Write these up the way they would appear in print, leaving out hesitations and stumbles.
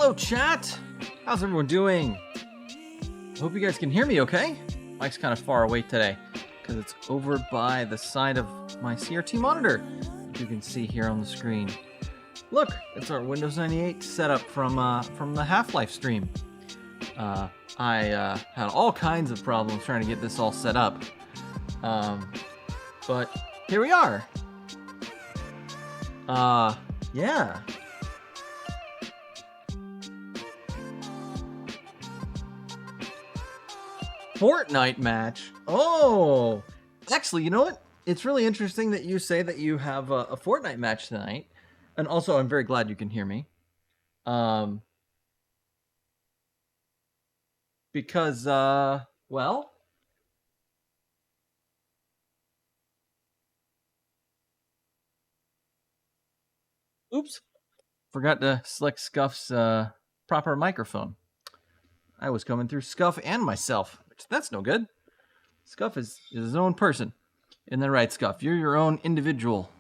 Hello, chat. How's everyone doing? Hope you guys can hear me okay. Mike's kind of far away today because it's over by the side of my CRT monitor. You can see here on the screen. Look, it's our Windows 98 setup from the Half-Life stream. I had all kinds of problems trying to get this all set up, but here we are. Yeah. Fortnite match. Oh, actually, you know what? It's really interesting that you say that you have a Fortnite match tonight, and also I'm very glad you can hear me. Because well, oops, forgot to select Scuff's proper microphone. I was coming through Scuff and myself, which that's no good. Scuff is his own person. Isn't that right, Scuff? You're your own individual.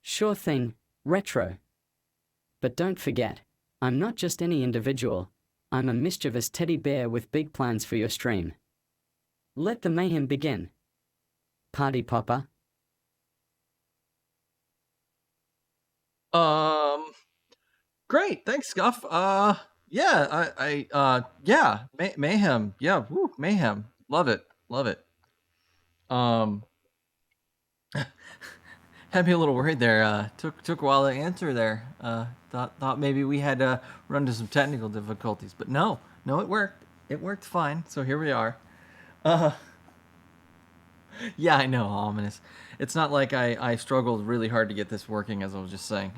Sure thing, retro. But don't forget, I'm not just any individual. I'm a mischievous teddy bear with big plans for your stream. Let the mayhem begin. Party popper. Great, thanks, Scuff. Yeah, yeah, mayhem. Yeah, woo, mayhem. Love it, love it. Had me a little worried there. Took a while to answer there. Thought maybe we had run into some technical difficulties, but no, it worked. It worked fine. So here we are. Yeah, I know, ominous. It's not like I struggled really hard to get this working, as I was just saying.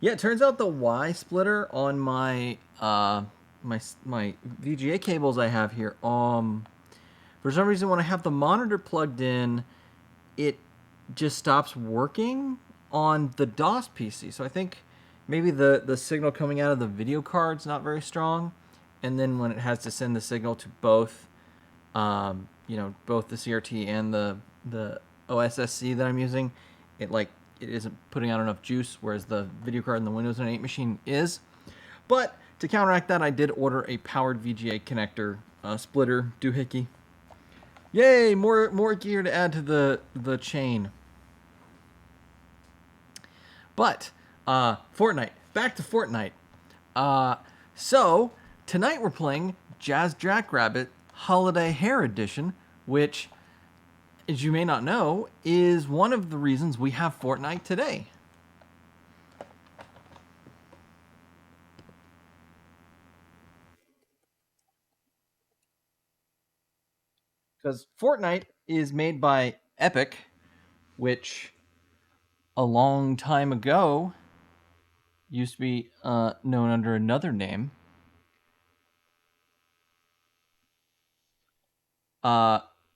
Yeah, it turns out the Y splitter on my my VGA cables I have here, for some reason when I have the monitor plugged in, it just stops working on the DOS PC. So I think maybe the signal coming out of the video card's not very strong, and then when it has to send the signal to both, both the CRT and the OSSC that I'm using, it isn't putting out enough juice, whereas the video card in the Windows 98 machine is. But to counteract that, I did order a powered VGA connector splitter doohickey. Yay! More gear to add to the chain. But Fortnite. Back to Fortnite. So tonight we're playing Jackrabbit Holiday Hare Edition, which, as you may not know, is one of the reasons we have Fortnite today. Because Fortnite is made by Epic, which a long time ago used to be known under another name.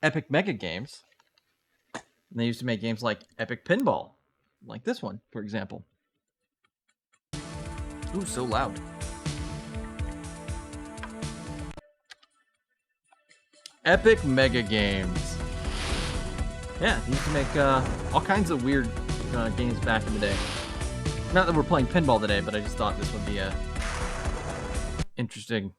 Epic Mega Games. And they used to make games like Epic Pinball, like this one, for example. Ooh, so loud. Epic Mega Games. Yeah, they used to make all kinds of weird games back in the day. Not that we're playing pinball today, but I just thought this would be a interesting.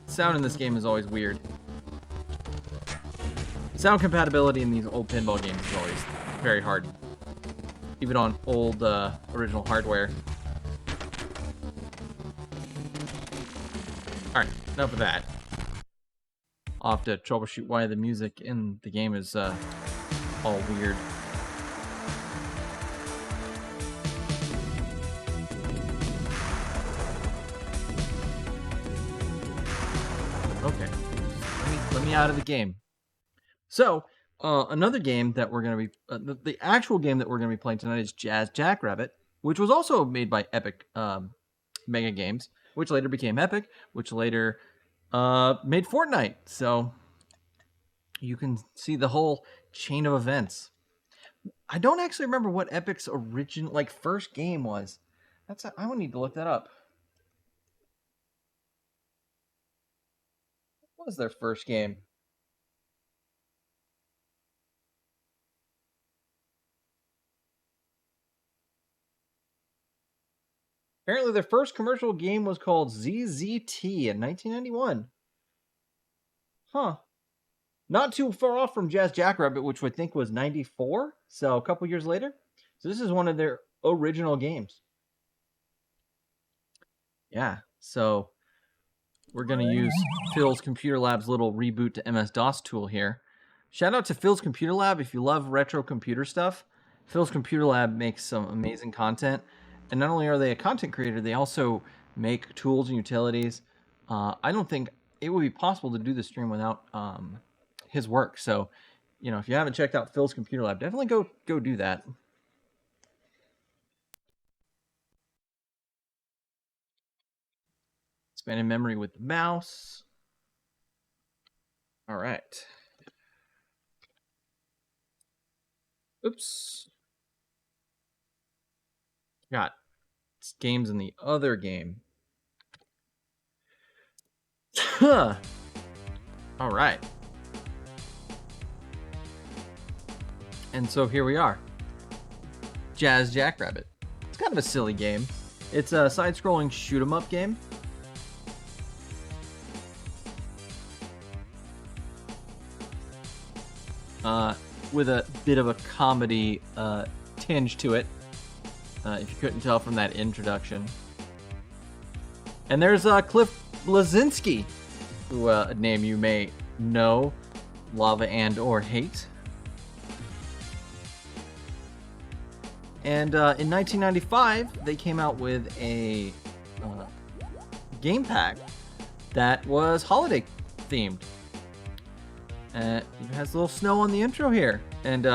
Sound in this game is always weird. Sound compatibility in these old pinball games is always very hard, even on old original hardware. Alright, enough of that. I'll have to troubleshoot why the music in the game is all weird. Okay, let me out of the game. So, another game that we're going to be... the actual game that we're going to be playing tonight is Jackrabbit, which was also made by Epic Mega Games, which later became Epic, which later made Fortnite. So, you can see the whole chain of events. I don't actually remember what Epic's original, first game was. I would need to look that up. What was their first game? Apparently, their first commercial game was called ZZT in 1991. Huh. Not too far off from Jackrabbit, which I think was 94, so a couple years later. So this is one of their original games. Yeah, so we're going to use Phil's Computer Lab's little reboot to MS-DOS tool here. Shout out to Phil's Computer Lab. If you love retro computer stuff, Phil's Computer Lab makes some amazing content. And not only are they a content creator, they also make tools and utilities. I don't think it would be possible to do the stream without his work. So, you know, if you haven't checked out Phil's Computer Lab, definitely go do that. Expanding memory with the mouse. All right. Oops. Got games in the other game. All right. And so here we are. Jackrabbit. It's kind of a silly game. It's a side-scrolling shoot-'em-up game. With a bit of a comedy tinge to it, if you couldn't tell from that introduction. And there's Cliff Bleszinski, who a name you may know, love and or hate. And in 1995, they came out with a game pack that was holiday themed. It has a little snow on the intro here. And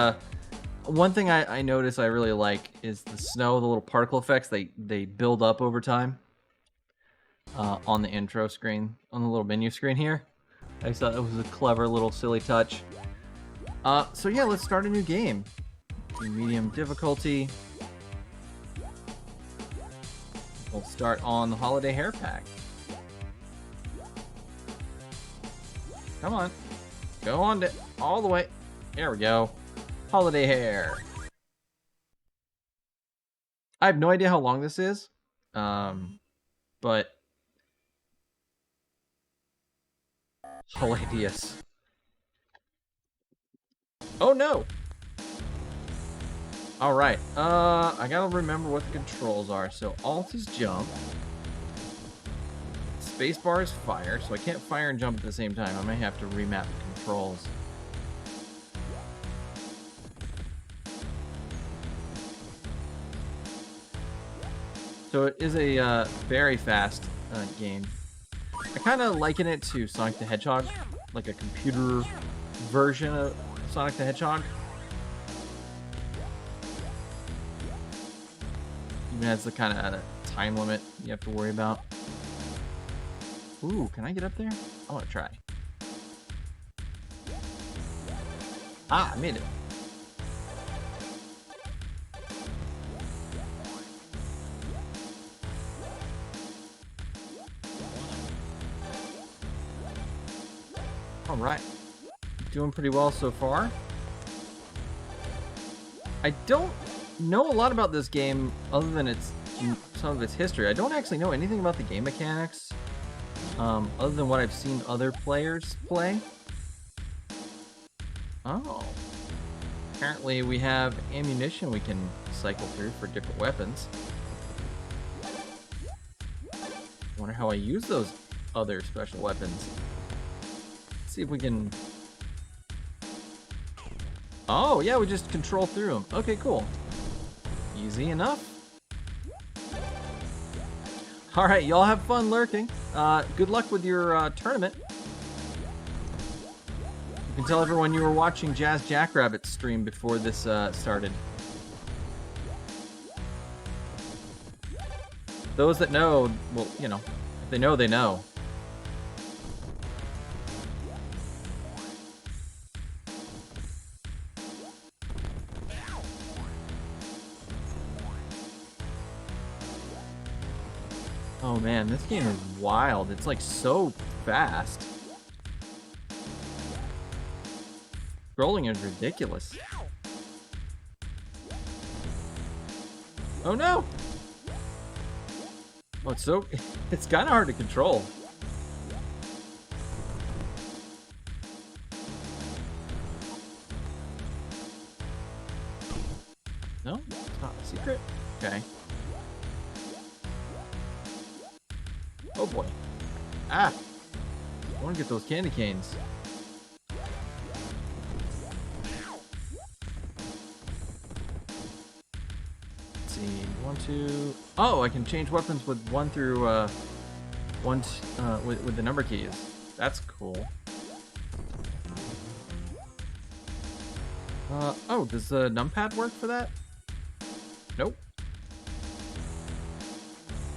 one thing I notice I really like is the snow, the little particle effects, they build up over time on the intro screen, on the little menu screen here. I just thought it was a clever little silly touch. So yeah, let's start a new game. Medium difficulty. We'll start on the Holiday Hare pack. Come on. Go on all the way. There we go. Holiday Hare. I have no idea how long this is. But hilarious. Oh no. All right. I gotta remember what the controls are. So Alt is jump. Spacebar is fire, so I can't fire and jump at the same time. I may have to remap the controls. So it is a very fast game. I kind of liken it to Sonic the Hedgehog, like a computer version of Sonic the Hedgehog. Even has the kind of time limit you have to worry about. Ooh, can I get up there? I want to try. Ah, I made it. All right. Doing pretty well so far. I don't know a lot about this game other than some of its history. I don't actually know anything about the game mechanics. Other than what I've seen other players play. Oh. Apparently we have ammunition we can cycle through for different weapons. Wonder how I use those other special weapons. Let's see if we can... Oh, yeah, we just control through them. Okay, cool. Easy enough. All right, y'all have fun lurking. Good luck with your tournament. You can tell everyone you were watching Jackrabbit's stream before this started. Those that know, well, you know, if they know, they know. Oh man, this game is wild. It's like so fast. scrolling is ridiculous. Oh no! Oh, it's so... It's kind of hard to control. No? It's not a secret? Okay. Oh boy. Ah! I want to get those candy canes. Let's see. 1, 2... Oh, I can change weapons with 1 through, with the number keys. That's cool. Oh, does the numpad work for that? Nope.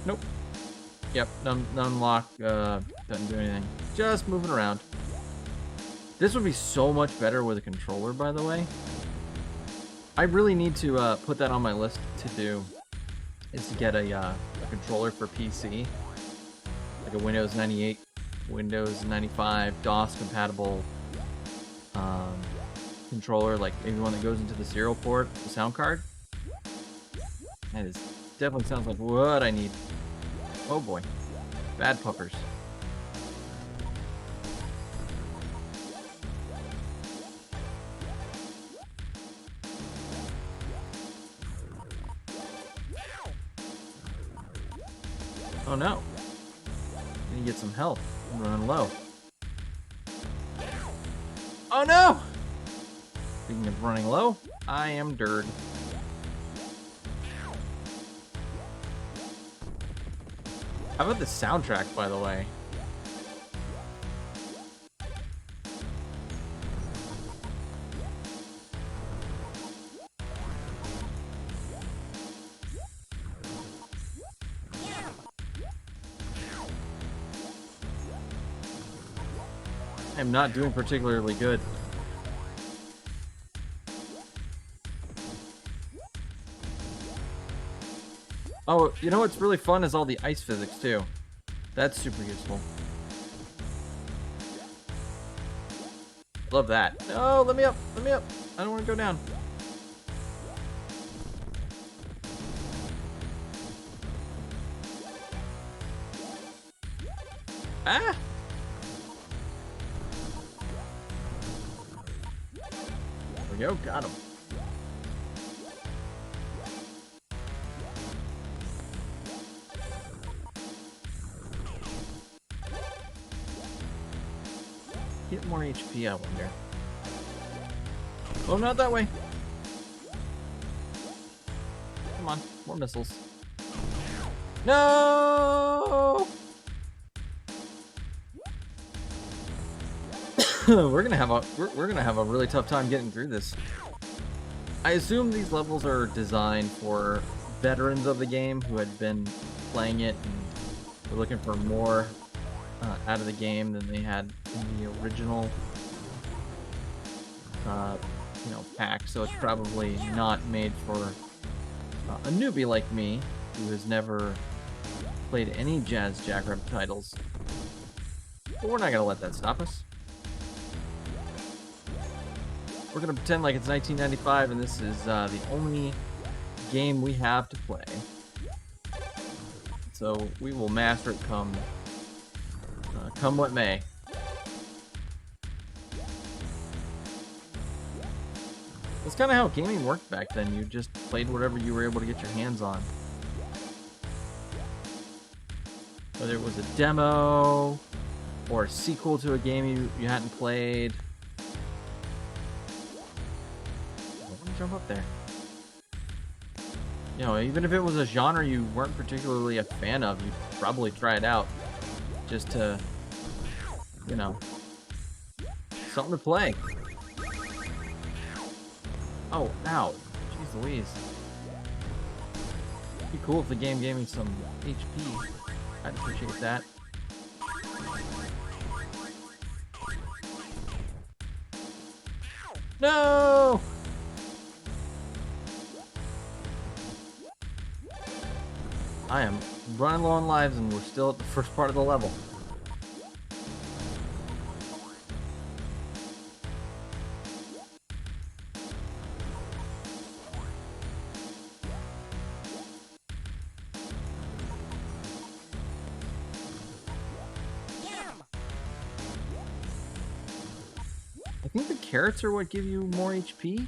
Nope. Yep, nunlock, doesn't do anything. Just moving around. This would be so much better with a controller, by the way. I really need to, put that on my list to do, is to get a controller for PC. Like a Windows 98, Windows 95, DOS compatible, controller, like maybe one that goes into the serial port, the sound card. That is definitely sounds like what I need. Oh boy, bad puppers. Oh no, I need to get some health. I'm running low. Oh no! Speaking of running low, I am dirt. How about the soundtrack, by the way? I'm not doing particularly good. Oh, you know what's really fun is all the ice physics, too. That's super useful. Love that. No, let me up. Let me up. I don't want to go down. Ah! There we go. Got him. Get more HP, I wonder. Oh, not that way. Come on, more missiles. No! we're gonna have a really tough time getting through this. I assume these levels are designed for veterans of the game who had been playing it and were looking for more out of the game than they had in the original, pack. So it's probably not made for a newbie like me who has never played any Jazz Jackrabbit titles. But we're not gonna let that stop us. We're gonna pretend like it's 1995 and this is the only game we have to play. So we will master it come what may. That's kind of how gaming worked back then. You just played whatever you were able to get your hands on. Whether it was a demo or a sequel to a game you hadn't played. Let me jump up there. You know, even if it was a genre you weren't particularly a fan of, you'd probably try it out just to, something to play. Oh, ow. Jeez Louise. It'd be cool if the game gave me some HP. I'd appreciate that. No! I am running low on lives and we're still at the first part of the level. carrots are what give you more HP,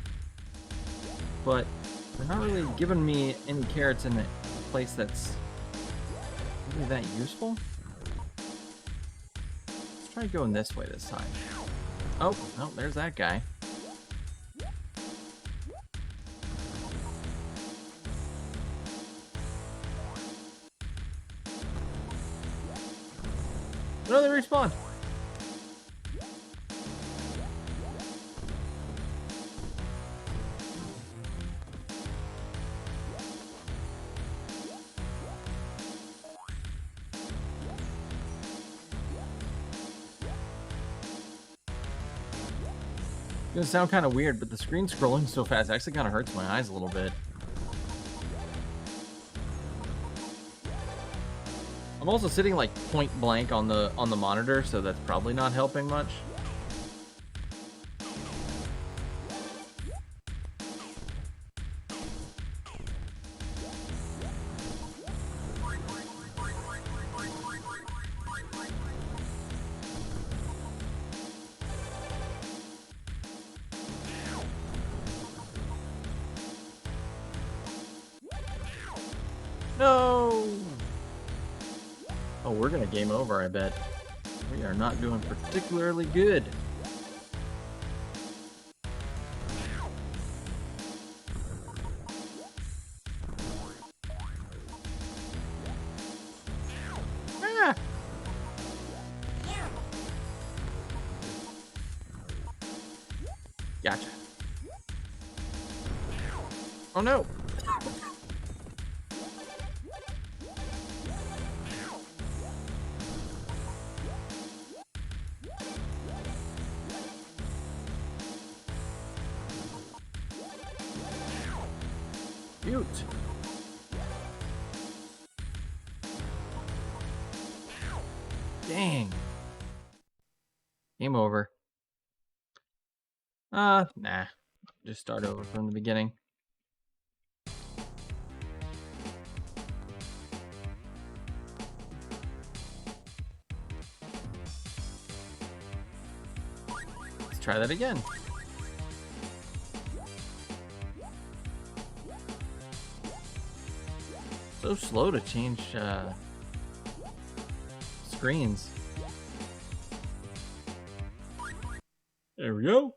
but they're not really giving me any carrots in a place that's really that useful. Let's try going this way this time. Oh, no, there's that guy. No, they respawned. It's gonna sound kind of weird, but the screen scrolling so fast actually kind of hurts my eyes a little bit. I'm also sitting like point blank on the monitor, so that's probably not helping much. No! Oh, we're gonna game over, I bet. We are not doing particularly good. Ah! Gotcha. Oh no! Cute. Dang. Game over. Nah. Just start over from the beginning. Let's try that again. So slow to change screens. There we go.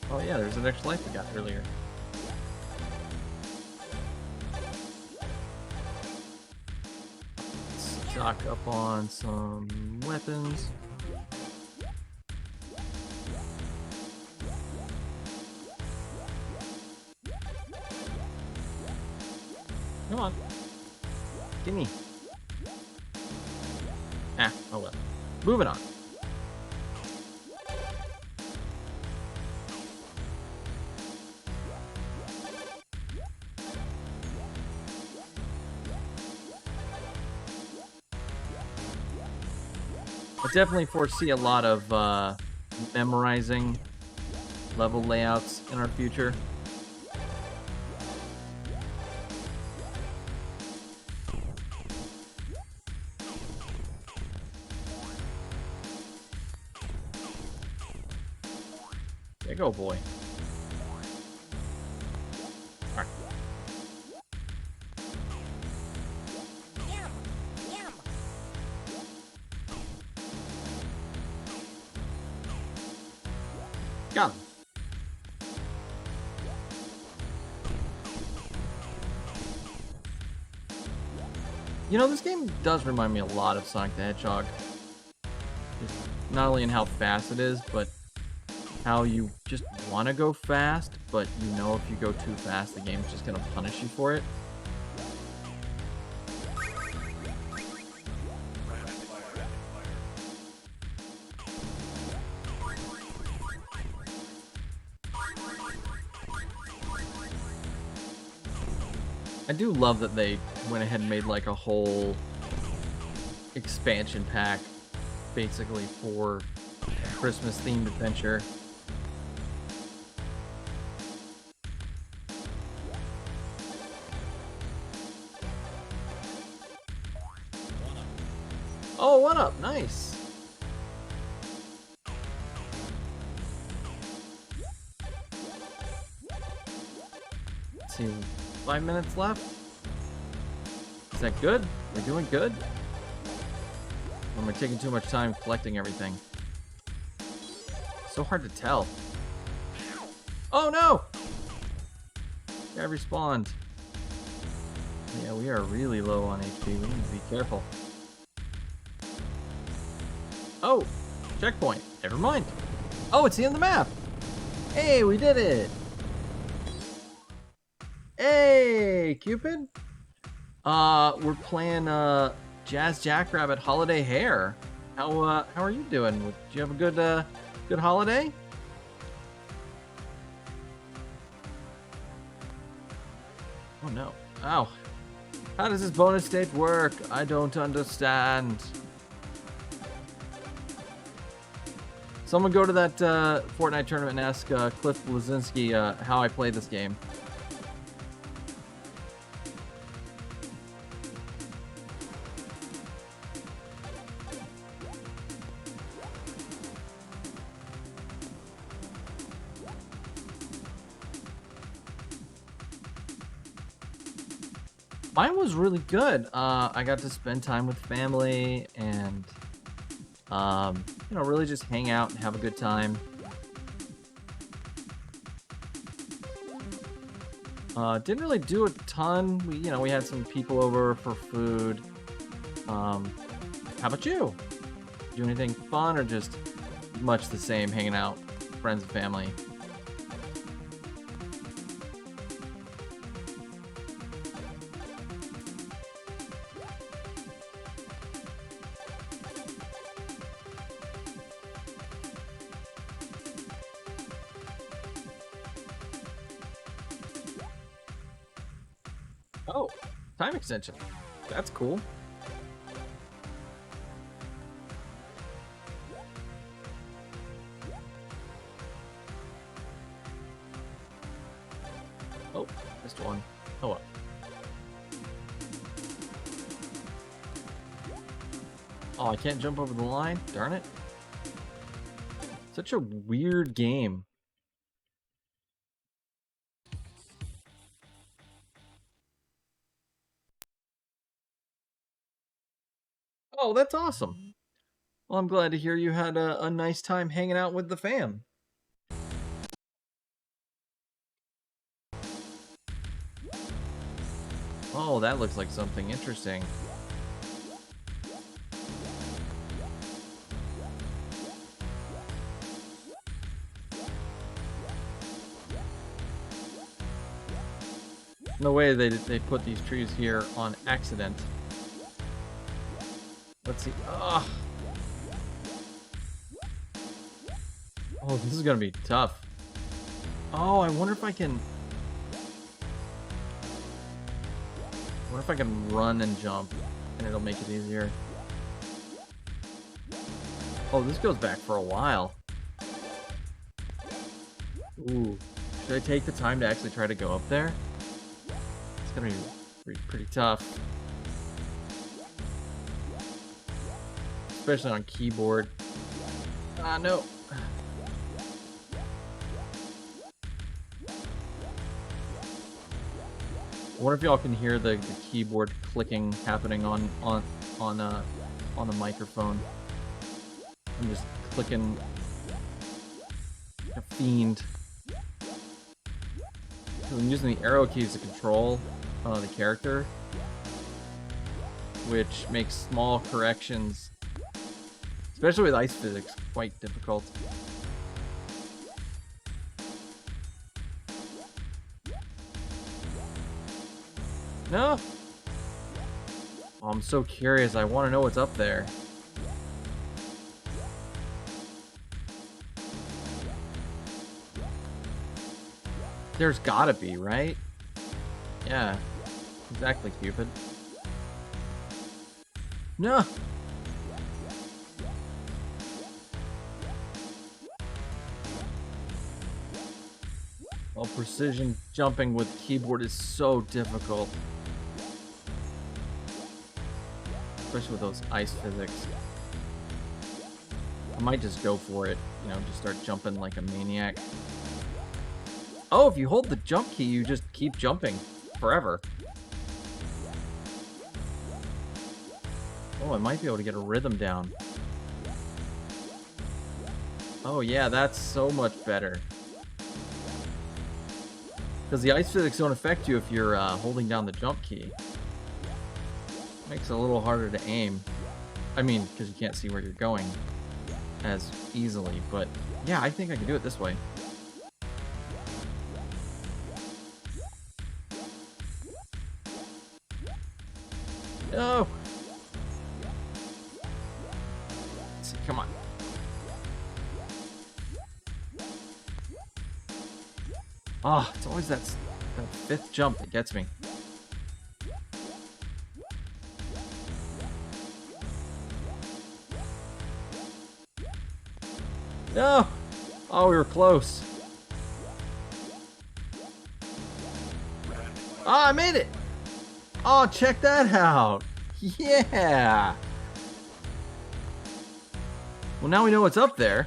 Oh yeah, there's an extra life we got earlier. Let's stock up on some weapons. Come on. Gimme. Ah, oh well. Moving on. I definitely foresee a lot of memorizing level layouts in our future. There you go, boy. All right. Got him. You know, this game does remind me a lot of Sonic the Hedgehog. Not only in how fast it is, but how you just want to go fast, but you know if you go too fast, the game's just gonna punish you for it. I do love that they went ahead and made like a whole expansion pack basically for Christmas themed adventure. Oh, what up? Nice. Let's see, 5 minutes left. Is that good? We're doing good? Or am I taking too much time collecting everything? So hard to tell. Oh no! I respawned. Yeah, we are really low on HP. We need to be careful. Oh! Checkpoint. Never mind. Oh, it's the end of the map! Hey, we did it! Hey, Cupid! We're playing, Jazz Jackrabbit Holiday Hare. How are you doing? Did you have a good holiday? Oh no. Ow. How does this bonus stage work? I don't understand. Someone go to that Fortnite tournament and ask Cliff Blazinski how I play this game. Mine was really good. I got to spend time with family and, you know, really just hang out and have a good time. Didn't really do a ton. We had some people over for food. How about you? Do anything fun or just much the same, hanging out, friends and family? Oh, time extension. That's cool. Oh, missed one. Oh well. Oh, I can't jump over the line? Darn it. Such a weird game. Oh, that's awesome. Well, I'm glad to hear you had a nice time hanging out with the fam. Oh, that looks like something interesting. No way they put these trees here on accident. Let's see. Ugh. Oh, this is gonna be tough. Oh, I wonder if I can... run and jump, and it'll make it easier. Oh, this goes back for a while. Ooh. Should I take the time to actually try to go up there? It's gonna be pretty tough. Especially on keyboard. Ah, no. I wonder if y'all can hear the keyboard clicking happening on the microphone. I'm just clicking a fiend. I'm using the arrow keys to control the character, which makes small corrections, especially with ice physics, quite difficult. No! Oh, I'm so curious. I want to know what's up there. There's gotta be, right? Yeah. Exactly, Cupid. No! Well, precision jumping with keyboard is so difficult. Especially with those ice physics. I might just go for it, you know, just start jumping like a maniac. Oh, if you hold the jump key, you just keep jumping forever. Oh, I might be able to get a rhythm down. Oh yeah, that's so much better. Because the ice physics don't affect you if you're holding down the jump key. Makes it a little harder to aim. I mean, because you can't see where you're going as easily, but yeah, I think I can do it this way. No! Let's see, come on. Ah, it's always that fifth jump that gets me. No! Oh, we were close. Ah, I made it! Oh, check that out! Yeah! Well, now we know what's up there.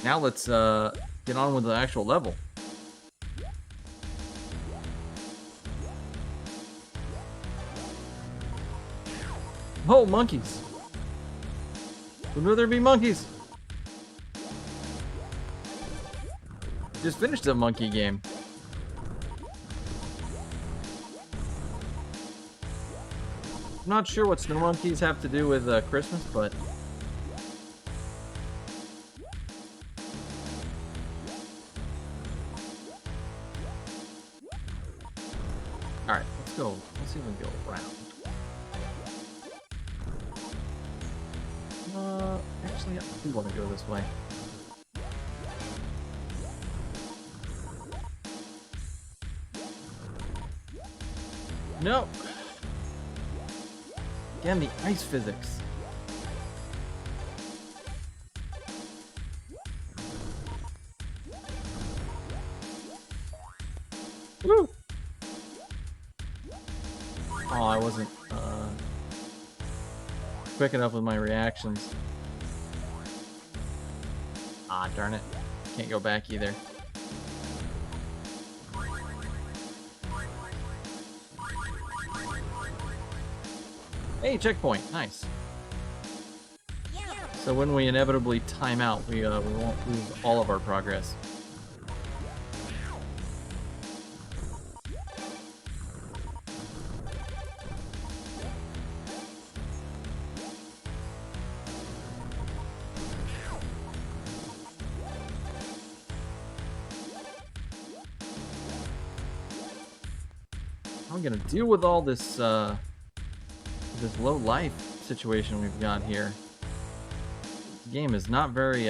Now let's get on with the actual level. Oh, monkeys! Would rather be monkeys. Just finished a monkey game. I'm not sure what snow monkeys have to do with Christmas, but alright, let's go. Let's see if we can go around. Actually, I do want to go this way. No! Again, the ice physics. Woo! Oh, I wasn't quick enough with my reactions. Ah, darn it. Can't go back either. Hey, checkpoint. Nice. So when we inevitably time out, we won't lose all of our progress. I'm gonna deal with all this this low life situation we've got here. The game is not very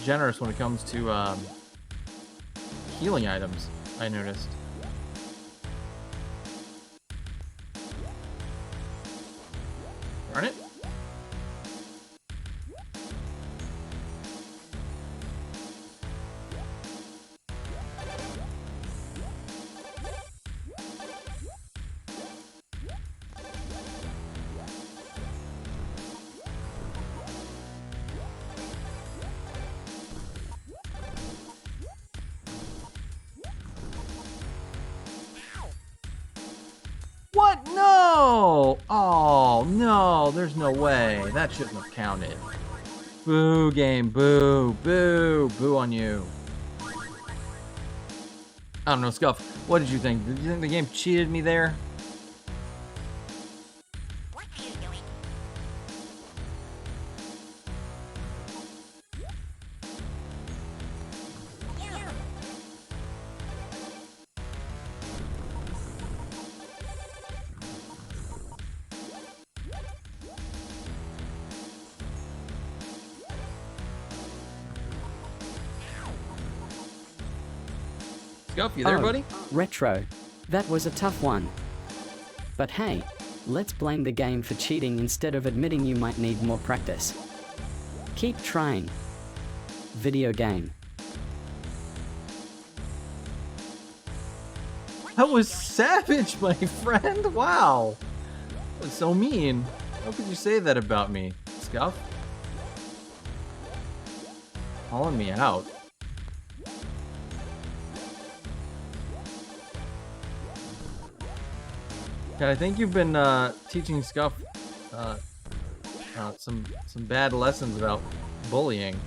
generous when it comes to healing items, I noticed. Darn it. What? No! Oh, no, there's no way. That shouldn't have counted. Boo, game. Boo. Boo. Boo on you. I don't know, Scuff. What did you think? Did you think the game cheated me there? What are you doing? Scuff, you there, buddy? Retro. That was a tough one. But hey, let's blame the game for cheating instead of admitting you might need more practice. Keep trying. Video game. That was savage, my friend. Wow. That was so mean. How could you say that about me, Scuff? Calling me out. Yeah, I think you've been teaching Scuff some bad lessons about bullying.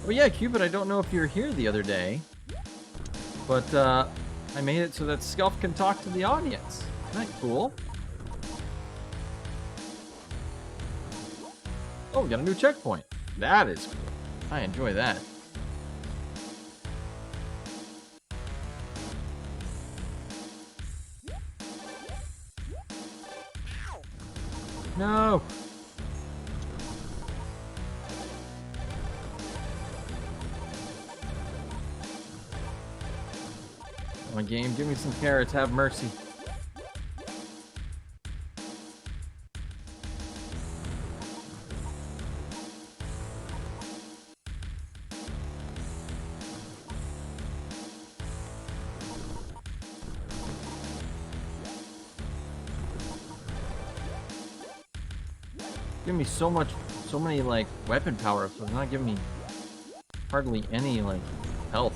Oh yeah, Cupid, I don't know if you were here the other day, but I made it so that Scuff can talk to the audience. Isn't that cool? Oh, we got a new checkpoint. That is cool. I enjoy that. No! Come on, game, give me some carrots, have mercy. Give me so many like weapon power-ups, but not giving me hardly any like health.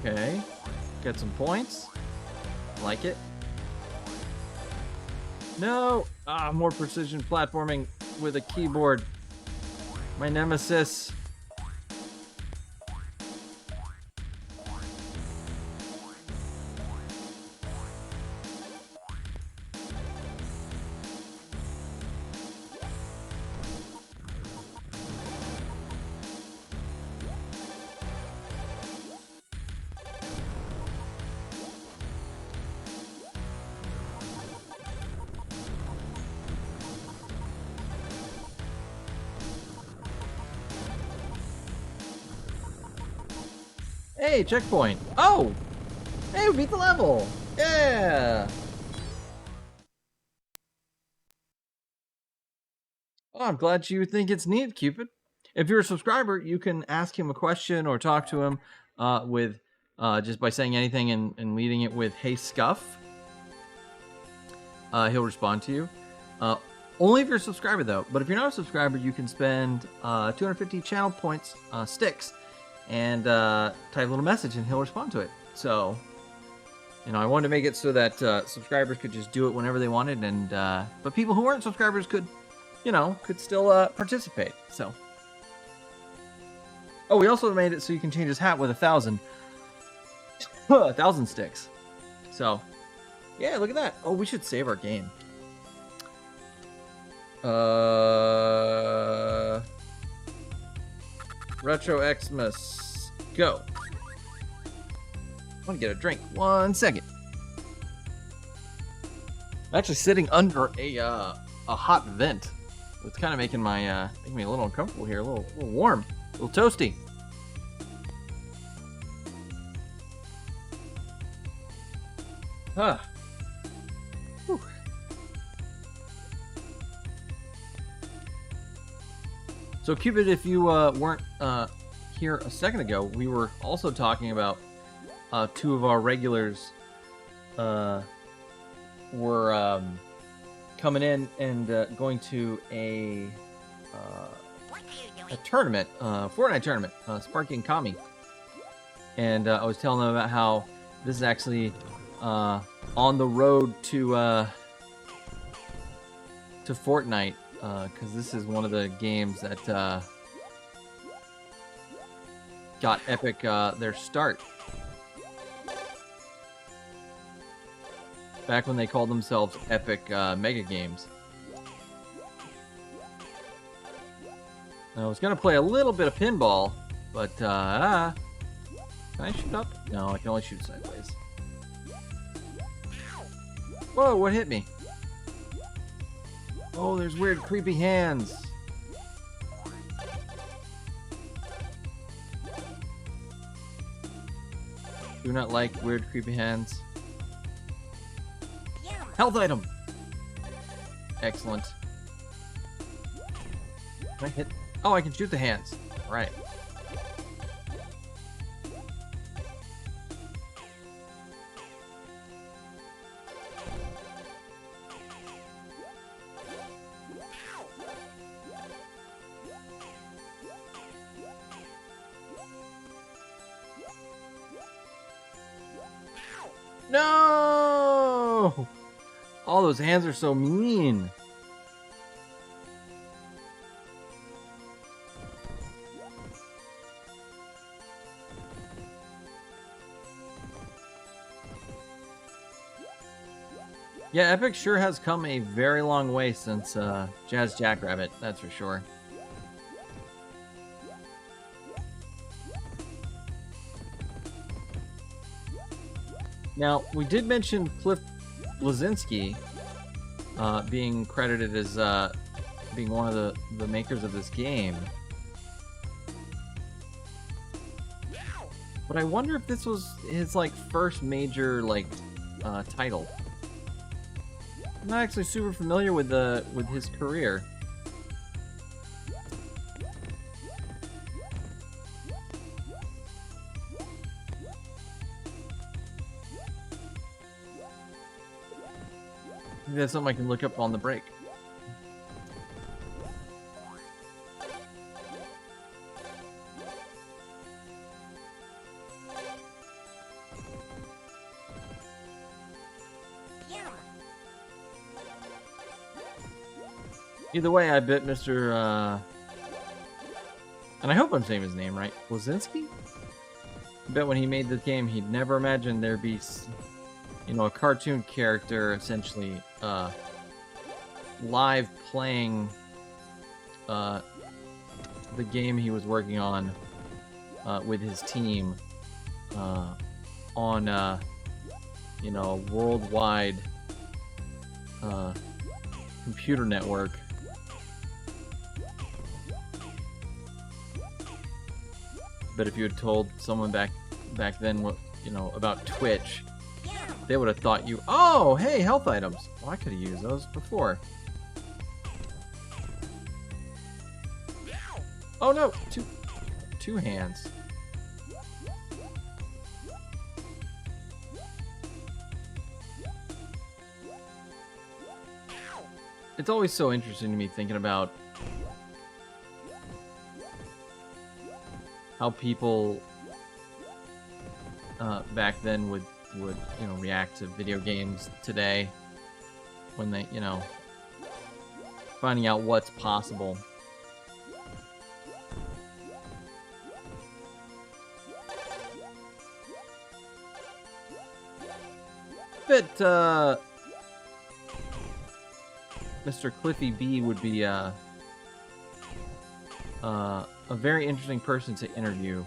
Okay, get some points. Like it. No! Ah, more precision platforming with a keyboard. My nemesis. Hey, checkpoint. Oh! Hey, we beat the level! Yeah! Oh, I'm glad you think it's neat, Cupid. If you're a subscriber, you can ask him a question or talk to him with just by saying anything and leading it with, "Hey, Scuff." He'll respond to you. Only if you're a subscriber, though. But if you're not a subscriber, you can spend 250 channel points, sticks, and type a little message, and he'll respond to it. So, I wanted to make it so that subscribers could just do it whenever they wanted, and but people who weren't subscribers could, could still participate. So, oh, we also made it so you can change his hat with 1,000 sticks. So, yeah, look at that. Oh, we should save our game. Retro Xmas, go. I want to get a drink. 1 second. I'm actually sitting under a hot vent. It's kind of making me a little uncomfortable here, a little warm, a little toasty. Huh. Whew. So Cupid, if you weren't here a second ago, we were also talking about two of our regulars were coming in and going to a tournament, Fortnite tournament, Sparky and Kami. And I was telling them about how this is actually on the road to Fortnite, because this is one of the games that got Epic their start. Back when they called themselves Epic Mega Games. I was gonna play a little bit of pinball, but can I shoot up? No, I can only shoot sideways. Whoa, what hit me? Oh, there's weird creepy hands. Do not like weird creepy hands. Health item! Excellent. Can I hit? Oh, I can shoot the hands. Right. No! All those hands are so mean. Yeah, Epic sure has come a very long way since Jazz Jackrabbit, that's for sure. Now, we did mention Cliff Bleszinski being credited as being one of the makers of this game. But I wonder if this was his like first major like title. I'm not actually super familiar with his career. Maybe that's something I can look up on the break. Either way, I bet Mr. And I hope I'm saying his name right, Bleszinski? I bet when he made the game, he'd never imagined there'd be, you know, a cartoon character essentially live playing the game he was working on with his team on you know, worldwide computer network. But if you had told someone back then what, you know, about Twitch, they would have thought you, oh, hey, health items. Well, I could have used those before. Oh no, two hands. It's always so interesting to me thinking about how people back then would you know, react to video games today when they, you know, finding out what's possible. But Mr. Cliffy B would be a very interesting person to interview.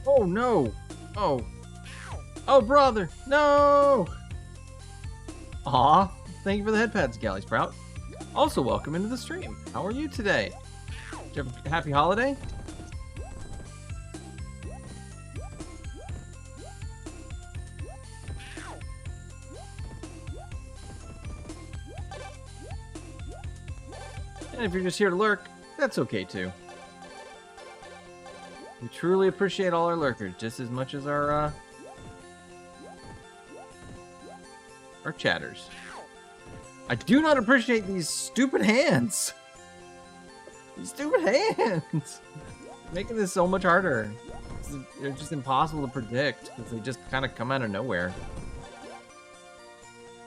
Oh no! Oh. Oh brother! No! Aw, thank you for the head pads, Galley Sprout. Also welcome into the stream. How are you today? Did you have a happy holiday? And if you're just here to lurk, that's okay too. We truly appreciate all our lurkers just as much as our chatters. I do not appreciate these stupid hands. These stupid hands. Making this so much harder. They're just impossible to predict because they just kind of come out of nowhere.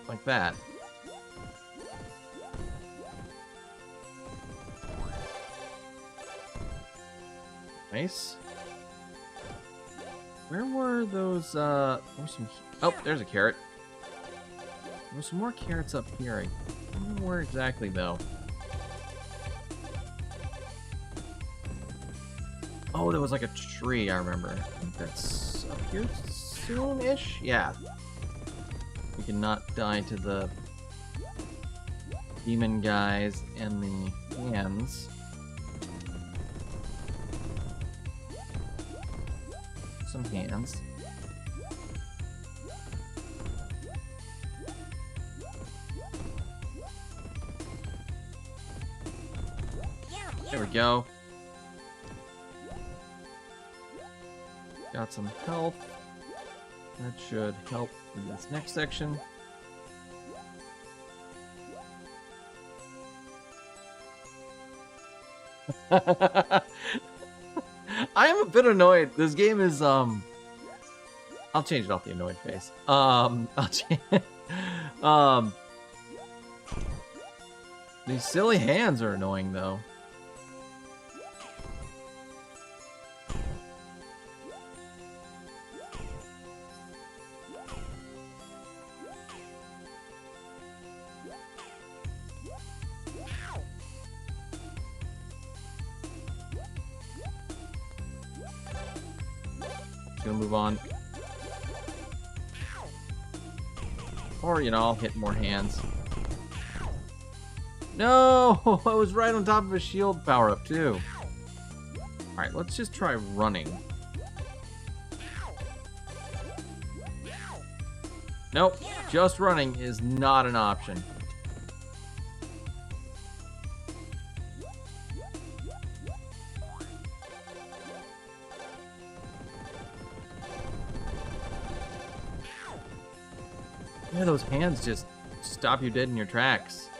Like that. Nice. Where were those, there were some... Oh, there's a carrot. There were some more carrots up here. I don't know where exactly, though. Oh, there was like a tree, I remember. I think that's up here soon-ish? Yeah. We can not die to the demon guys and the hands. Some hands. There we go. Got some health. That should help in this next section. I am a bit annoyed. This game is I'll change it off the annoyed face. These silly hands are annoying though. Gonna move on. Or, you know, I'll hit more hands. No! I was right on top of a shield power-up, too. Alright, let's just try running. Nope, just running is not an option. Yeah, those hands just stop you dead in your tracks.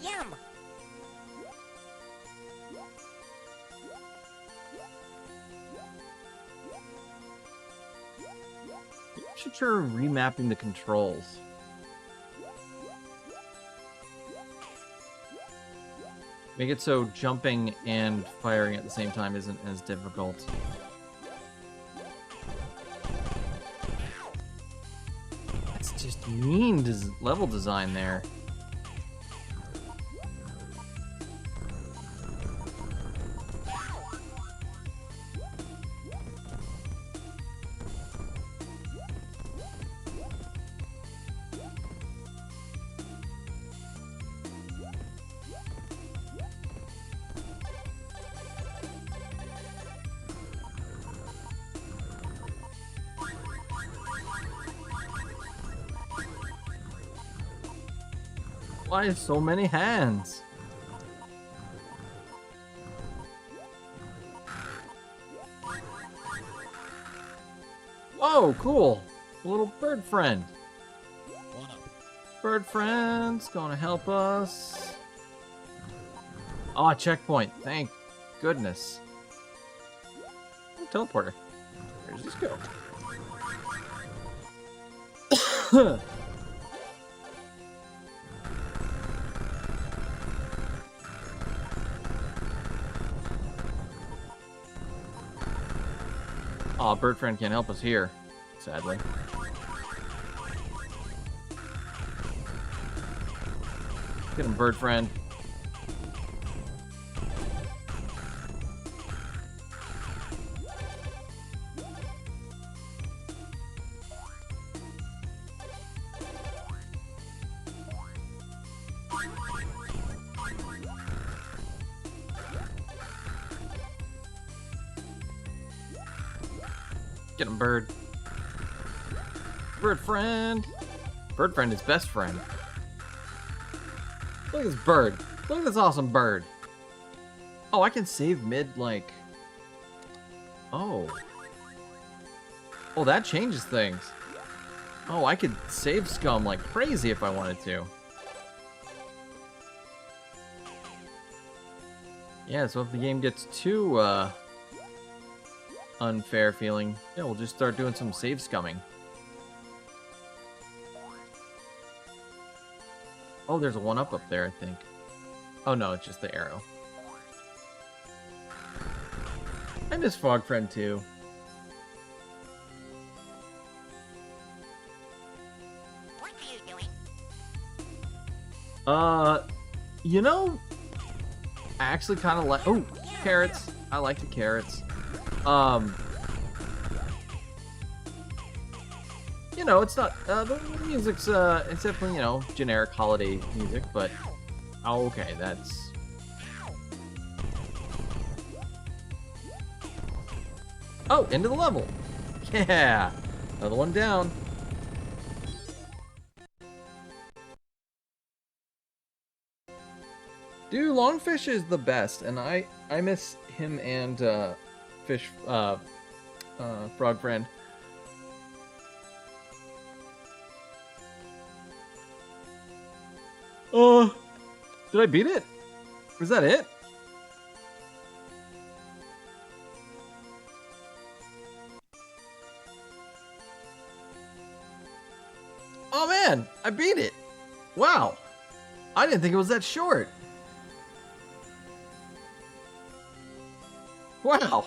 Yum. You should try remapping the controls. Make it so jumping and firing at the same time isn't as difficult. That's just mean level design there. Why so many hands? Oh, cool. A little bird friend. Bird friend's gonna help us. Oh, a checkpoint. Thank goodness. Teleporter. Where does this go? Aw, bird friend can't help us here, sadly. Get him, bird friend. Get him, bird. Bird friend. Bird friend is best friend. Look at this bird. Look at this awesome bird. Oh, I can save mid, like... Oh. Oh, that changes things. Oh, I could save scum like crazy if I wanted to. Yeah, so if the game gets too, unfair feeling, yeah, we'll just start doing some save scumming. Oh, there's a 1-up up there, I think. Oh no, it's just the arrow. I miss Frog Friend too. What are you doing? You know, I actually kind of like... Oh, carrots. I like the carrots. You know, it's not... the music's, it's definitely, you know, generic holiday music, but... Oh, okay, that's... Oh, end of the level! Yeah! Another one down. Dude, Longfish is the best, and I miss him and Fish Frog Friend. Did I beat it? Was that it? Oh man, I beat it! Wow, I didn't think it was that short. Wow.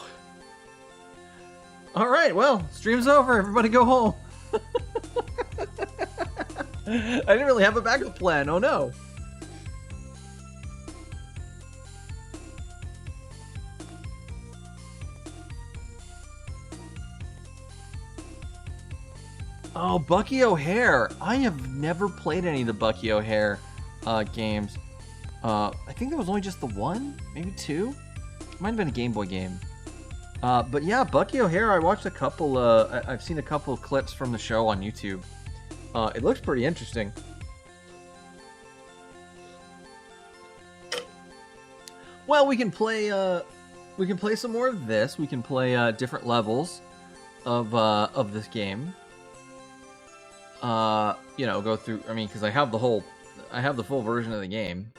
All right, well, stream's over. Everybody go home. I didn't really have a backup plan. Oh no. Oh, Bucky O'Hare. I have never played any of the Bucky O'Hare games. I think there was only just the one, maybe two. Might have been a Game Boy game. But yeah, Bucky O'Hare, I watched a couple, I've seen a couple of clips from the show on YouTube. It looks pretty interesting. Well, we can play some more of this. We can play different levels of this game. You know, go through, I mean, because I have the full version of the game.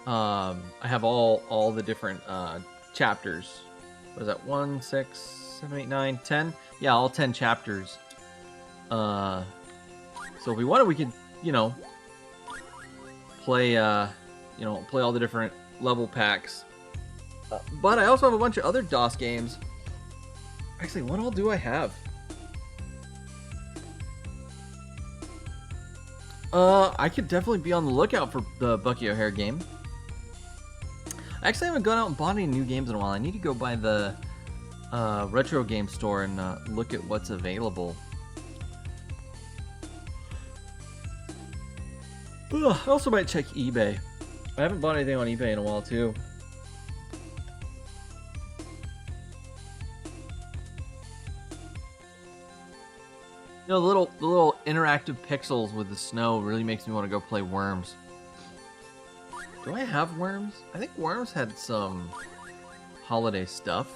I have all the different chapters. What is that? 1, 6, 7, 8, 9, 10? Yeah, all 10 chapters. So if we wanted, we could, you know, play all the different level packs. But I also have a bunch of other DOS games. Actually, what all do I have? I could definitely be on the lookout for the Bucky O'Hare game. I actually haven't gone out and bought any new games in a while. I need to go by the retro game store and look at what's available. Ugh, I also might check eBay. I haven't bought anything on eBay in a while too. You know, the little interactive pixels with the snow really makes me want to go play Worms. Do I have Worms? I think Worms had some holiday stuff.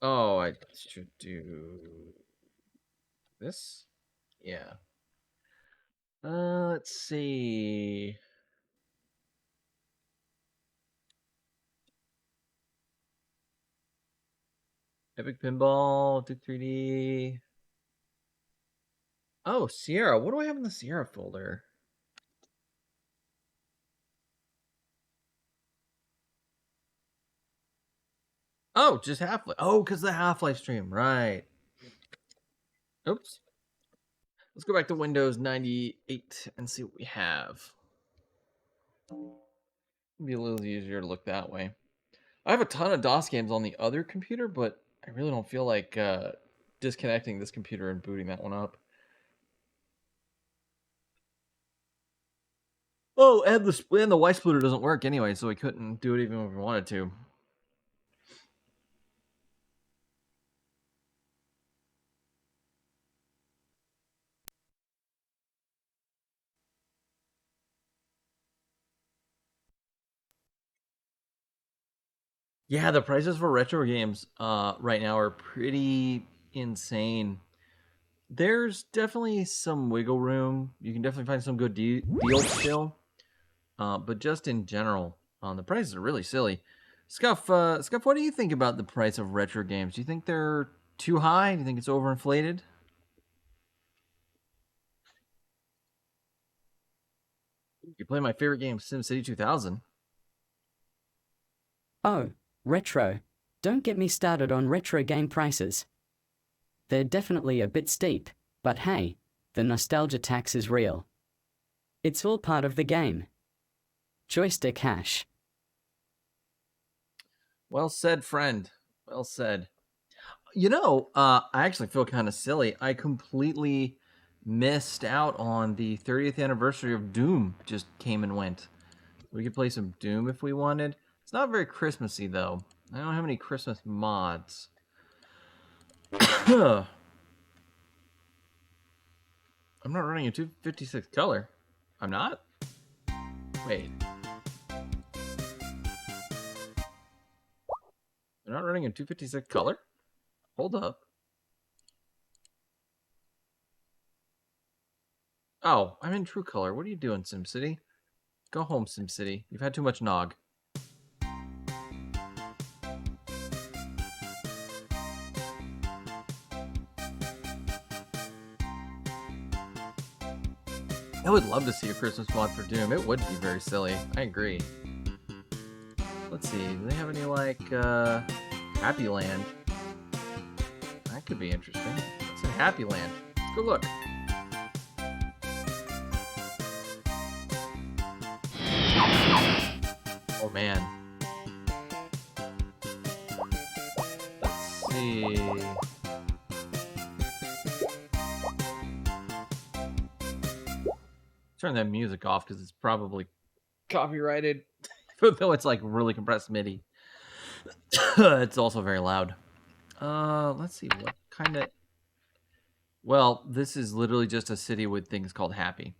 Oh, I should do this? Yeah. Let's see. Epic Pinball, Duke 3D. Oh, Sierra. What do I have in the Sierra folder? Oh, just Half-Life. Oh, because the Half-Life stream. Right. Oops. Let's go back to Windows 98 and see what we have. It'll be a little easier to look that way. I have a ton of DOS games on the other computer, but I really don't feel like disconnecting this computer and booting that one up. Oh, and the Y splitter doesn't work anyway, so we couldn't do it even if we wanted to. Yeah, the prices for retro games right now are pretty insane. There's definitely some wiggle room. You can definitely find some good deals still. but just in general, the prices are really silly. Scuff, what do you think about the price of retro games? Do you think they're too high? Do you think it's overinflated? You play my favorite game, SimCity 2000. Oh, retro. Don't get me started on retro game prices. They're definitely a bit steep, but hey, the nostalgia tax is real. It's all part of the game. Joystick hash. Well said, friend. Well said. I actually feel kind of silly. I completely missed out on the 30th anniversary of Doom. Just came and went. We could play some Doom if we wanted. It's not very Christmassy though. I don't have any Christmas mods. I'm not running a 256 color. I'm not? Wait. They're not running a 256 color? Hold up. Oh, I'm in true color. What are you doing, SimCity? Go home, SimCity. You've had too much nog. I would love to see a Christmas mod for Doom. It would be very silly. I agree. Let's see. Do they have any, like, Happy Land? That could be interesting. It's in Happy Land. Let's go look. Oh, man. Let's see. Turn that music off because it's probably copyrighted. Even though it's like really compressed MIDI. It's also very loud. Let's see what kind of. Well, this is literally just a city with things called Happy.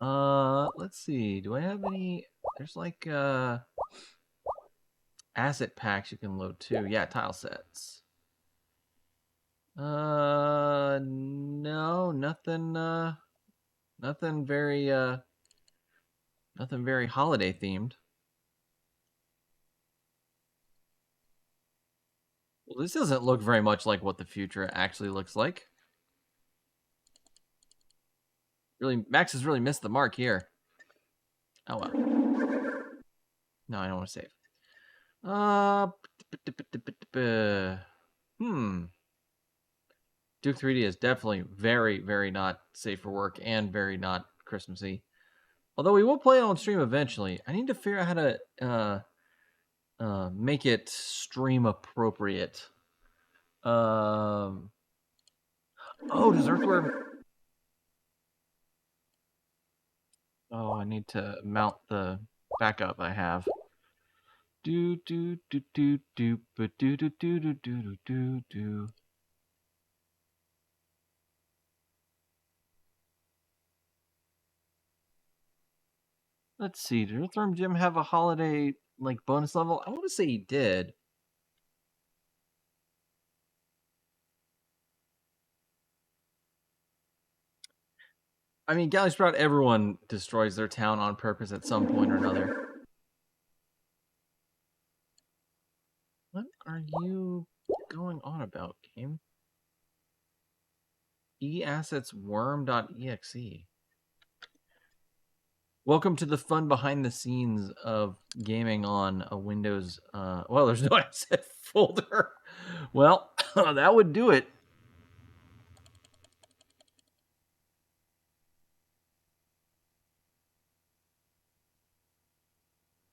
Let's see. Do I have any? There's like asset packs you can load too. Yeah, tile sets. No, nothing. Nothing very. Nothing very holiday themed. Well, this doesn't look very much like what the future actually looks like. Really, Max has really missed the mark here. Oh well. No, I don't want to save. Duke 3D is definitely very, very not safe for work and very not Christmassy. Although we will play it on stream eventually. I need to figure out how to make it stream appropriate. Oh, does Earthworm? Oh, I need to mount the backup I have. Do do do do do but do do do do do do do. Let's see. Did Earthworm Jim have a holiday like bonus level? I want to say he did. I mean, Galley Sprout, everyone destroys their town on purpose at some point or another. What are you going on about, game? eassetsworm.exe. Welcome to the fun behind the scenes of gaming on a Windows. Well, there's no asset folder. Well, that would do it.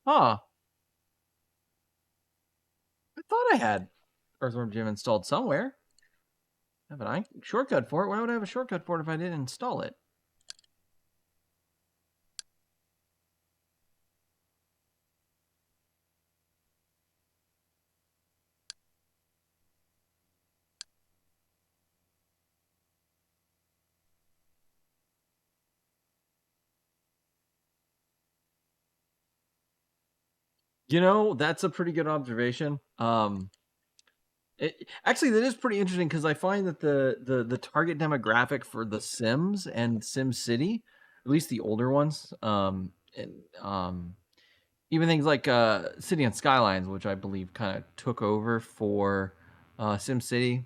Huh. I thought I had Earthworm Jim installed somewhere. I have a shortcut for it. Why would I have a shortcut for it if I didn't install it? That's a pretty good observation. Actually, that is pretty interesting because I find that the target demographic for The Sims and SimCity at least the older ones. And even things like City and Skylines, which I believe kind of took over for SimCity,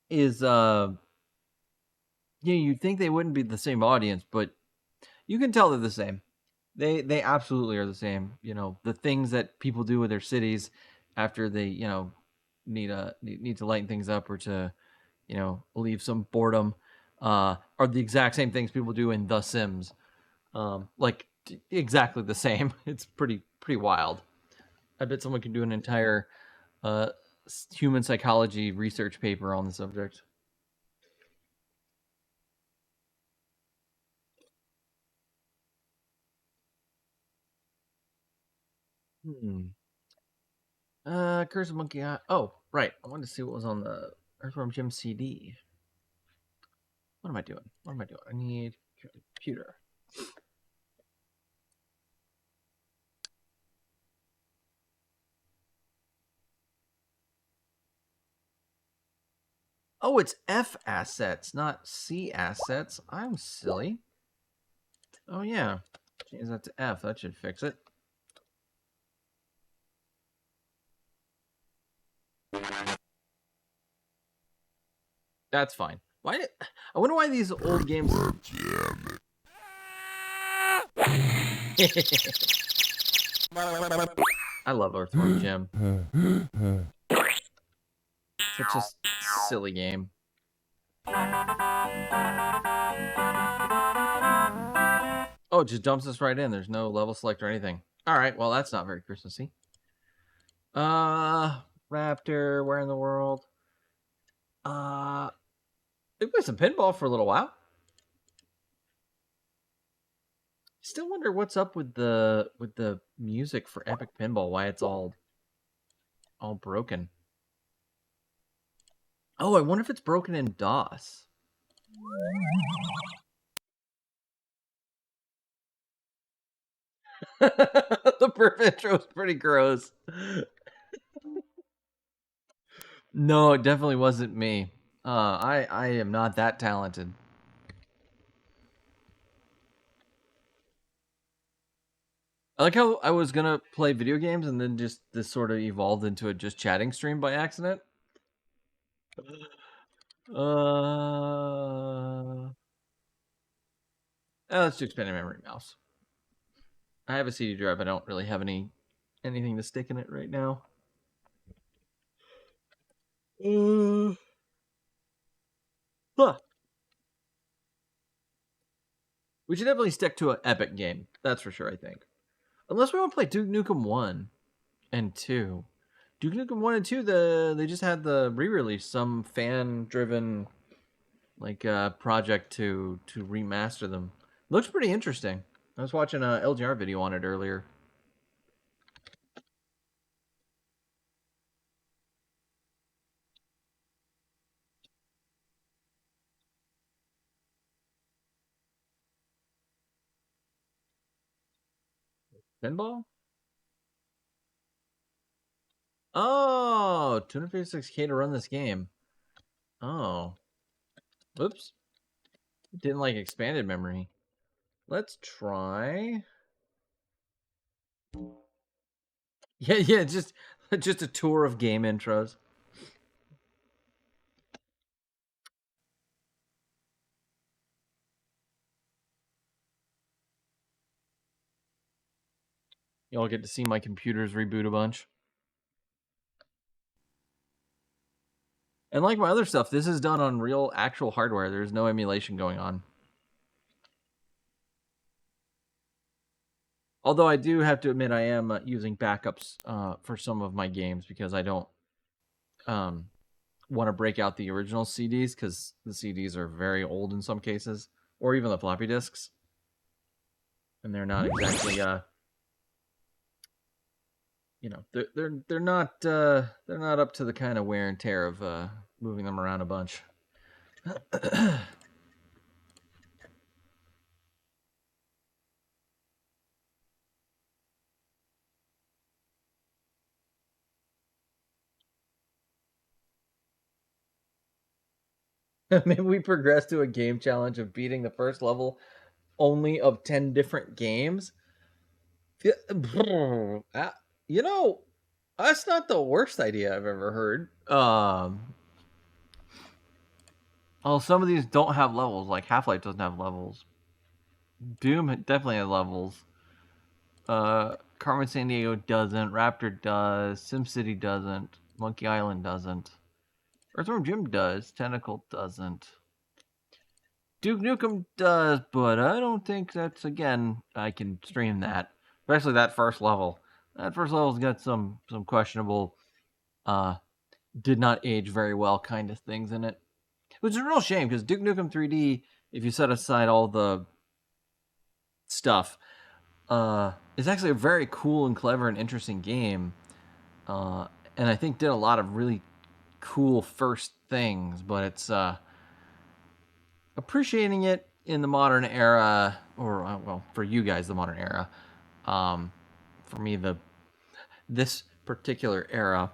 is you'd think they wouldn't be the same audience, but you can tell they're the same. They absolutely are the same. The things that people do with their cities after they need to lighten things up or to leave some boredom are the exact same things people do in The Sims. Like exactly the same. It's pretty wild. I bet someone can do an entire uh, human psychology research paper on the subject. Hmm. Curse of Monkey Eye. Oh, right. I wanted to see what was on the Earthworm Jim CD. What am I doing? I need computer. Oh, it's F assets, not C assets. I'm silly. Oh, yeah. Change that to F. That should fix it. That's fine. I wonder why these old games. I love Earthworm Jim. Such a silly game. Oh, it just dumps us right in. There's no level select or anything. All right, well, that's not very Christmassy. Raptor, where in the world? We played some pinball for a little while. Still wonder what's up with the music for Epic Pinball. Why it's all broken. Oh, I wonder if it's broken in DOS. The perf intro is pretty gross. No, it definitely wasn't me. I am not that talented. I like how I was gonna play video games and then just this sort of evolved into a just chatting stream by accident. Let's do expanded memory mouse. I have a CD drive. I don't really have anything to stick in it right now. Huh. We should definitely stick to an Epic game. That's for sure, I think. Unless we want to play Duke Nukem 1 and 2. Duke Nukem 1 and 2, they just had the re-release, some fan-driven project to remaster them. Looks pretty interesting. I was watching a LGR video on it earlier. Pinball? Oh, 256K to run this game. Oh. Oops. It didn't like expanded memory. Let's try. Yeah, just a tour of game intros. Y'all get to see my computers reboot a bunch. And like my other stuff, this is done on real actual hardware. There's no emulation going on. Although I do have to admit I am using backups for some of my games because I don't want to break out the original CDs because the CDs are very old in some cases, or even the floppy disks, and they're not exactly they're not up to the kind of wear and tear of moving them around a bunch. Maybe we progress to a game challenge of beating the first level only of 10 different games. Uh, You know, that's not the worst idea I've ever heard. Oh, some of these don't have levels. Like Half-Life doesn't have levels. Doom definitely has levels. Carmen Sandiego doesn't. Raptor does. SimCity doesn't. Monkey Island doesn't. Earthworm Jim does. Tentacle doesn't. Duke Nukem does, but I don't think that's, again, I can stream that. Especially that first level. That first level's got some questionable, did not age very well kind of things in it. Which is a real shame, because Duke Nukem 3D, if you set aside all the stuff, is actually a very cool and clever and interesting game. And I think did a lot of really cool first things, but it's appreciating it in the modern era, or well, for you guys, the modern era. For me, this particular era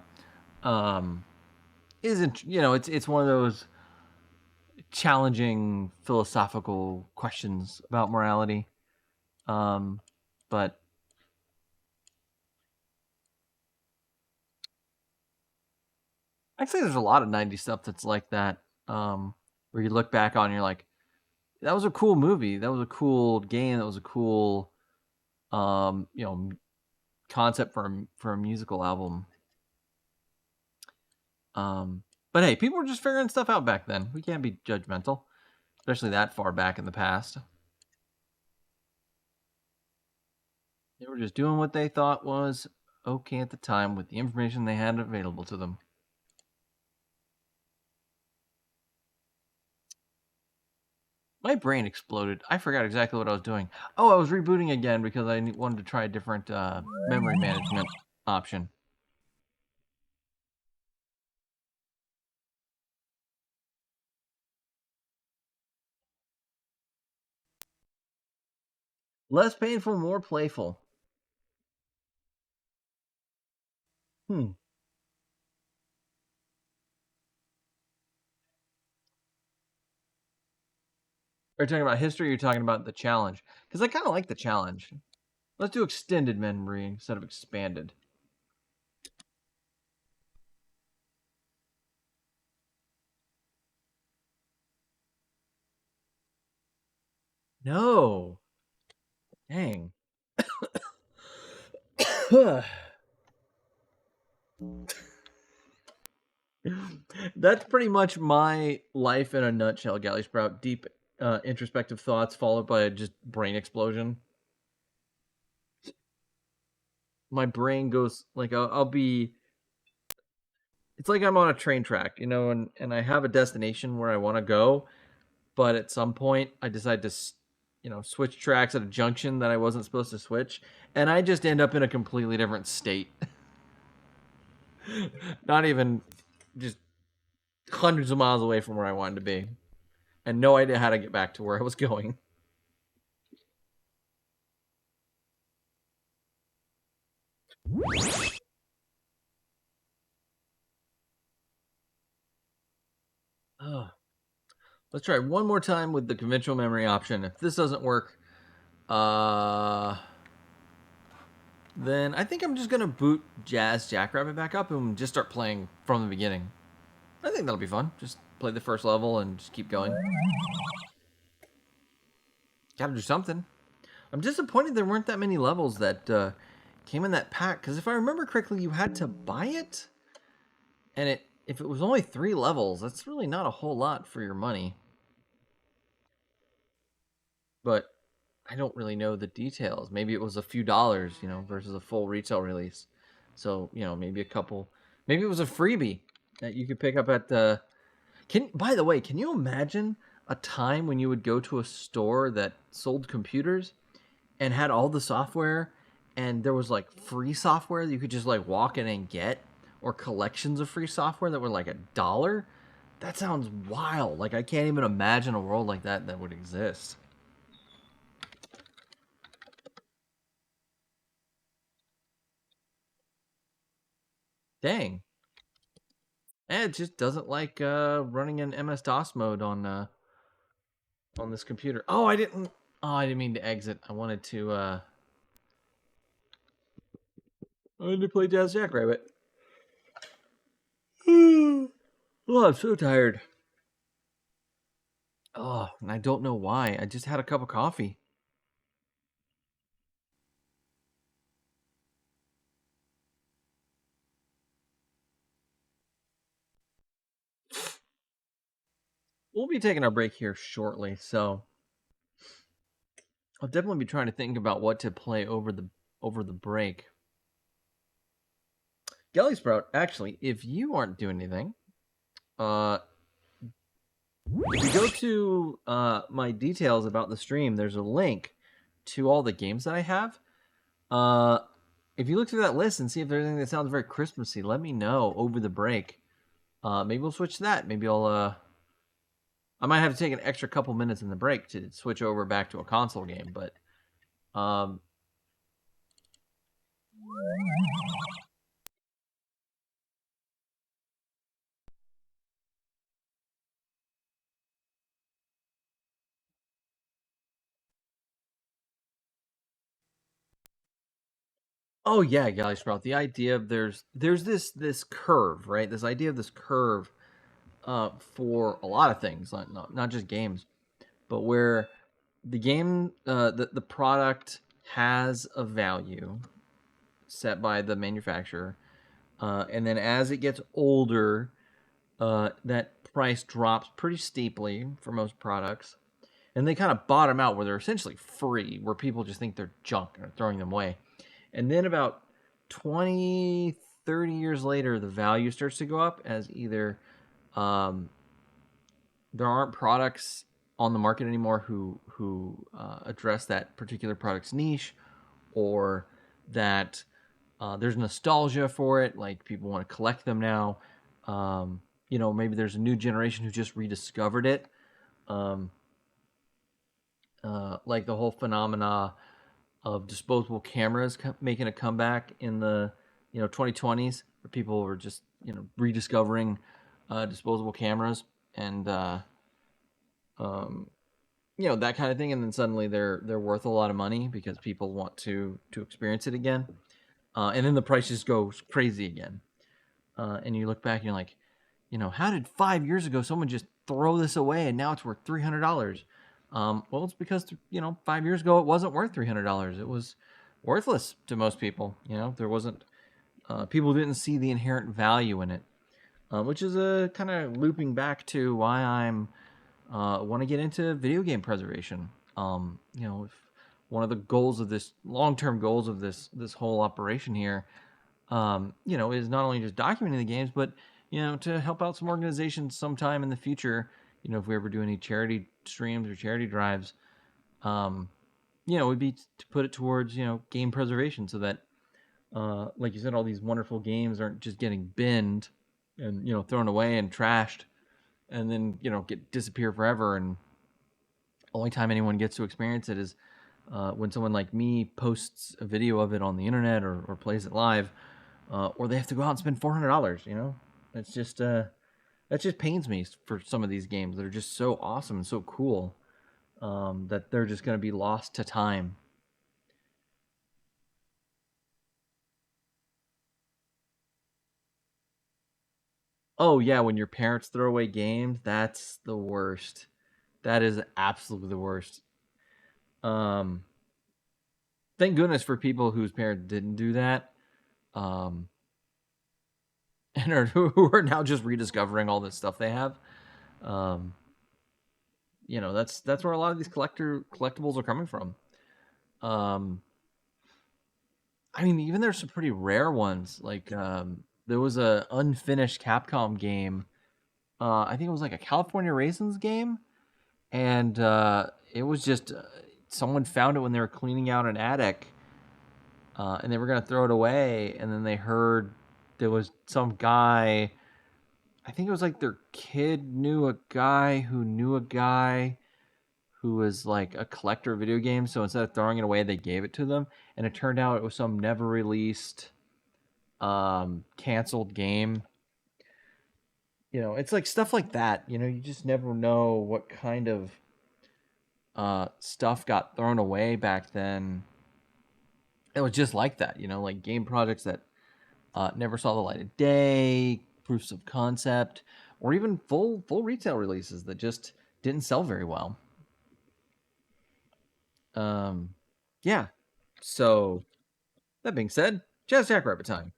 isn't. It's one of those challenging philosophical questions about morality. But actually, there's a lot of '90s stuff that's like that. Where you look back on, and you're like, that was a cool movie. That was a cool game. That was a cool, um, you know, concept for a musical album. But hey, people were just figuring stuff out back then. We can't be judgmental, especially that far back in the past. They were just doing what they thought was okay at the time with the information they had available to them. My brain exploded. I forgot exactly what I was doing. Oh, I was rebooting again because I wanted to try a different memory management option. Less painful, more playful. Hmm. Are you talking about history or are you talking about the challenge? Because I kind of like the challenge. Let's do extended memory instead of expanded. No. Dang. That's pretty much my life in a nutshell, Galley Sprout. Deep introspective thoughts followed by just brain explosion. My brain goes like I'll be. It's like I'm on a train track, and I have a destination where I want to go, but at some point I decide to, switch tracks at a junction that I wasn't supposed to switch, and I just end up in a completely different state. Not even just hundreds of miles away from where I wanted to be, and no idea how to get back to where I was going. Oh. Let's try one more time with the conventional memory option. If this doesn't work, uh, then I think I'm just gonna boot Jazz Jackrabbit back up and just start playing from the beginning. I think that'll be fun. Just play the first level and just keep going. Gotta do something. I'm disappointed there weren't that many levels that came in that pack, because if I remember correctly, you had to buy it, and if it was only 3 levels, that's really not a whole lot for your money. But I don't really know the details. Maybe it was a few dollars, versus a full retail release. So, maybe a couple. Maybe it was a freebie that you could pick up at the. By the way, can you imagine a time when you would go to a store that sold computers and had all the software, and there was like free software that you could just like walk in and get, or collections of free software that were like $1? That sounds wild. Like I can't even imagine a world like that would exist. Dang. And it just doesn't like running in MS-DOS mode on this computer. Oh, I didn't. Oh, I didn't mean to exit. I wanted to. I wanted to play Jazz Jackrabbit. Oh, I'm so tired. Oh, and I don't know why. I just had a cup of coffee. We'll be taking our break here shortly, so I'll definitely be trying to think about what to play over the break. Gelly Sprout, actually, if you aren't doing anything, if you go to my details about the stream, there's a link to all the games that I have. If you look through that list and see if there's anything that sounds very Christmassy, let me know over the break. Maybe we'll switch to that. Maybe I might have to take an extra couple minutes in the break to switch over back to a console game, but oh yeah, Galley Sprout. The idea of there's this curve, right? This idea of this curve for a lot of things, not just games, but where the game, the product has a value set by the manufacturer, and then as it gets older, that price drops pretty steeply for most products, and they kind of bottom out where they're essentially free, where people just think they're junk and are throwing them away. And then about 20, 30 years later, the value starts to go up as either there aren't products on the market anymore who address that particular product's niche, or that there's nostalgia for it, like people want to collect them now. Maybe there's a new generation who just rediscovered it. Like the whole phenomena of disposable cameras making a comeback in the 2020s, where people were just rediscovering disposable cameras and that kind of thing, and then suddenly they're worth a lot of money because people want to experience it again, and then the price just goes crazy again, and you look back and you're like, how did 5 years ago someone just throw this away and now it's worth $300? Well, it's because 5 years ago it wasn't worth $300. It was worthless to most people. There wasn't people didn't see the inherent value in it, which is a kind of looping back to why I'm want to get into video game preservation. If one of the goals of this long-term goals of this whole operation here, is not only just documenting the games, but to help out some organizations sometime in the future. If we ever do any charity streams or charity drives, it would be to put it towards game preservation, so that, like you said, all these wonderful games aren't just getting binned and thrown away and trashed, and then disappear forever. And only time anyone gets to experience it is when someone like me posts a video of it on the internet, or plays it live, or they have to go out and spend $400. That's just that just pains me for some of these games that are just so awesome and so cool, that they're just going to be lost to time. Oh yeah, when your parents throw away games, that's the worst. That is absolutely the worst. Thank goodness for people whose parents didn't do that, and who are now just rediscovering all this stuff they have. That's where a lot of these collectibles are coming from. Even there's some pretty rare ones. Like there was a unfinished Capcom game. I think it was like a California Raisins game, and it was just someone found it when they were cleaning out an attic, and they were gonna throw it away, and then they heard there was some guy. I think it was like their kid knew a guy who knew a guy who was like a collector of video games. So instead of throwing it away, they gave it to them, and it turned out it was some never released, canceled game. you know, it's like stuff like that. You know, you just never know what kind of stuff got thrown away back then. It was just like that, you know, like game projects that never saw the light of day, proofs of concept, or even full retail releases that just didn't sell very well. Yeah. So that being said, Jazz Jackrabbit time.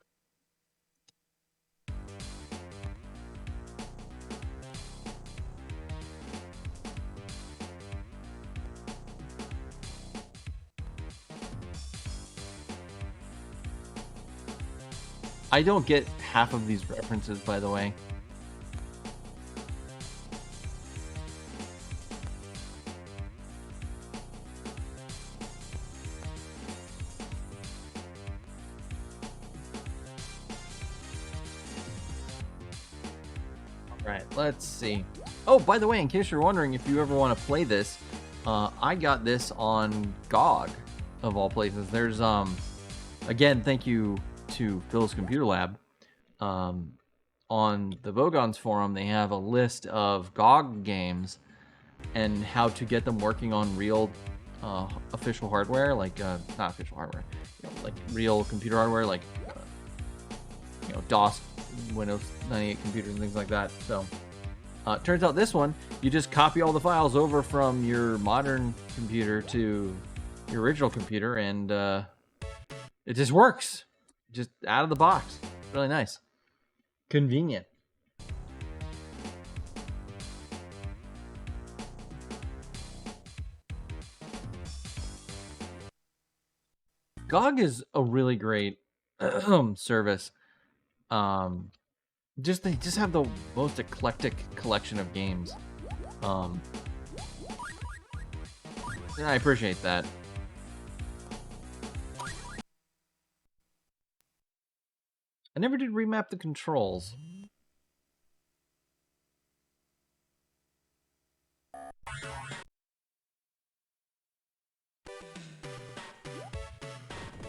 I don't get half of these references, by the way. All right, let's see. Oh, by the way, in case you're wondering if you ever want to play this, I got this on GOG, of all places. There's, again, thank you to Phil's Computer Lab. On the Vogons forum, they have a list of GOG games and how to get them working on real official hardware, like not official hardware, you know, like real computer hardware, like you know, DOS, Windows 98 computers and things like that. So turns out this one, you just copy all the files over from your modern computer to your original computer, and it just works, just out of the box. Really nice, convenient. GOG is a really great service. They just have the most eclectic collection of games. And I appreciate that. I never did remap the controls.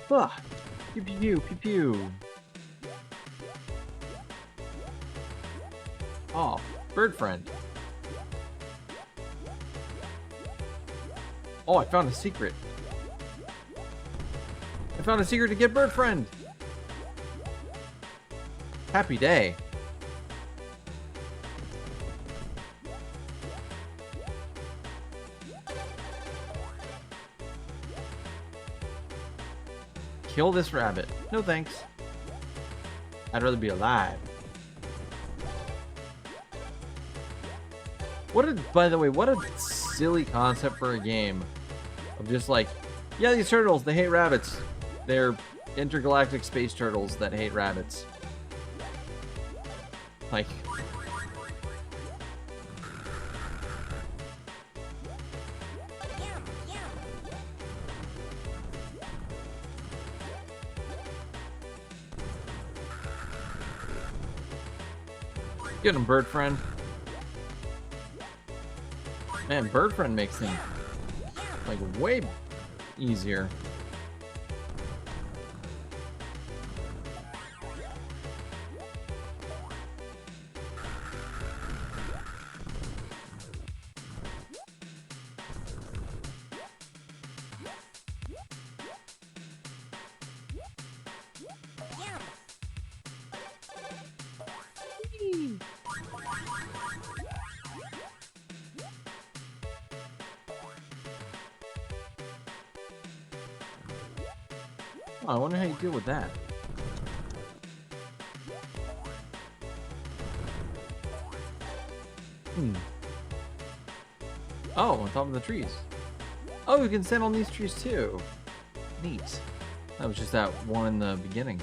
Ah, pew pew pew pew pew. Oh, bird friend. Oh, I found a secret. I found a secret to get bird friend. Happy day. Kill this rabbit. No thanks. I'd rather be alive. By the way, what a silly concept for a game. Of just like, yeah, these turtles, they hate rabbits. They're intergalactic space turtles that hate rabbits. Like, Yum, yum. get him, bird friend. Man, bird friend makes things like way easier. Yum. Oh, I wonder how you deal with that. Oh, on top of the trees. Oh, you can stand on these trees too. Neat. That was just that one in the beginning.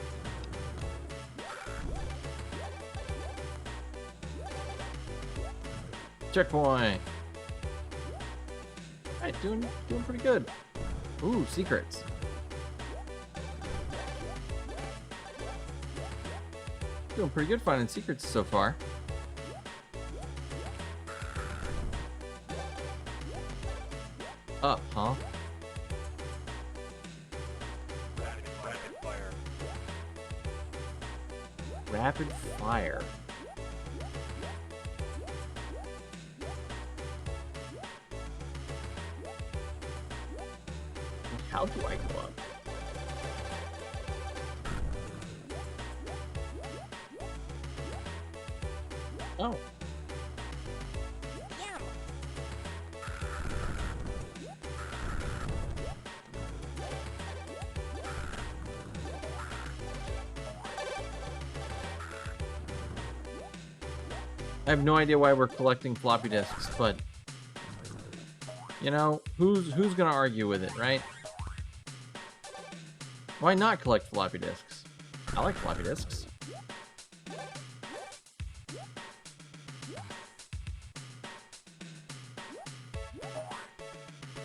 Checkpoint. Alright, doing pretty good. Ooh, secrets. Doing pretty good finding secrets so far. Up, huh? Rapid fire. How do I go up? Oh. Yum. I have no idea why we're collecting floppy disks, but you know, who's gonna argue with it, right? Why not collect floppy disks? I like floppy disks.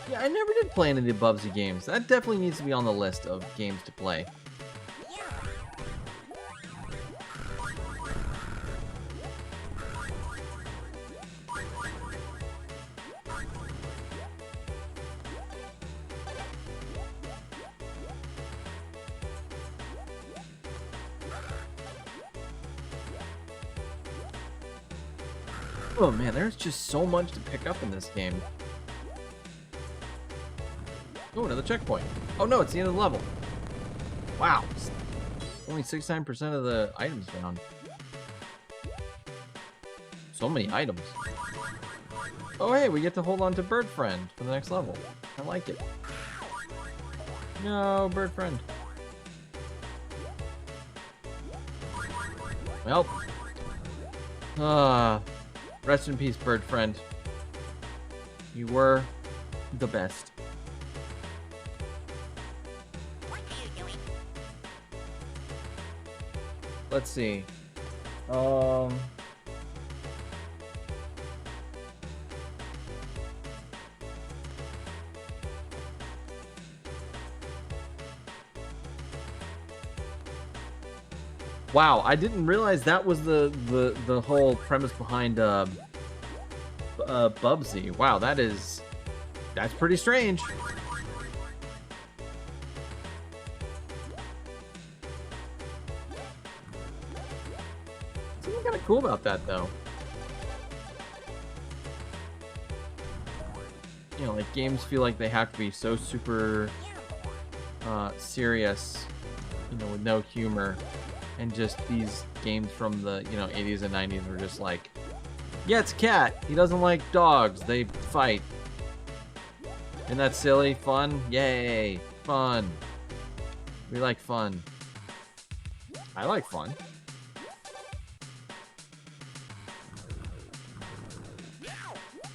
Yeah, I never did play any of the Bubsy games. That definitely needs to be on the list of games to play. Yum. Oh man, there's just so much to pick up in this game. Oh, another checkpoint. Oh no, it's the end of the level. Wow. Only 69% of the items found. So many items. Oh hey, we get to hold on to Bird Friend for the next level. I like it. No, Bird Friend. Well. Rest in peace, Bird Friend. You were the best. What are you doing? Let's see. Wow, I didn't realize that was the whole premise behind Bubsy. Wow, that's pretty strange. Something kind of cool about that, though. You know, like games feel like they have to be so super serious, you know, with no humor. And just these games from the, you know, 80s and 90s were just like, yeah, it's a cat. He doesn't like dogs. They fight. Isn't that silly? Fun? Yay. Fun. We like fun. I like fun.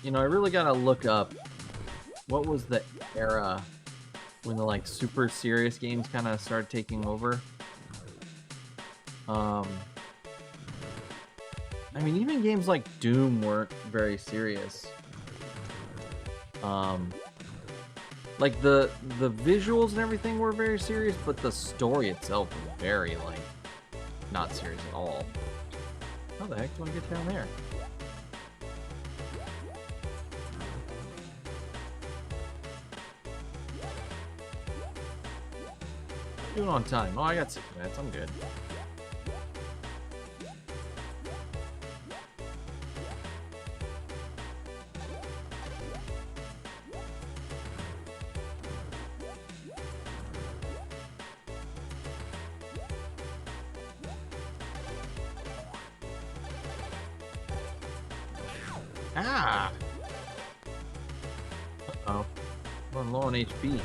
You know, I really gotta look up what was the era when the, like, super serious games kind of started taking over. I mean, even games like Doom weren't very serious. Like the visuals and everything were very serious, but the story itself was very, like, not serious at all. How the heck do I get down there? Doing on time. Oh, I got 6 minutes. I'm good. Ah! Uh-oh. We're low on HP.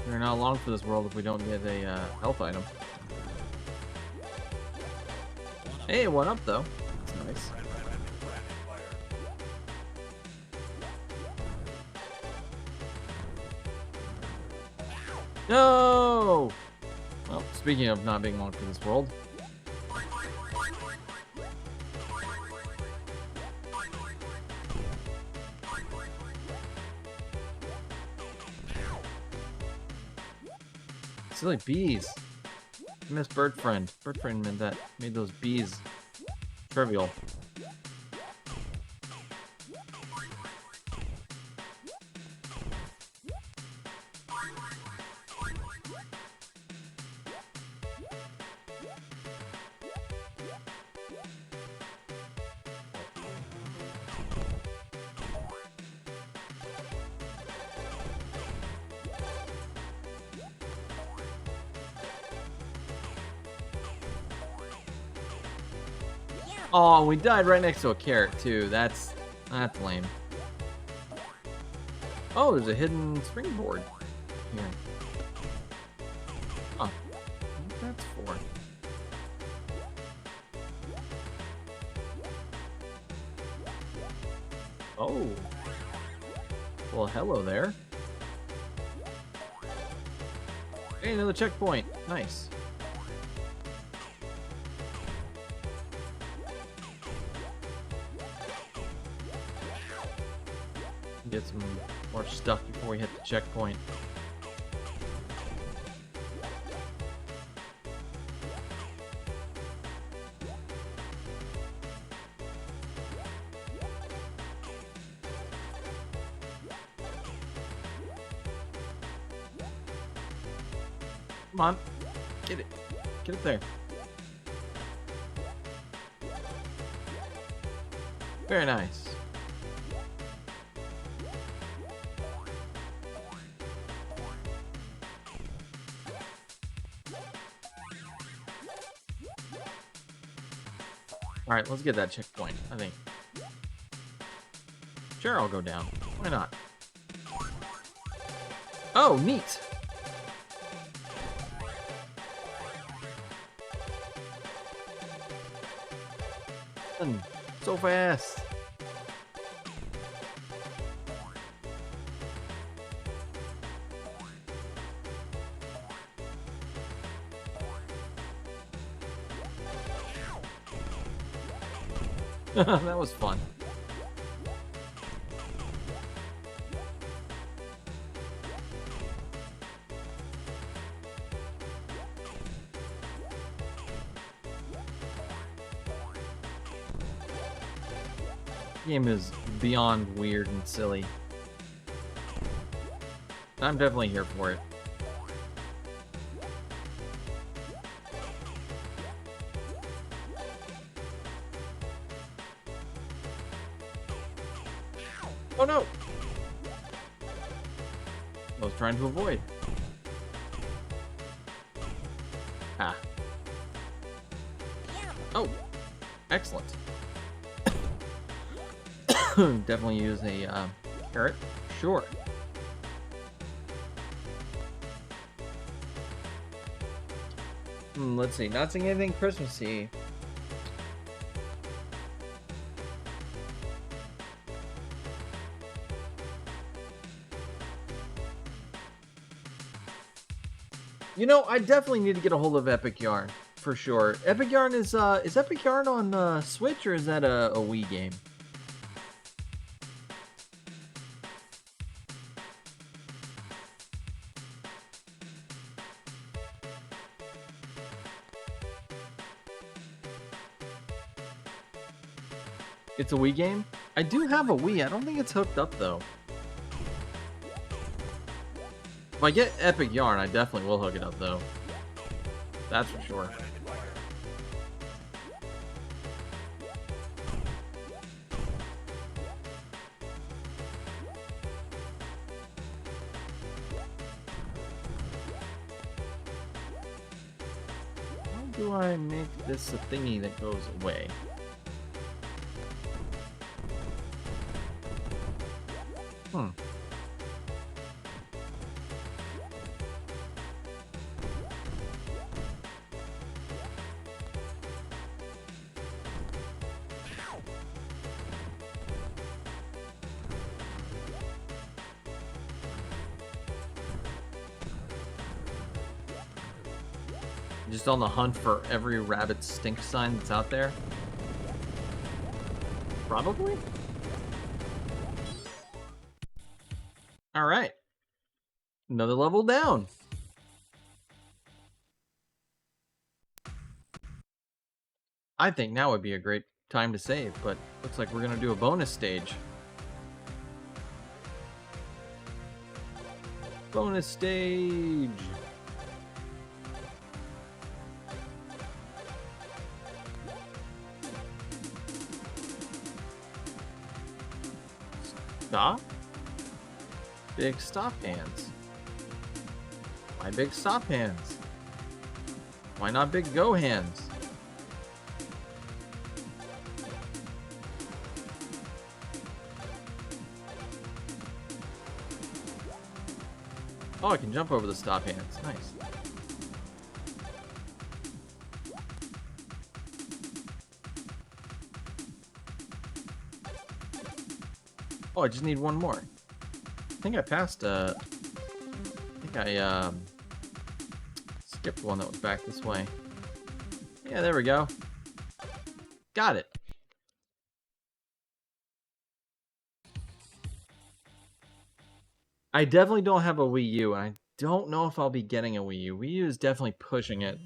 We're not long for this world if we don't get a health item. Hey, one up though. That's nice. No! Well, speaking of not being long for this world. Silly bees. I miss Bird Friend. Bird Friend made those bees trivial. Oh, we died right next to a carrot too. That's lame. Oh, there's a hidden springboard here. Huh. What that's for? Oh. Well, hello there. Hey, another checkpoint. Nice. Get some more stuff before we hit the checkpoint. Come on. Get it. Get it there. Very nice. Alright, let's get that checkpoint, I think. Sure, I'll go down. Why not? Oh, neat! So fast! That was fun. Game is beyond weird and silly. I'm definitely here for it. Oh no! I was trying to avoid. Ah. Oh! Excellent. Definitely use a carrot. Sure. Let's see. Not seeing anything Christmassy. You know, I definitely need to get a hold of Epic Yarn for sure. Epic Yarn is Epic Yarn on Switch, or is that a Wii game? It's a Wii game? I do have a Wii. I don't think it's hooked up though. If I get Epic Yarn, I definitely will hook it up, though. That's for sure. How do I make this a thingy that goes away? Just on the hunt for every rabbit stink sign that's out there? Probably? Alright. Another level down. I think now would be a great time to save, but looks like we're gonna do a bonus stage. Bonus stage! Stop? Big stop hands. Why big stop hands? Why not big go hands? Oh, I can jump over the stop hands. Nice. Oh, I just need one more. I think I passed, I think I, skipped one that was back this way. Yeah, there we go. Got it. I definitely don't have a Wii U, and I don't know if I'll be getting a Wii U. Wii U is definitely pushing it.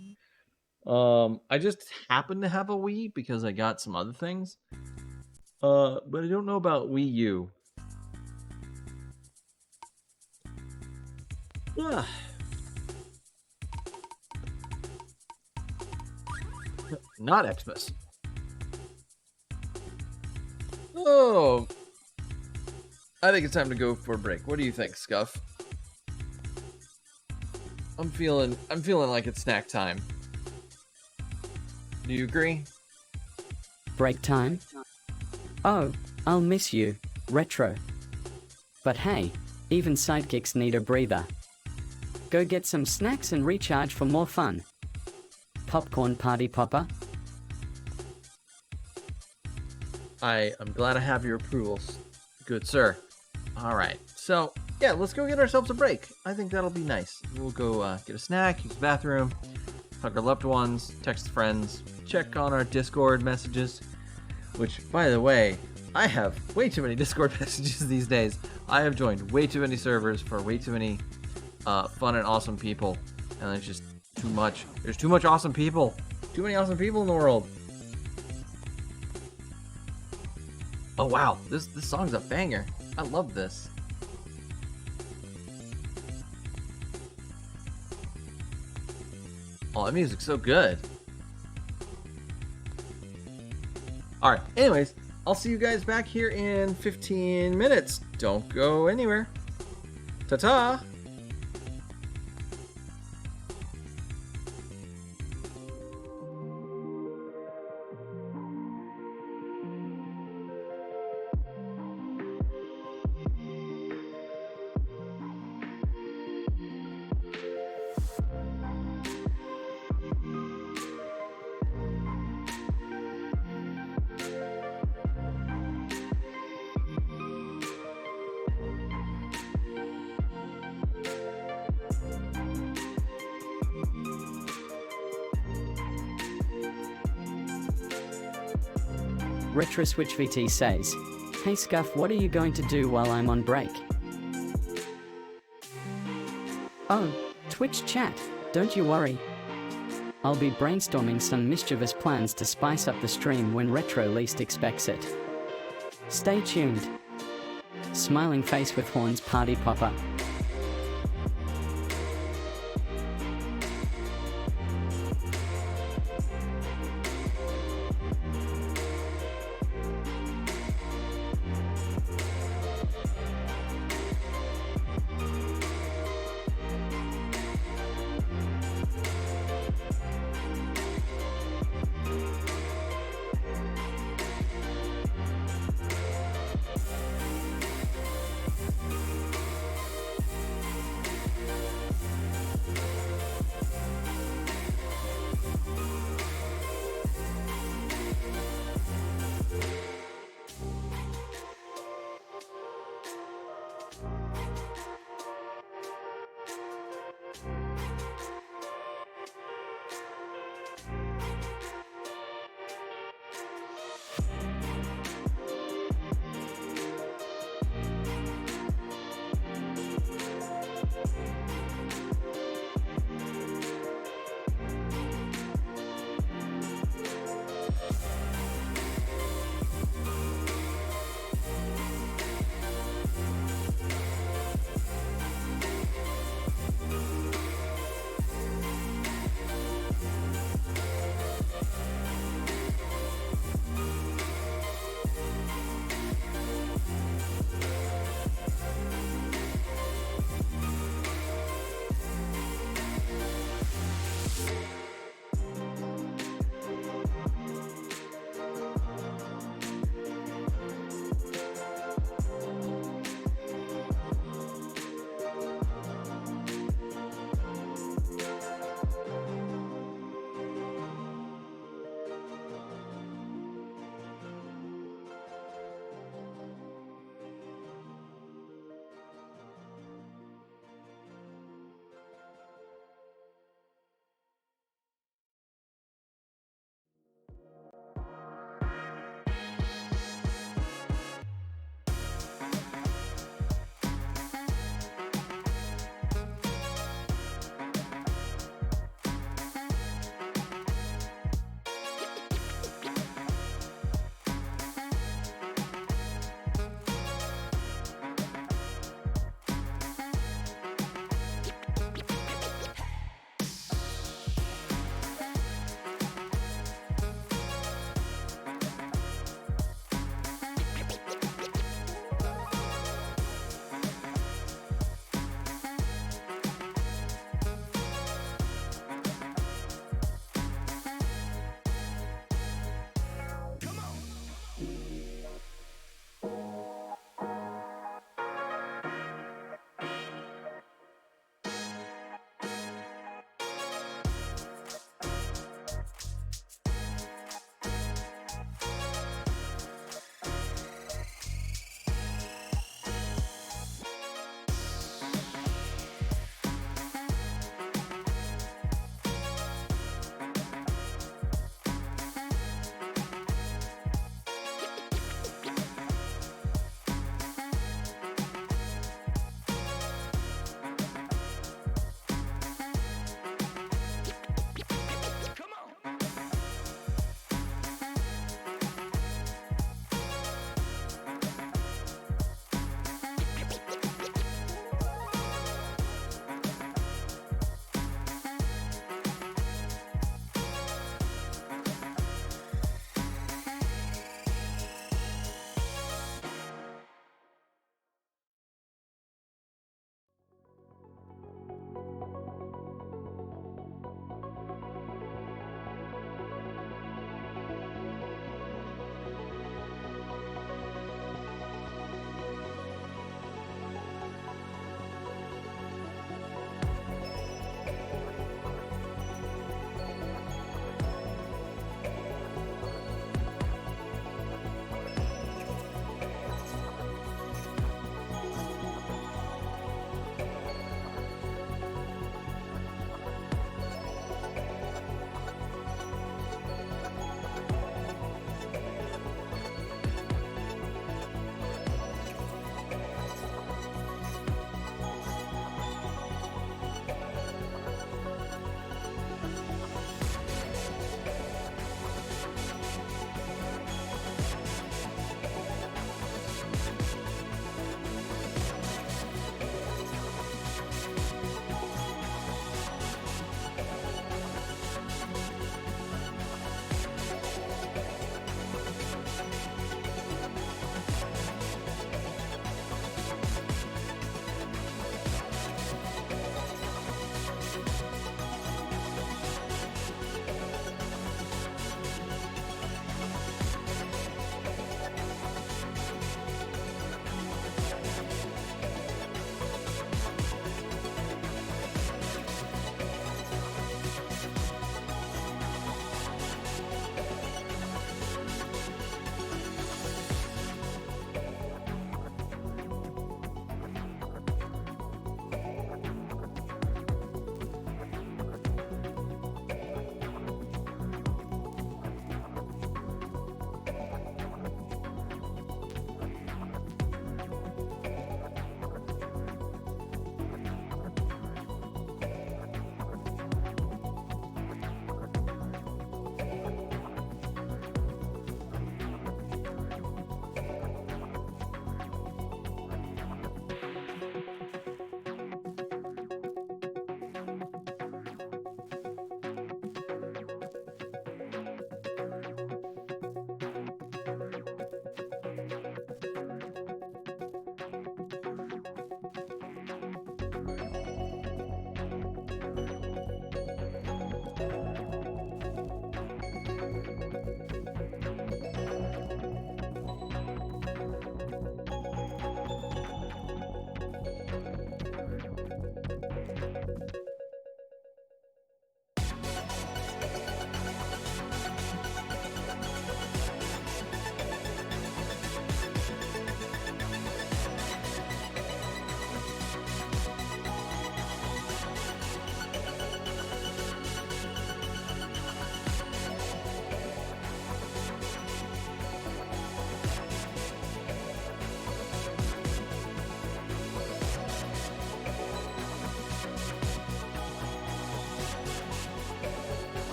I just happen to have a Wii because I got some other things. But I don't know about Wii U. Yeah. Not Xmas. Oh. I think it's time to go for a break. What do you think, Scuff? I'm feeling like it's snack time. Do you agree? Break time? Oh, I'll miss you, Retro. But hey, even sidekicks need a breather. Go get some snacks and recharge for more fun. Popcorn party popper? I am glad I have your approval, good sir. Alright, so, yeah, let's go get ourselves a break. I think that'll be nice. We'll go get a snack, use the bathroom, hug our loved ones, text friends, check on our Discord messages. Which, by the way, I have way too many Discord messages these days. I have joined way too many servers for way too many fun and awesome people. And there's just too much. There's too much awesome people. Too many awesome people in the world. Oh wow, this song's a banger. I love this. Oh, that music's so good. Alright, anyways, I'll see you guys back here in 15 minutes. Don't go anywhere. Ta-ta! Retro Switch VT says, "Hey Scuff, what are you going to do while I'm on break?" Oh, Twitch chat, don't you worry. I'll be brainstorming some mischievous plans to spice up the stream when Retro least expects it. Stay tuned. Smiling face with horns party popper.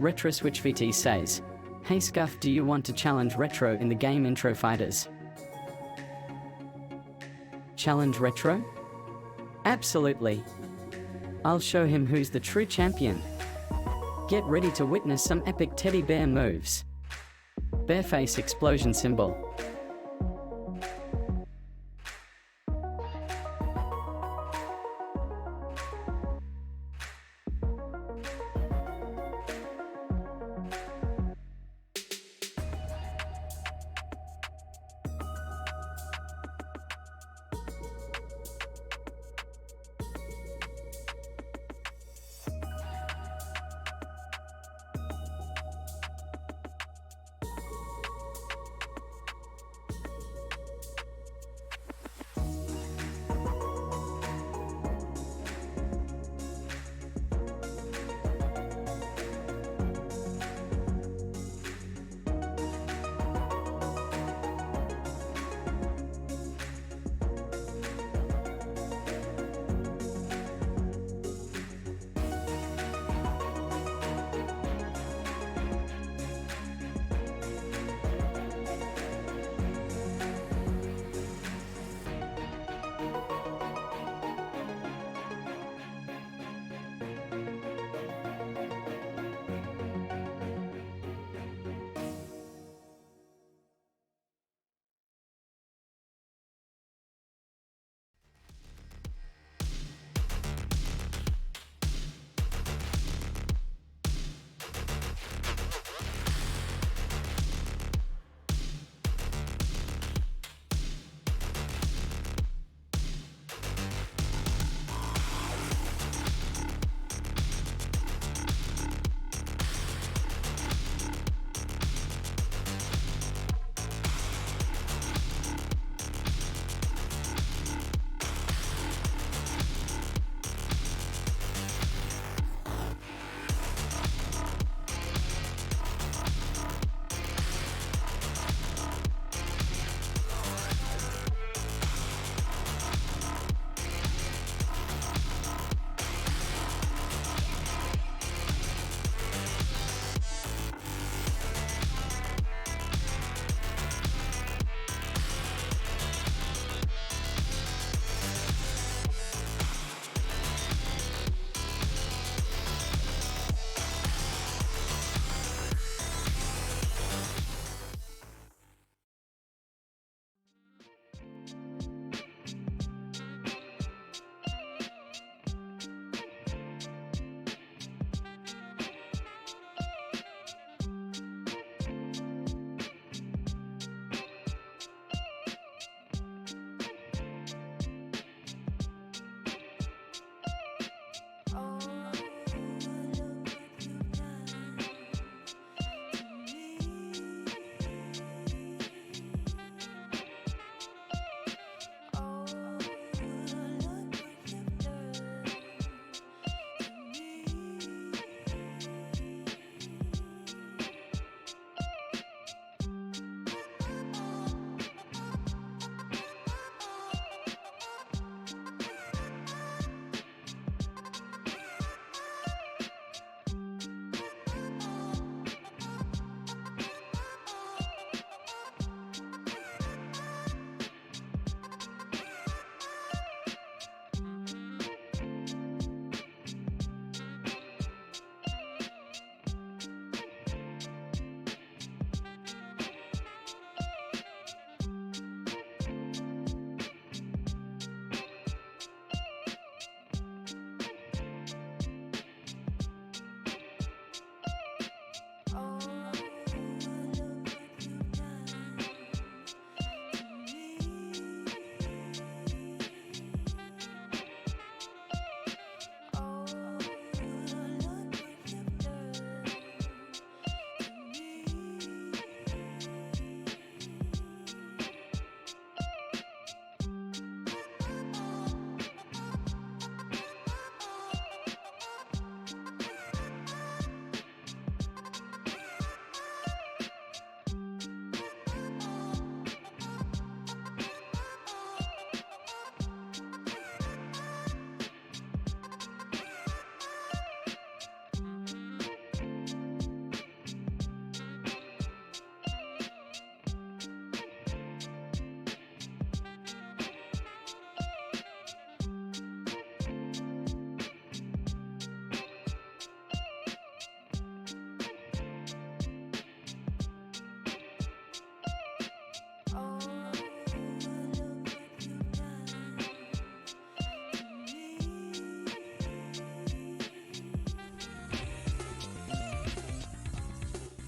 Retro Switch VT says, "Hey Scuff, do you want to challenge Retro in the game Intro Fighters?" Challenge Retro? Absolutely. I'll show him who's the true champion. Get ready to witness some epic teddy bear moves. Bearface explosion symbol.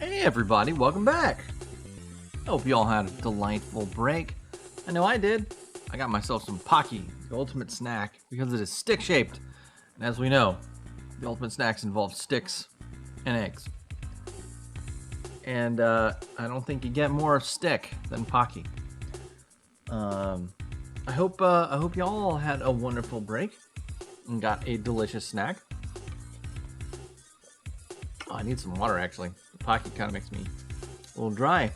Hey everybody, welcome back. I hope you all had a delightful break. I know I did. I got myself some Pocky, the ultimate snack, because it is stick-shaped. And as we know, the ultimate snacks involve sticks and eggs. And I don't think you get more stick than Pocky. I hope y'all had a wonderful break and got a delicious snack. Oh, I need some water actually. The Pocky kind of makes me a little dry.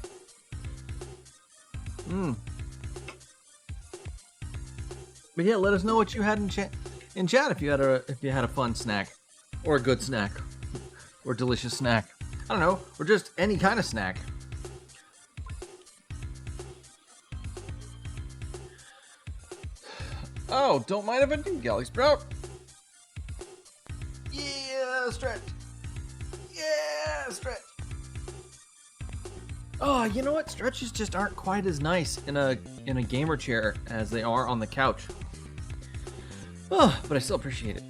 But yeah, let us know what you had in chat if you had a fun snack, or a good snack, or delicious snack. I don't know, or just any kind of snack. Oh, don't mind if I do, Galley Sprout. Yeah, stretch. Yeah, stretch. Oh, you know what? Stretches just aren't quite as nice in a gamer chair as they are on the couch. Oh, but I still appreciate it.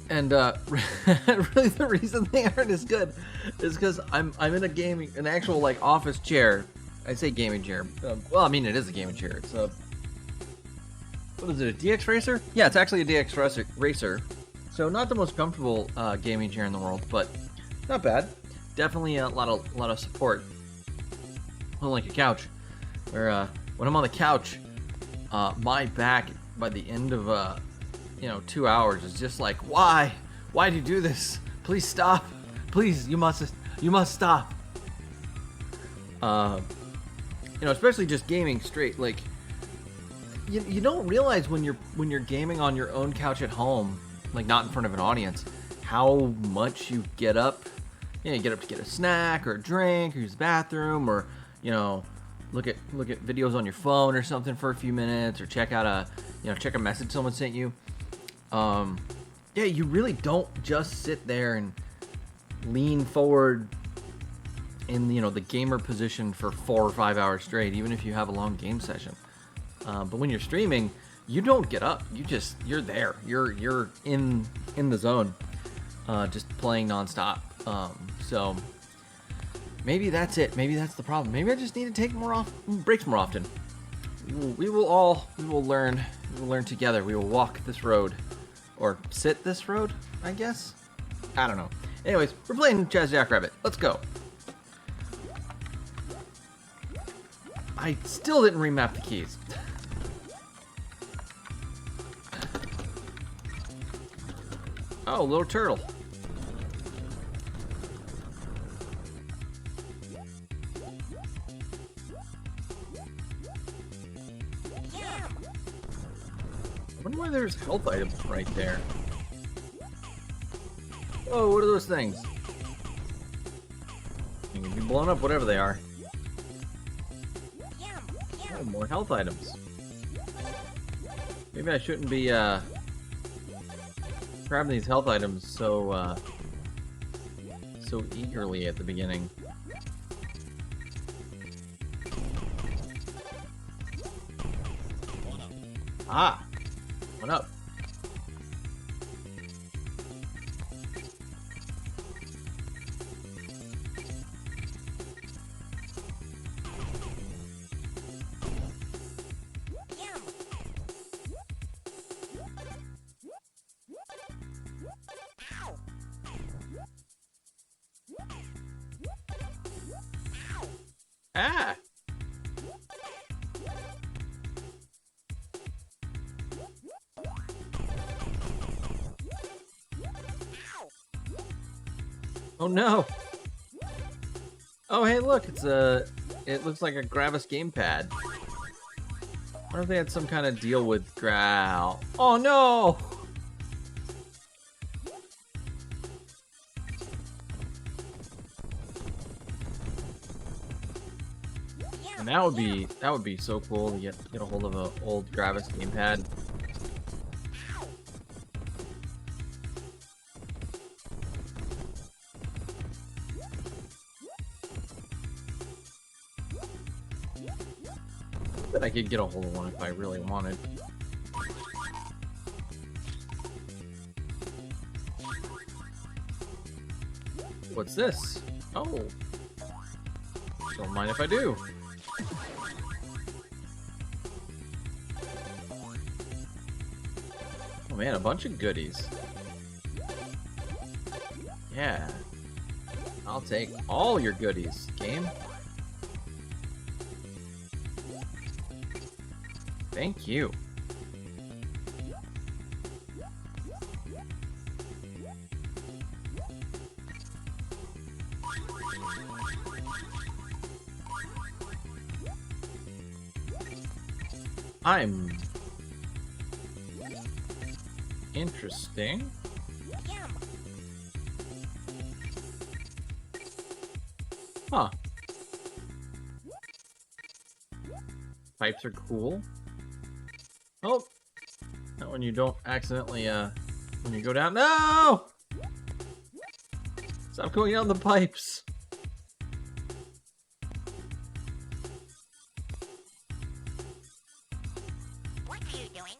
And really, the reason they aren't as good is because I'm in an actual like office chair. I say gaming chair. Well, I mean it is a gaming chair. It's a what is it? A DX Racer? Yeah, it's actually a DX Racer. So not the most comfortable gaming chair in the world, but not bad. Definitely a lot of support. Unlike a couch, where when I'm on the couch, my back by the end of 2 hours is just like, why do you do this? Please stop. Please, you must stop. Especially just gaming straight, like you don't realize when you're gaming on your own couch at home, like not in front of an audience, how much you get up. You get up to get a snack or a drink or use the bathroom, or look at videos on your phone or something for a few minutes, or check out check a message someone sent you. You really don't just sit there and lean forward in the gamer position for 4 or 5 hours straight, even if you have a long game session. But when you're streaming, you don't get up. You're there. You're in the zone, just playing nonstop. So maybe that's it. Maybe that's the problem. Maybe I just need to take breaks more often. We will learn. We will learn together. We will walk this road, or sit this road, I guess. I don't know. Anyways, we're playing Jackrabbit. Let's go. I still didn't remap the keys. Oh, little turtle. I wonder why there's health items right there. Whoa, what are those things? They can be blown up, whatever they are. Oh, more health items. Maybe I shouldn't be grabbing these health items so eagerly at the beginning. Ah! What up? Ah! Oh no! Oh hey, look! It looks like a Gravis gamepad. I wonder if they had some kind of deal with Growl. Oh no! And that would be so cool to get a hold of an old Gravis gamepad. But I could get a hold of one if I really wanted. What's this? Oh. Don't mind if I do. Oh man, a bunch of goodies. Yeah. I'll take all your goodies, game. Thank you. I'm interesting. Yum. Huh. Pipes are cool. Oh! Not when you don't accidentally, when you go down. No! Stop going down the pipes. What are you doing?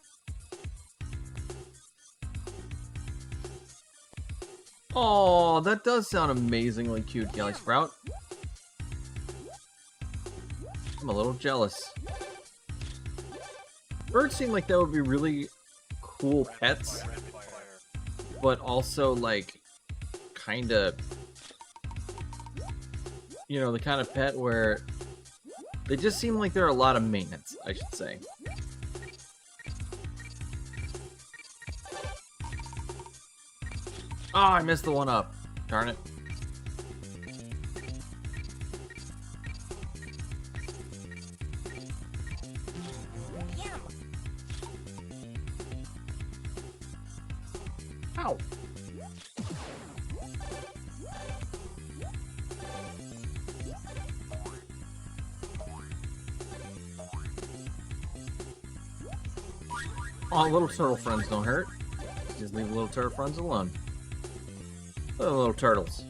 Oh, that does sound amazingly cute, Galley Sprout. I'm a little jealous. Birds seem like that would be really cool pets, but also like kind of, you know, the kind of pet where they just seem like they're a lot of maintenance, I should say. Oh, I missed the one up. Darn it. Yum. Ow. Oh, little turtle friends don't hurt. Just leave little turtle friends alone. Little turtles.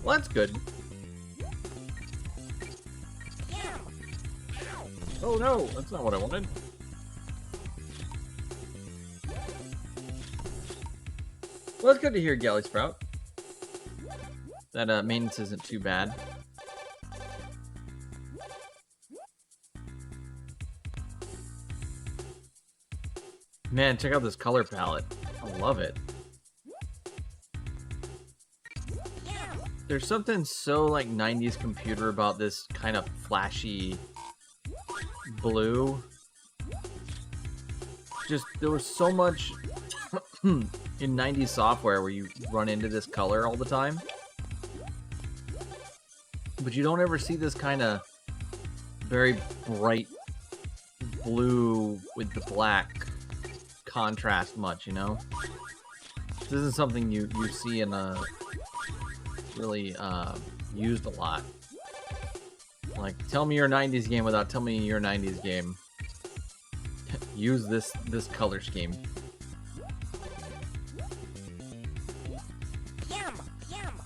Well, that's good. Yum. Oh no, that's not what I wanted. Well, it's good to hear, Galley Sprout. That maintenance isn't too bad. Man, check out this color palette. I love it. Yum. There's something so like 90s computer about this kind of flashy blue. Just there was so much in 90s software where you run into this color all the time. But you don't ever see this kind of very bright blue with the black contrast much, you know? This isn't something you see in a really used a lot. Like, tell me your 90s game without telling me your 90s game. Use this color scheme. Yum. Yum.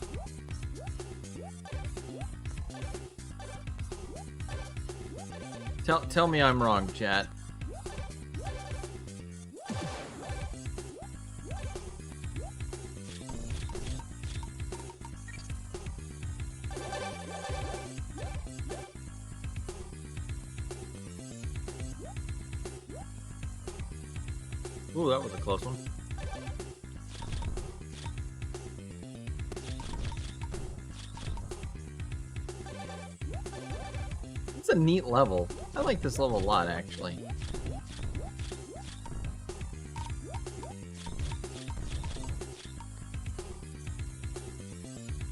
Tell me I'm wrong, chat. Ooh, that was a close one. It's a neat level. I like this level a lot, actually.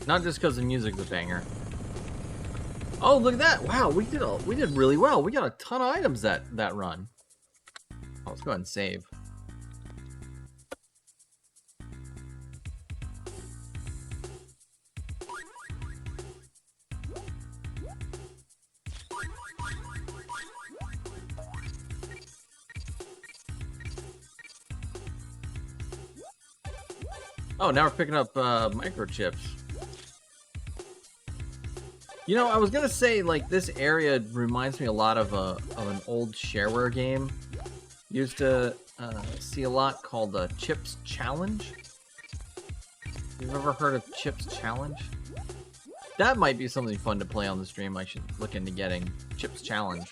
Not just because the music's a banger. Oh, look at that! Wow, we did really well. We got a ton of items that run. Oh, let's go ahead and save. Oh, now we're picking up microchips. You know, I was gonna say, like, this area reminds me a lot of an old shareware game. Used to see a lot called Chips Challenge. You've ever heard of Chips Challenge? That might be something fun to play on the stream. I should look into getting Chips Challenge.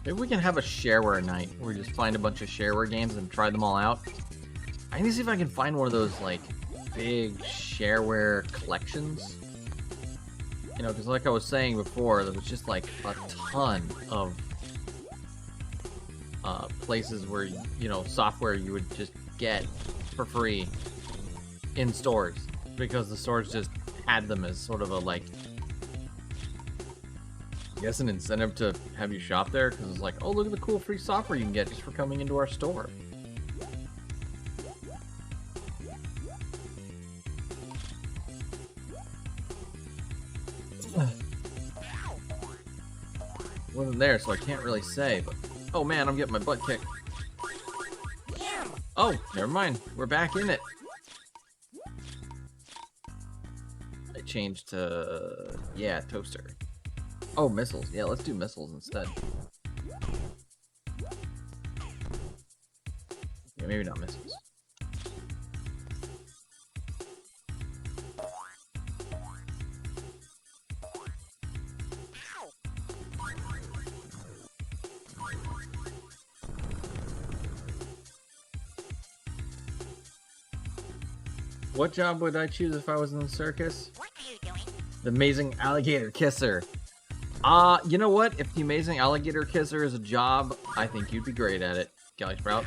Maybe we can have a shareware night where we just find a bunch of shareware games and try them all out. I need to see if I can find one of those, like, big shareware collections. You know, because like I was saying before, there was just, like, a ton of places where, you know, software you would just get for free in stores. Because the stores just had them as sort of a, like, I guess an incentive to have you shop there, because it's like, oh, look at the cool free software you can get just for coming into our store. Wasn't there, so I can't really say, but... Oh man, I'm getting my butt kicked. Oh, never mind. We're back in it. I changed to... yeah, toaster. Oh, missiles. Yeah, let's do missiles instead. Yeah, maybe not missiles. What job would I choose if I was in the circus? What are you doing? The Amazing Alligator Kisser. You know what? If the Amazing Alligator Kisser is a job, I think you'd be great at it, Galley Sprout.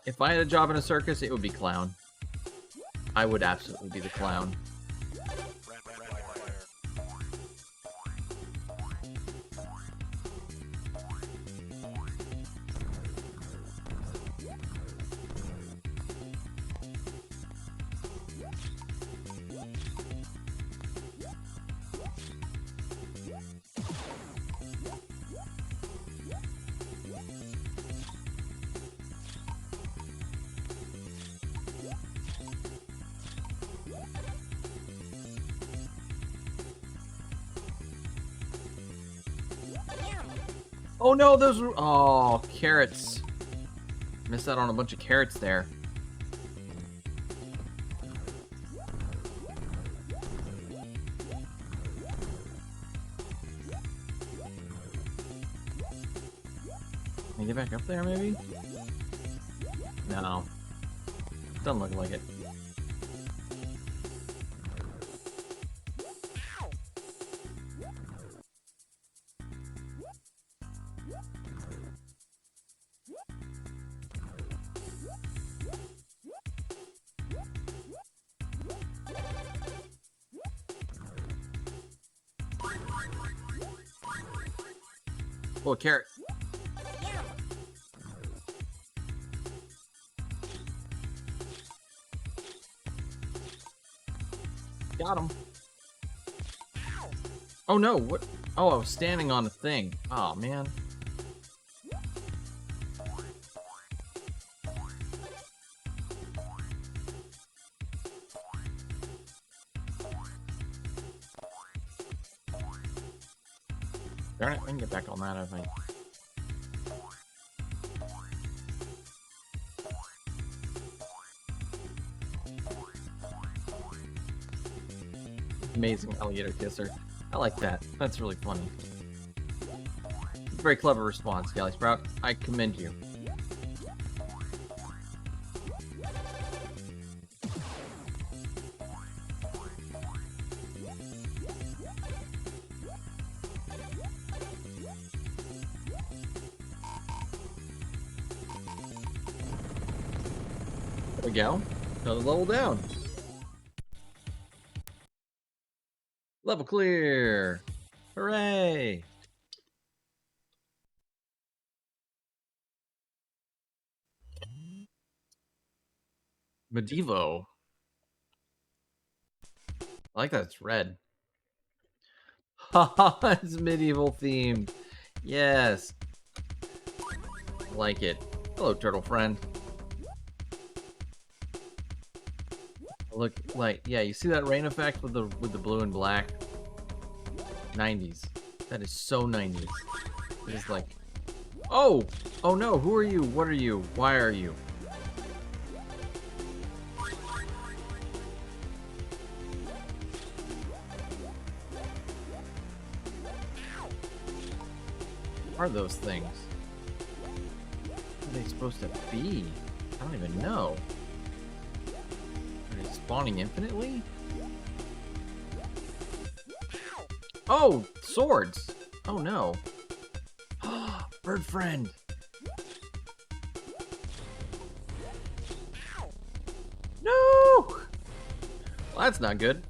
If I had a job in a circus, it would be clown. I would absolutely be the clown. Oh no, those were... oh, carrots. Missed out on a bunch of carrots there. Can I get back up there, maybe? No. Doesn't look like it. Oh, a carrot. Got him. Oh no, what? Oh, I was standing on a thing. Oh man. Darn it, I can get back on that, I think. Amazing Alligator Kisser. I like that. That's really funny. Very clever response, Galley Sprout. I commend you. There we go. Another level down. Level clear! Hooray! Medievo. I like that it's red. Haha, it's medieval themed. Yes. I like it. Hello, turtle friend. Look like, yeah, you see that rain effect with the blue and black? 90s. That is so 90s. It is like, oh! Oh no, who are you? What are you? Why are you? What are those things? What are they supposed to be? I don't even know. Are they spawning infinitely? Oh, swords! Oh no. Bird friend! No! Well, that's not good.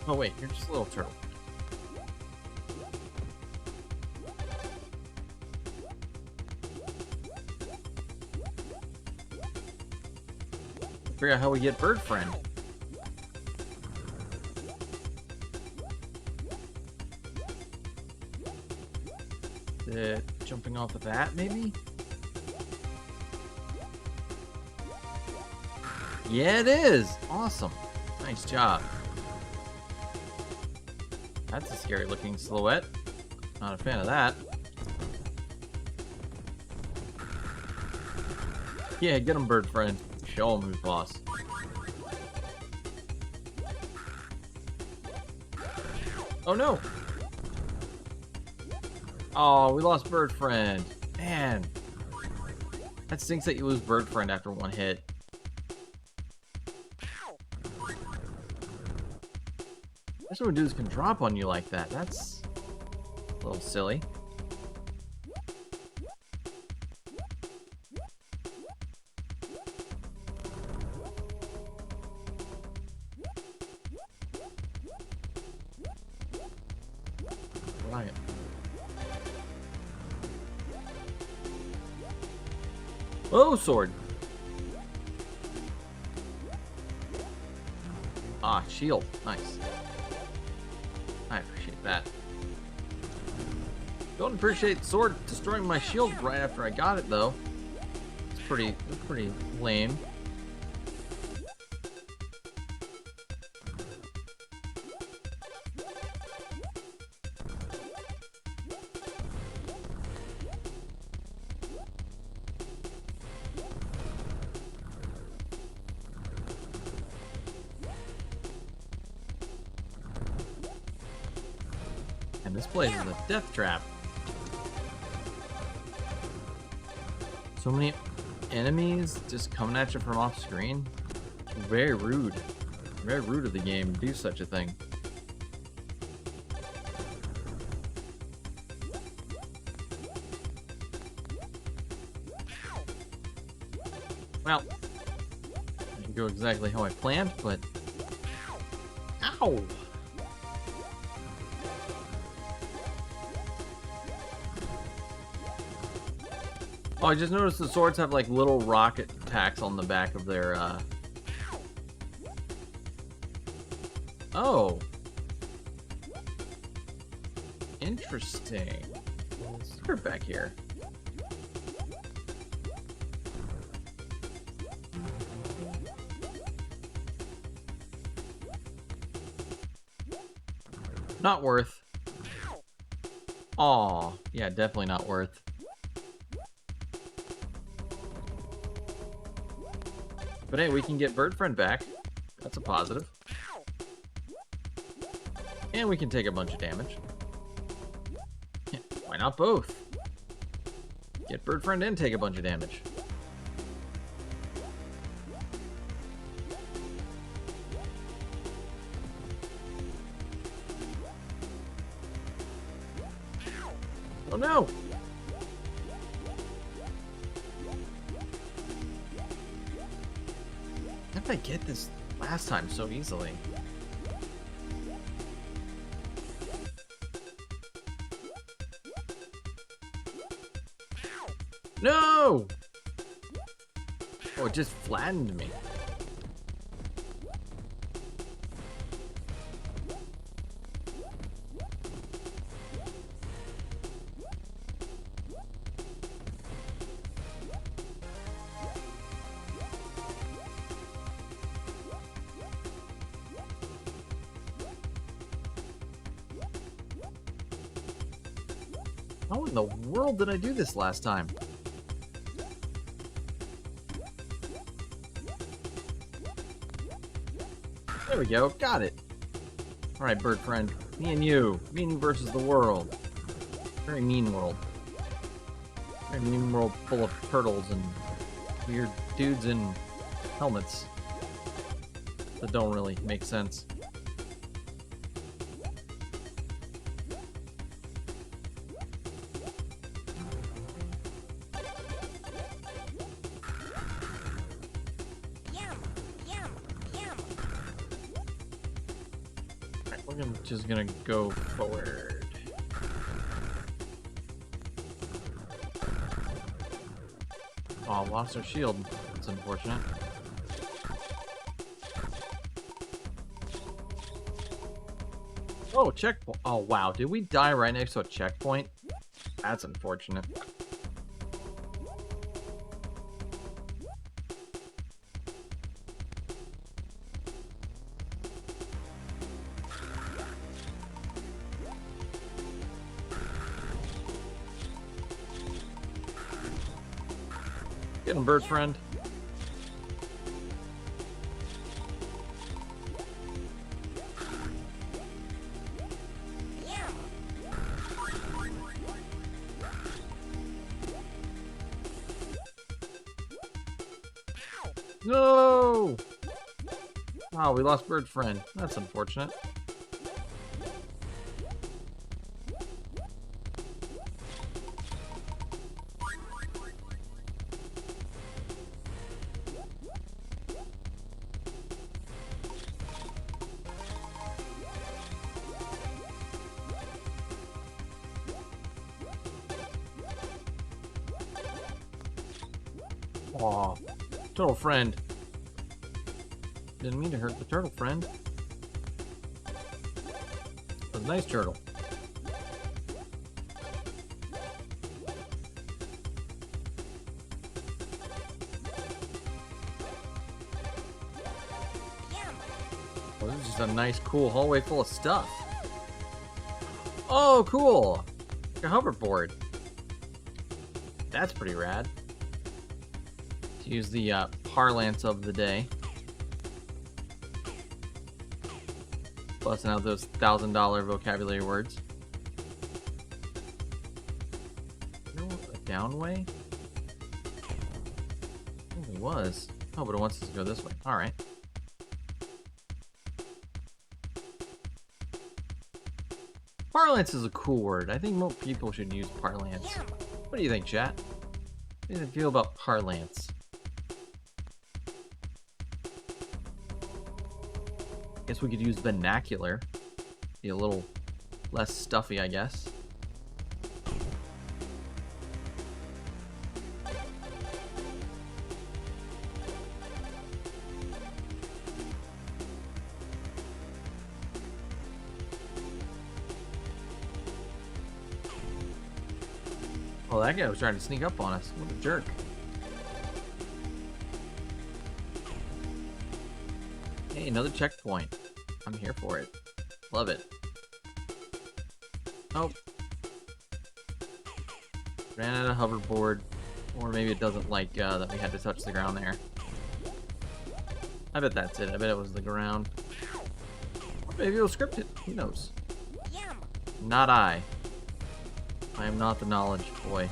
Oh wait, you're just a little turtle. Figure out how we get bird friend. Jumping off of that, maybe? Yeah, it is! Awesome. Nice job. That's a scary looking silhouette. Not a fan of that. Yeah, get him, bird friend. Show him who's boss. Oh no! Oh, we lost bird friend. Man. That stinks that you lose bird friend after one hit. Especially when dudes can drop on you like that. That's a little silly. Right. Oh, sword. Ah, shield. Nice. I appreciate that. Don't appreciate sword destroying my shield right after I got it, though. It's pretty lame. And this place is a death trap. So many enemies just coming at you from off screen. Very rude. Very rude of the game to do such a thing. Well, didn't go exactly how I planned, but... Ow! Oh, I just noticed the swords have like little rocket attacks on the back of their, Oh. Interesting. Let's start back here. Not worth. Aw, yeah, definitely not worth. But hey, we can get bird friend back. That's a positive. And we can take a bunch of damage. Yeah, why not both? Get bird friend and take a bunch of damage. Oh no! How did I get this last time so easily? No! Oh, it just flattened me. How in the world did I do this last time? There we go, got it. Alright, bird friend. Me and you versus the world. Very mean world. Very mean world full of turtles and weird dudes in helmets that don't really make sense. Yum, yum, yum. Alright, we're just gonna go forward. Oh, lost our shield. That's unfortunate. Oh, checkpoint. Oh, wow. Did we die right next to a checkpoint? That's unfortunate. Get him, bird friend. Yum. No! Oh, we lost bird friend. That's unfortunate. Aw, turtle friend. Didn't mean to hurt the turtle friend. It was a nice turtle. Yum. Oh, this is just a nice, cool hallway full of stuff. Oh, cool! Like a hoverboard. That's pretty rad. To use the parlance of the day. Busting out those $1,000 vocabulary words. No, a down way? Oh, it was. Oh, but it wants us to go this way. Alright. Parlance is a cool word. I think most people should use parlance. Yum. What do you think, chat? What do you feel about parlance? Guess we could use vernacular. Be a little less stuffy, I guess. Oh, that guy was trying to sneak up on us. What a jerk. Hey, another checkpoint. I'm here for it. Love it. Oh. Ran out of hoverboard. Or maybe it doesn't like that we had to touch the ground there. I bet that's it. I bet it was the ground. Or maybe it was scripted. Who knows? Yum. Not I. I am not the knowledge boy.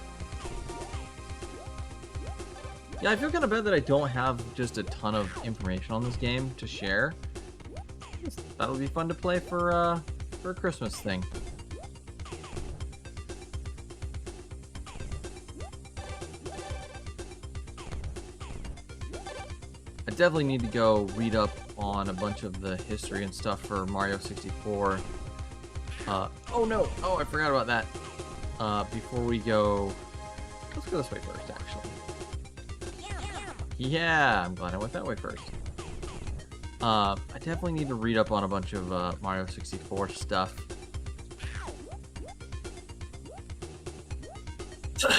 Yeah, I feel kind of bad that I don't have just a ton of information on this game to share. That would be fun to play for a Christmas thing. I definitely need to go read up on a bunch of the history and stuff for Mario 64. Oh no! Oh, I forgot about that. Before we go Let's go this way first, actually. Yum, yum. Yeah, I'm glad I went that way first. I definitely need to read up on a bunch of Mario 64 stuff.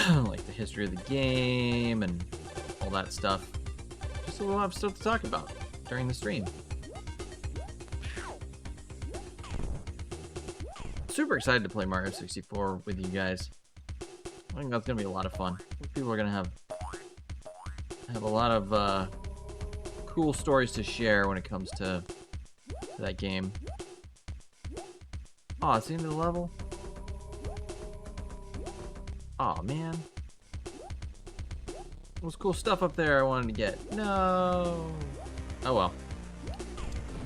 Like the history of the game and all that stuff. Just so we'll have stuff to talk about during the stream. Super excited to play Mario 64 with you guys. I think that's gonna be a lot of fun. People are gonna have a lot of cool stories to share when it comes to that game. Oh, it's the end of the level? Oh man. There was cool stuff up there I wanted to get. No. Oh well.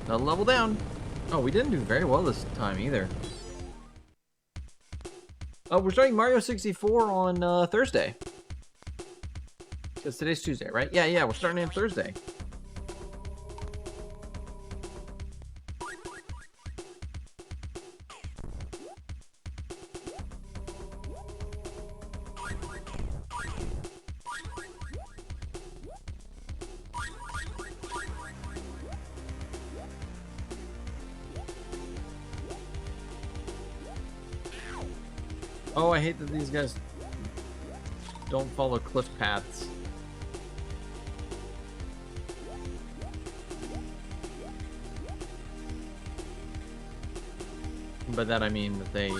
Another level down. Oh, we didn't do very well this time either. Oh, we're starting Mario 64 on Thursday. Because today's Tuesday, right? Yeah, we're starting on Thursday. Oh, I hate that these guys don't follow cliff paths. By that I mean that they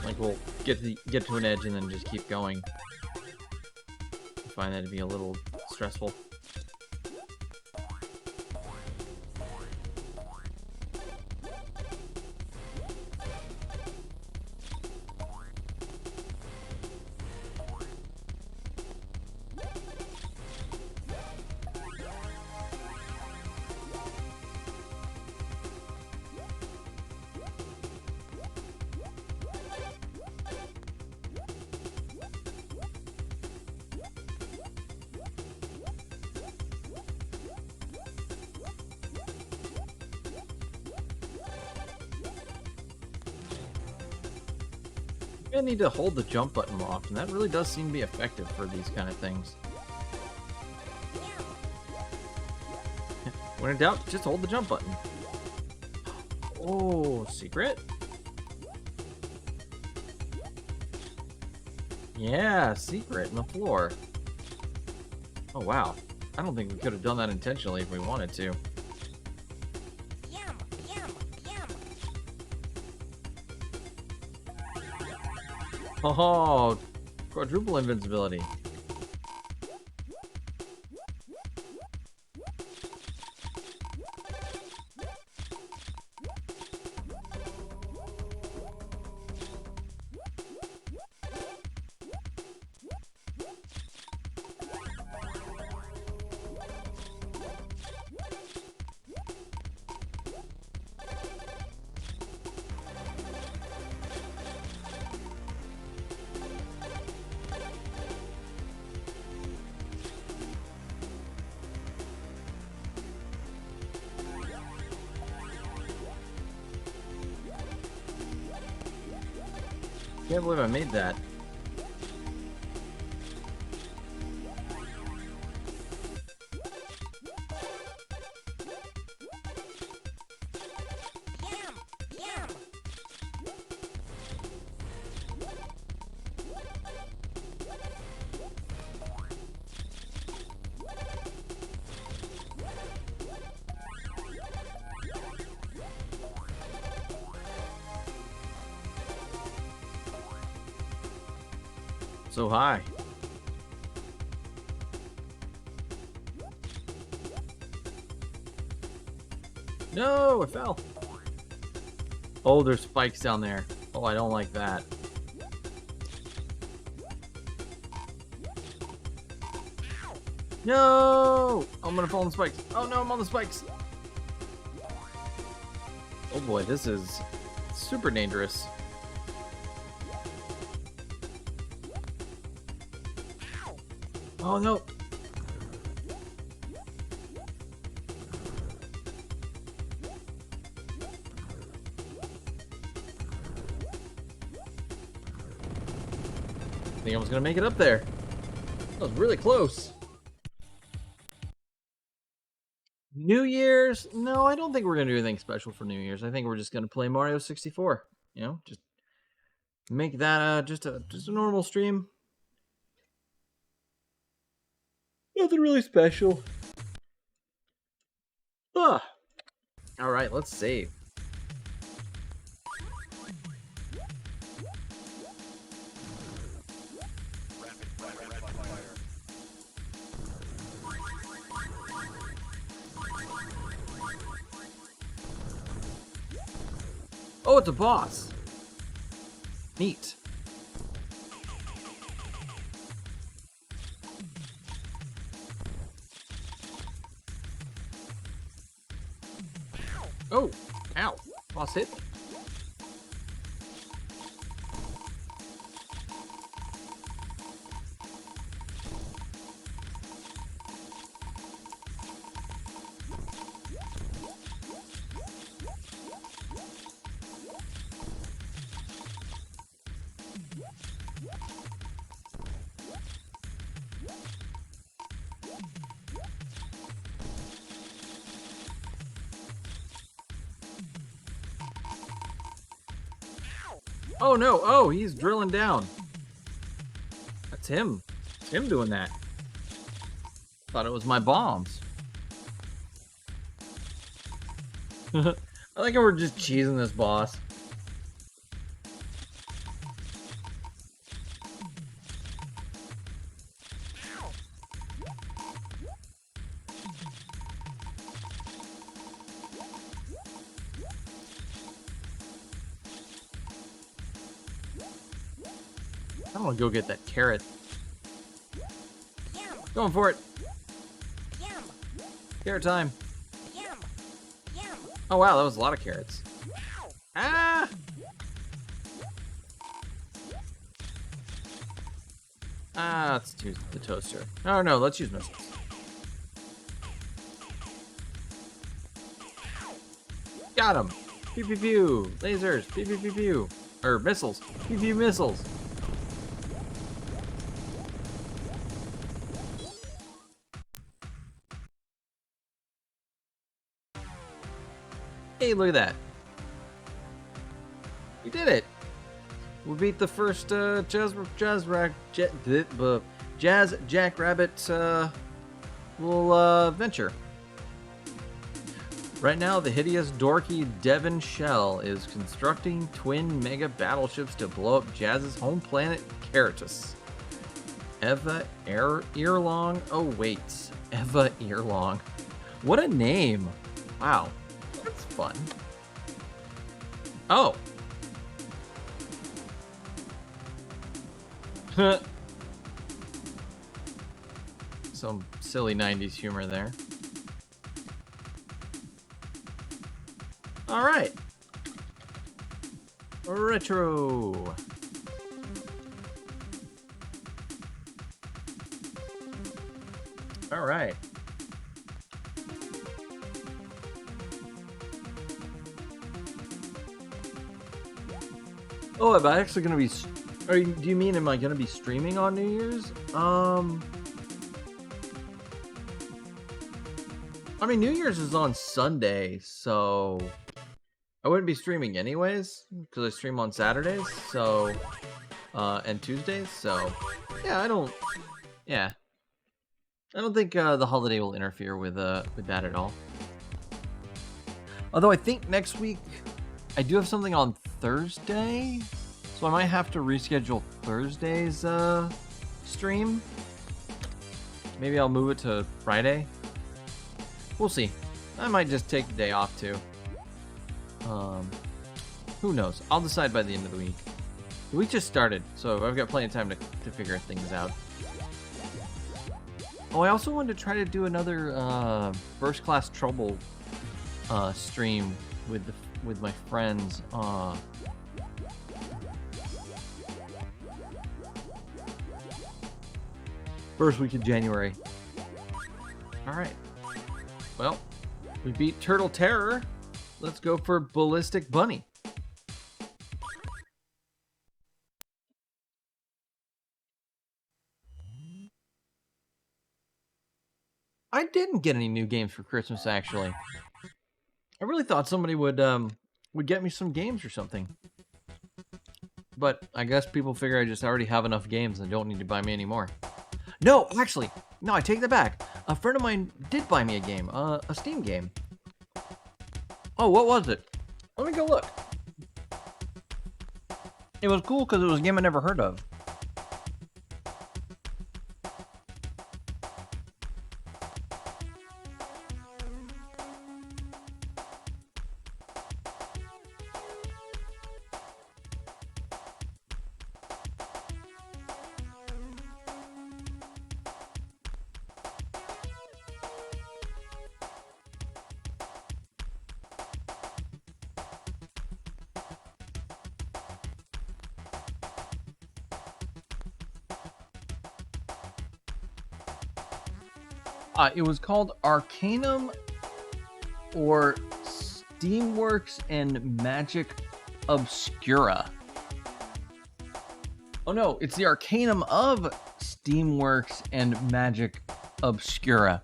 like will get to an edge and then just keep going. I find that to be a little stressful. I need to hold the jump button more often. That really does seem to be effective for these kind of things. When in doubt, just hold the jump button. Oh, secret? Yeah, secret in the floor. Oh, wow. I don't think we could have done that intentionally if we wanted to. Yum, yum, yum. Oh, quadruple invincibility. Can't believe I made that. Yum, yum. So high. No, I fell. Oh, there's spikes down there. Oh, I don't like that. No! I'm gonna fall on the spikes. Oh no, I'm on the spikes. Oh boy, this is super dangerous. Oh no! think I was gonna make it up there. That was really close. New Year's? No, I don't think we're gonna do anything special for New Year's. I think we're just gonna play Mario 64. You know, just make that just a normal stream. Nothing really special. Ah. All right, let's save. Oh, it's a boss. Neat. Oh, ow. Boss hit. Oh no, oh, he's drilling down. That's him. It's him doing that. Thought it was my bombs. I like how we're just cheesing this boss. I want to go get that carrot. Yum. Going for it. Yum. Carrot time. Yum. Yum. Oh wow, that was a lot of carrots. Ah! Ah, let's use the toaster. Oh no, let's use missiles. Got him. Pew pew pew. Lasers. Pew pew pew pew. Or missiles. Pew pew missiles. Hey, look at that. We did it. We beat the first Jazz Jackrabbit little venture. Right now, the hideous, dorky Devon Shell is constructing twin mega battleships to blow up Jazz's home planet, Caratus. Eva Earlong awaits. Eva Earlong. What a name. Wow. That's fun. Oh. Some silly 90s humor there. All right. Retro. All right. Oh, am I actually gonna be? Do you mean am I gonna be streaming on New Year's? I mean, New Year's is on Sunday, so I wouldn't be streaming anyways because I stream on Saturdays, so and Tuesdays. So yeah, I don't think the holiday will interfere with that at all. Although I think next week I do have something on Thursday, so I might have to reschedule Thursday's stream. Maybe I'll move it to Friday. We'll see. I might just take the day off too. Who knows? I'll decide by the end of the week. The week just started, so I've got plenty of time to figure things out. Oh, I also wanted to try to do another First Class Trouble stream with my friends. First week of January. All right. Well, we beat Turtle Terror. Let's go for Ballistic Bunny. I didn't get any new games for Christmas, actually. I really thought somebody would get me some games or something. But I guess people figure I just already have enough games and don't need to buy me any more. No, actually, no, I take that back. A friend of mine did buy me a game, a Steam game. Oh, what was it? Let me go look. It was cool because it was a game I never heard of. It was called Arcanum or Steamworks and Magic Obscura. Oh no, it's the Arcanum of Steamworks and Magic Obscura.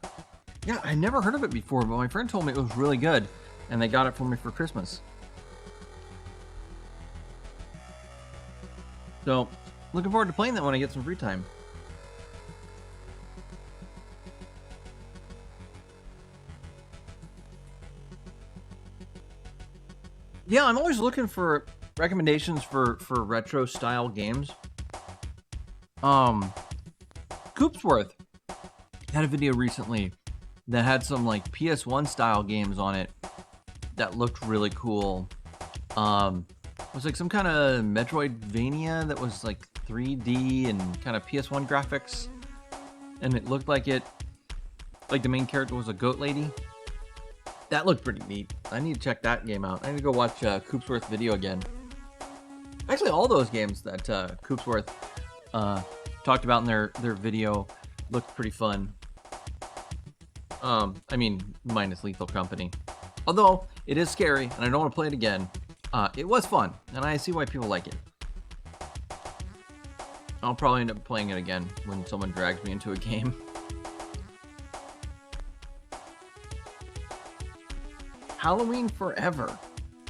Yeah, I never heard of it before, but my friend told me it was really good, and they got it for me for Christmas. So, looking forward to playing that when I get some free time. Yeah, I'm always looking for recommendations for retro style games. Coopsworth had a video recently that had some like PS1 style games on it that looked really cool. It was like some kind of Metroidvania that was like 3D and kind of PS1 graphics, and it looked like the main character was a goat lady. That looked pretty neat. I need to check that game out. I need to go watch Coopsworth video again. Actually, all those games that Coopsworth talked about in their video looked pretty fun. I mean, minus Lethal Company. Although, it is scary, and I don't want to play it again. It was fun, and I see why people like it. I'll probably end up playing it again when someone drags me into a game. Halloween Forever.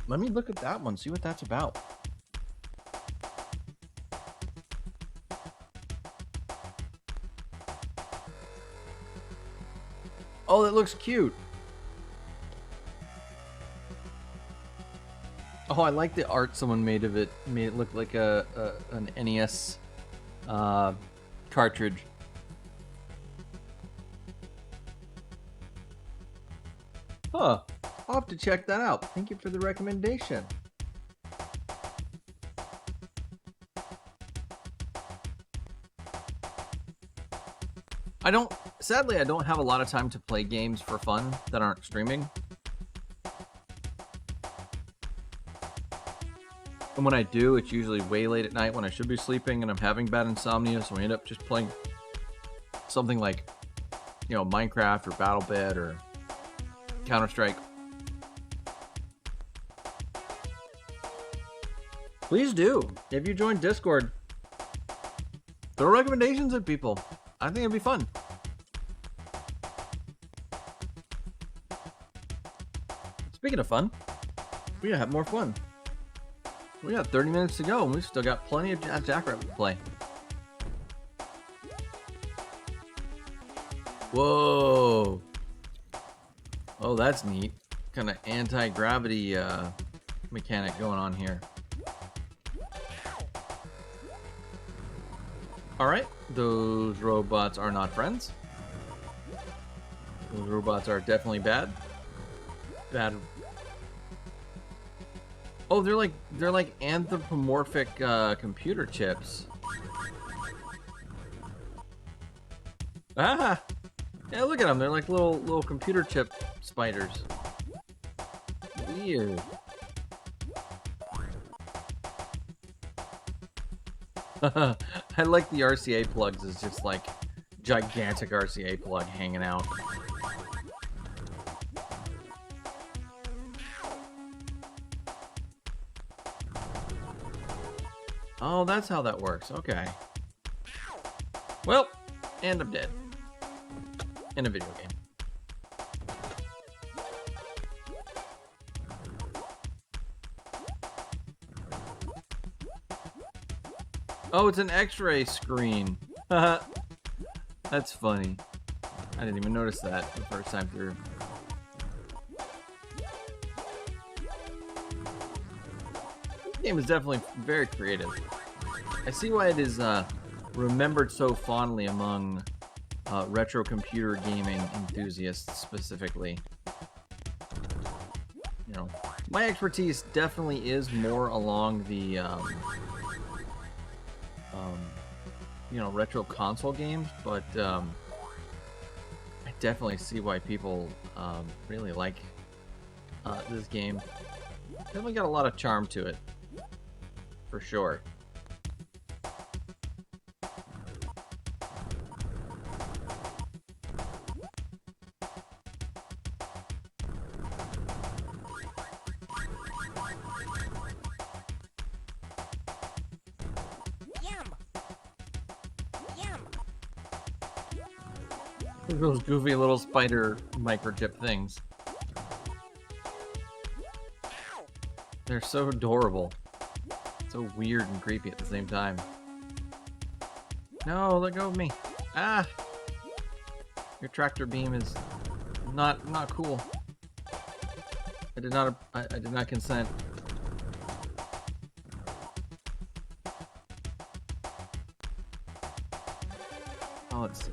Let me look at that one, see what that's about. Oh, that looks cute. Oh, I like the art someone made of it. Made it look like an NES cartridge. Huh. I'll have to check that out. Thank you for the recommendation. Sadly, I don't have a lot of time to play games for fun that aren't streaming. And when I do, it's usually way late at night when I should be sleeping and I'm having bad insomnia, so I end up just playing something like, Minecraft or BattleBit or Counter-Strike. Please do. If you join Discord, throw recommendations at people. I think it'd be fun. Speaking of fun, we gotta have more fun. We got 30 minutes to go, and we've still got plenty of Jackrabbit to play. Whoa. Oh, that's neat. Kind of anti-gravity mechanic going on here. Alright, those robots are not friends. Those robots are definitely bad. Bad. Oh, they're like anthropomorphic computer chips. Ah! Yeah, look at them. They're like little computer chip spiders. Weird. I like the RCA plugs. It's just like gigantic RCA plug hanging out. Oh, that's how that works. Okay. Well, and I'm dead. In a video game. Oh, it's an X-ray screen. That's funny. I didn't even notice that the first time through. This game is definitely very creative. I see why it is remembered so fondly among retro computer gaming enthusiasts specifically. You know, my expertise definitely is more along the you know, retro console games, but I definitely see why people really like this game. Definitely got a lot of charm to it, for sure. Yum. Yum. Those goofy little spider microchip things. Ow. They're so adorable. So weird and creepy at the same time. No, let go of me. Ah! Your tractor beam is not cool. I did not consent. Oh, let's see.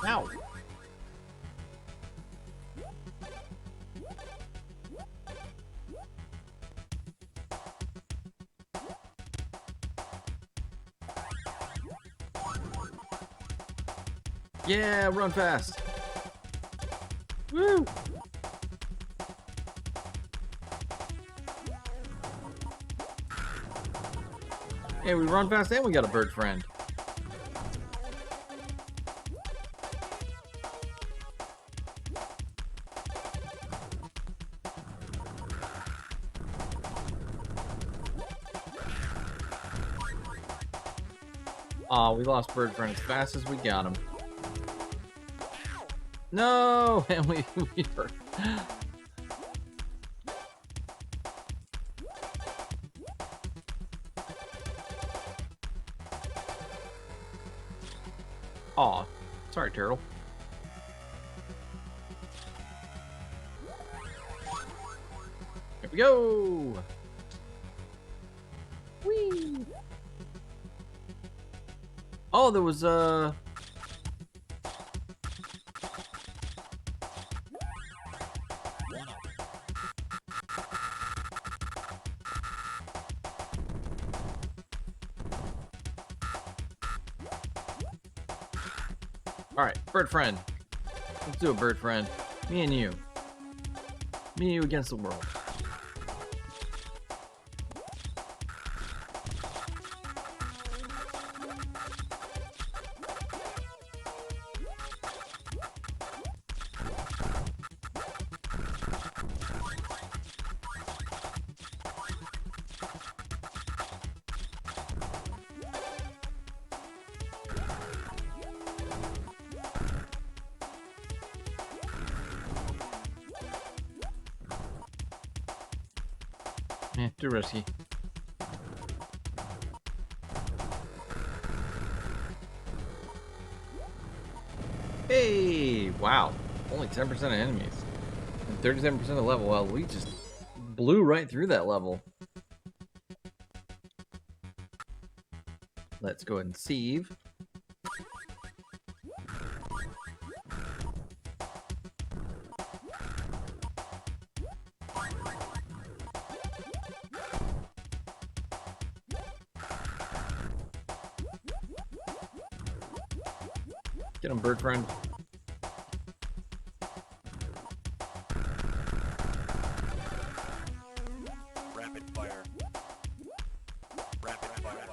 Ow! Yeah, run fast! Woo! Hey, we run fast and we got a bird friend. Aw, we lost bird friend as fast as we got him. No! And we were... Aw, sorry, turtle. Here we go! Whee! Oh, there was Alright, bird friend. Let's do a bird friend. Me and you. Me and you against the world. Too risky. Hey! Wow. Only 10% of enemies. And 37% of the level. Well, we just blew right through that level. Let's go ahead and save. Get him, bird friend. Rapid fire. Rapid fire.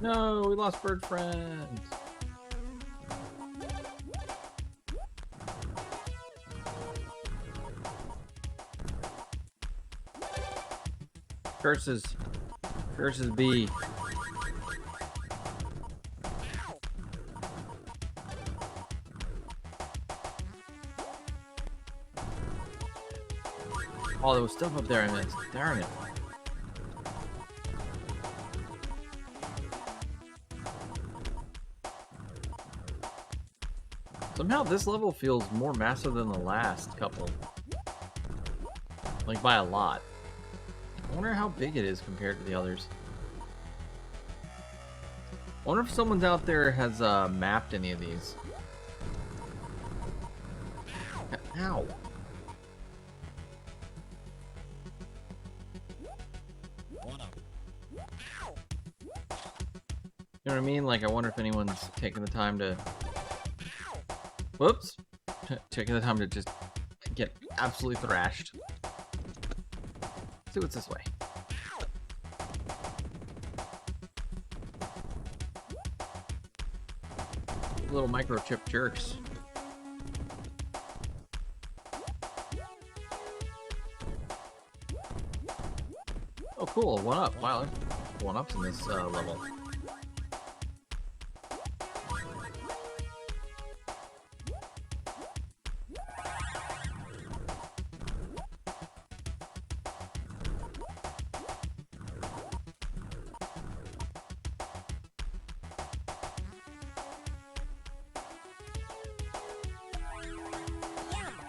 No, we lost bird friends. Curses. Curses B. Oh, there was stuff up there I missed. Darn it. Somehow this level feels more massive than the last couple. Like by a lot. I wonder how big it is compared to the others. I wonder if someone's out there has mapped any of these. Ow. You know what I mean? Like, I wonder if anyone's taking the time to... Whoops! Taking the time to just get absolutely thrashed. Let's see what's this way. Little microchip jerks. Oh, cool. 1-up. Wow, 1-ups in this level.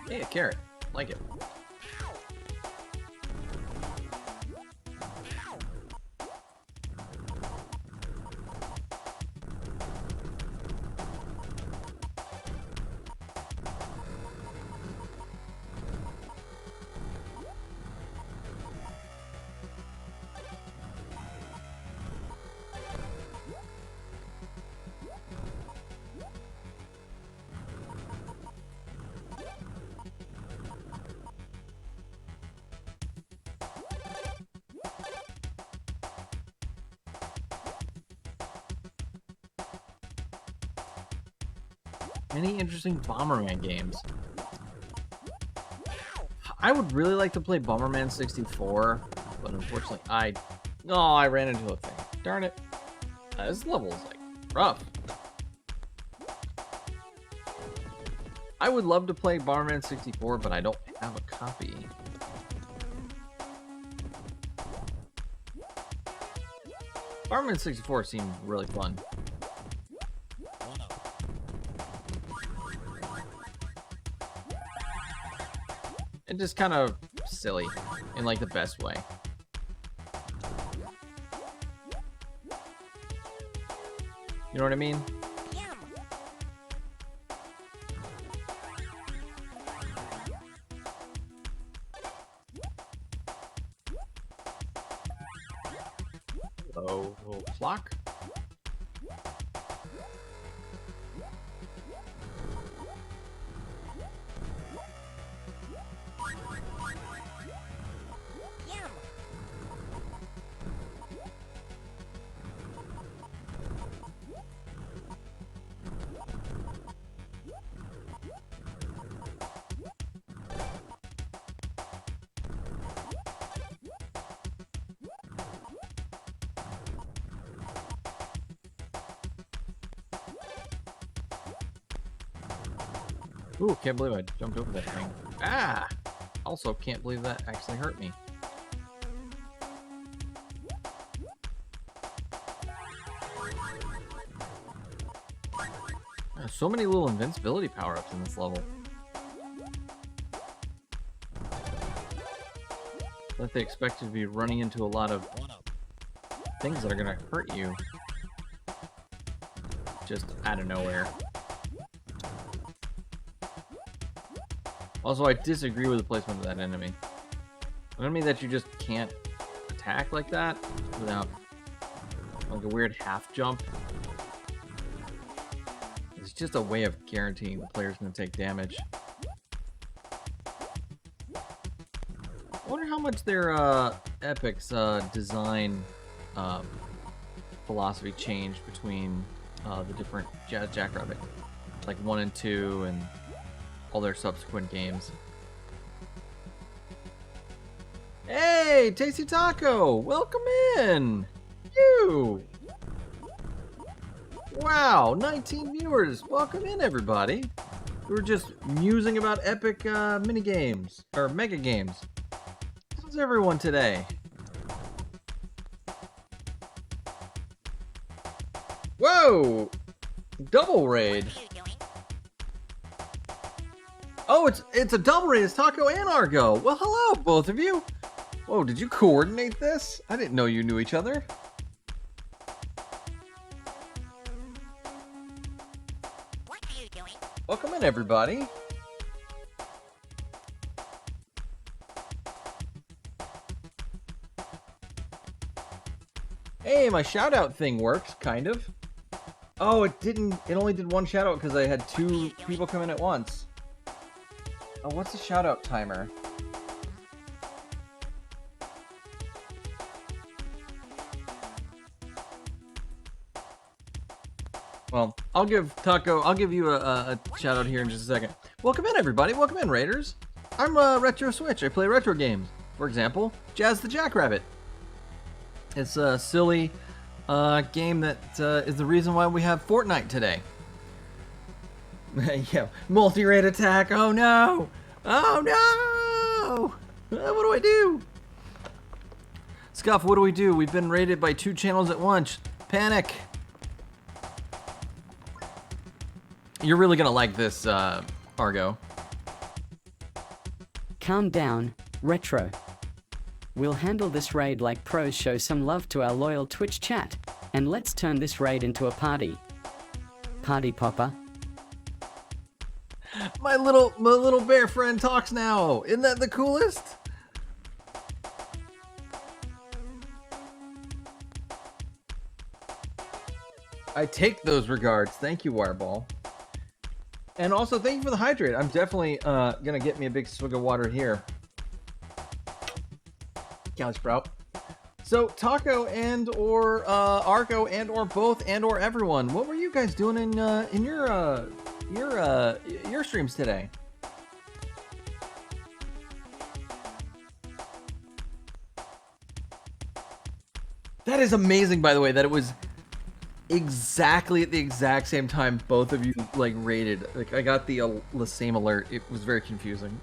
Hey, a carrot. Like it. Any interesting Bomberman games? I would really like to play Bomberman 64, but unfortunately I ran into a thing. Darn it. This level is like rough. I would love to play Bomberman 64, but I don't have a copy. Bomberman 64 seemed really fun. And just kind of silly in like the best way. You know what I mean? Hello, little clock. Ooh, can't believe I jumped over that thing. Ah! Also, can't believe that actually hurt me. There's so many little invincibility power-ups in this level. Like they expect you to be running into a lot of things that are gonna hurt you. Just out of nowhere. Also, I disagree with the placement of that enemy. An enemy that you just can't attack like that without like a weird half jump. It's just a way of guaranteeing the player's gonna take damage. I wonder how much their Epic's design philosophy changed between the different Jackrabbit, like 1 and 2, and all their subsequent games. Hey, Tasty Taco, welcome in. You. Wow, 19 viewers. Welcome in, everybody. We were just musing about epic mini games or mega games. How's everyone today? Whoa! Double raid. What are you doing? Oh, it's a double raid. It's Taco and Argo. Well, hello, both of you. Whoa, did you coordinate this? I didn't know you knew each other. What are you doing? Welcome in, everybody. Hey, my shout out thing works, kind of. Oh, it didn't. It only did one shout out because I had 2 people come in at once. Oh, what's the shout out timer? Well, I'll give you a shout out here in just a second. Welcome in, everybody. Welcome in, Raiders. I'm Retro Switch. I play retro games. For example, Jazz the Jackrabbit. It's a silly game that is the reason why we have Fortnite today. Yeah, multi-raid attack. Oh no! Oh no! What do I do? Scuff, what do we do? We've been raided by 2 channels at once. Panic! You're really gonna like this, Argo. Calm down, Retro. We'll handle this raid like pros. Show some love to our loyal Twitch chat, and let's turn this raid into a party. Party popper. My little bear friend talks now. Isn't that the coolest? I take those regards. Thank you, Wireball. And also, thank you for the hydrate. I'm definitely gonna get me a big swig of water here. Cali Sprout. So, Taco and or Argo and or both and or everyone, what were you guys doing in your streams today? That is amazing, by the way, that it was exactly at the exact same time both of you like rated. Like I got the same alert. It was very confusing.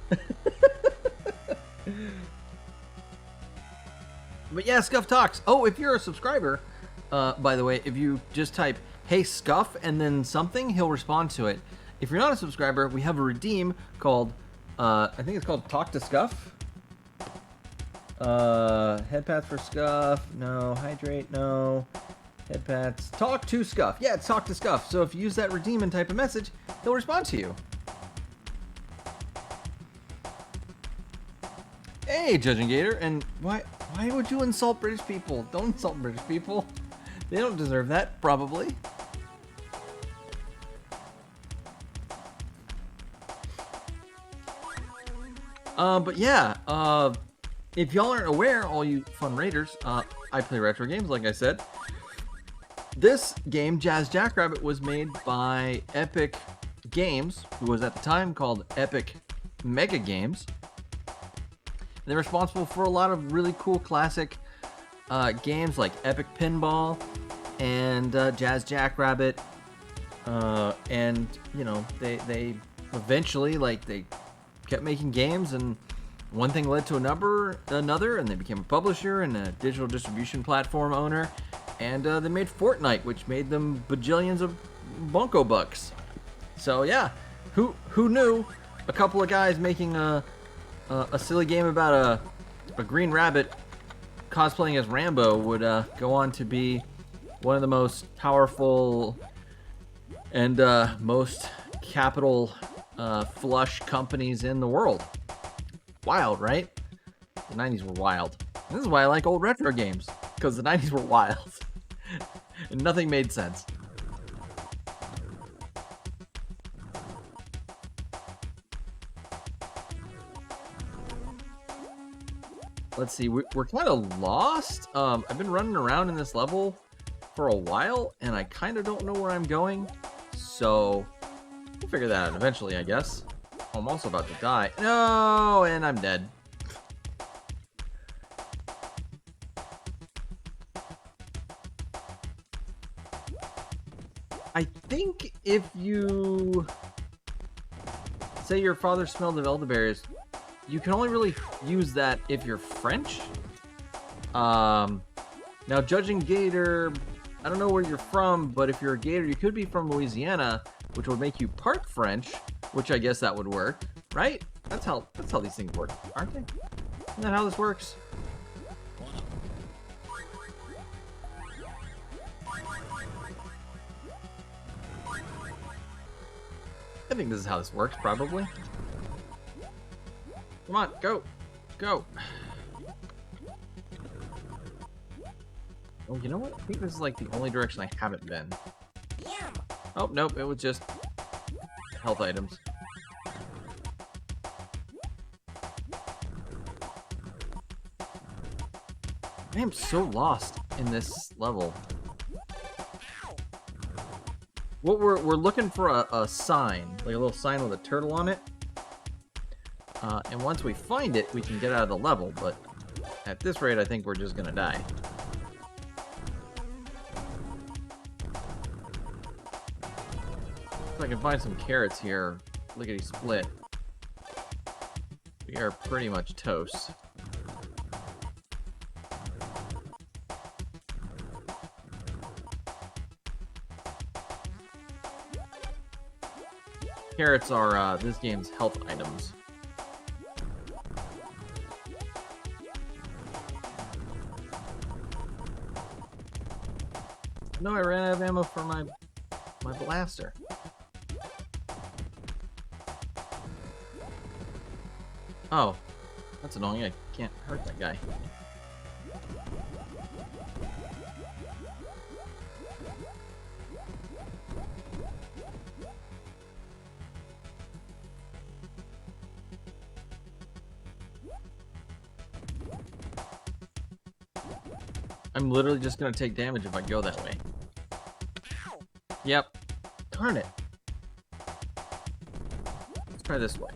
But yeah, Scuff talks. Oh, if you're a subscriber, by the way, if you just type "Hey Scuff" and then something, he'll respond to it. If you're not a subscriber, we have a redeem called I think it's called Talk to Scuff. Head pads for Scuff. No. Hydrate. No. Head pads. Talk to Scuff. Yeah, it's Talk to Scuff. So if you use that redeem and type a message, he'll respond to you. Hey, Judging Gator. And why would you insult British people? Don't insult British people. They don't deserve that, probably. But yeah, if y'all aren't aware, all you fun raiders, I play retro games, like I said. This game, Jazz Jackrabbit, was made by Epic Games, who was at the time called Epic Mega Games. They're responsible for a lot of really cool classic games like Epic Pinball and Jazz Jackrabbit. And, you know, they eventually, like, they kept making games, and one thing led to another, and they became a publisher and a digital distribution platform owner. And they made Fortnite, which made them bajillions of bunko bucks. So yeah, who knew a couple of guys making a silly game about a green rabbit cosplaying as Rambo would go on to be one of the most powerful and most capital flush companies in the world. Wild, right? The 90s were wild. And this is why I like old retro games, because the 90s were wild. And nothing made sense. Let's see, we're kind of lost. I've been running around in this level for a while, and I kind of don't know where I'm going. So, we'll figure that out eventually, I guess. I'm also about to die. No, and I'm dead. I think if you say your father smelled of elderberries, you can only really use that if you're French. Now, judging Gator, I don't know where you're from, but if you're a Gator, you could be from Louisiana, which would make you part French, which I guess that would work, right? That's how these things work, aren't they? Isn't that how this works? I think this is how this works, probably. Come on, go! Go! Oh, you know what? I think this is like the only direction I haven't been. Yum. Oh, nope, it was just health items. I am so lost in this level. What we're looking for a sign, like a little sign with a turtle on it. And once we find it, we can get out of the level, but at this rate, I think we're just gonna die. If I can find some carrots here, lickety split, we are pretty much toast. Carrots are this game's health items. No, I ran out of ammo for my blaster. Oh, that's annoying. I can't hurt that guy. I'm literally just gonna take damage if I go that way. Yep. Darn it. Let's try this way.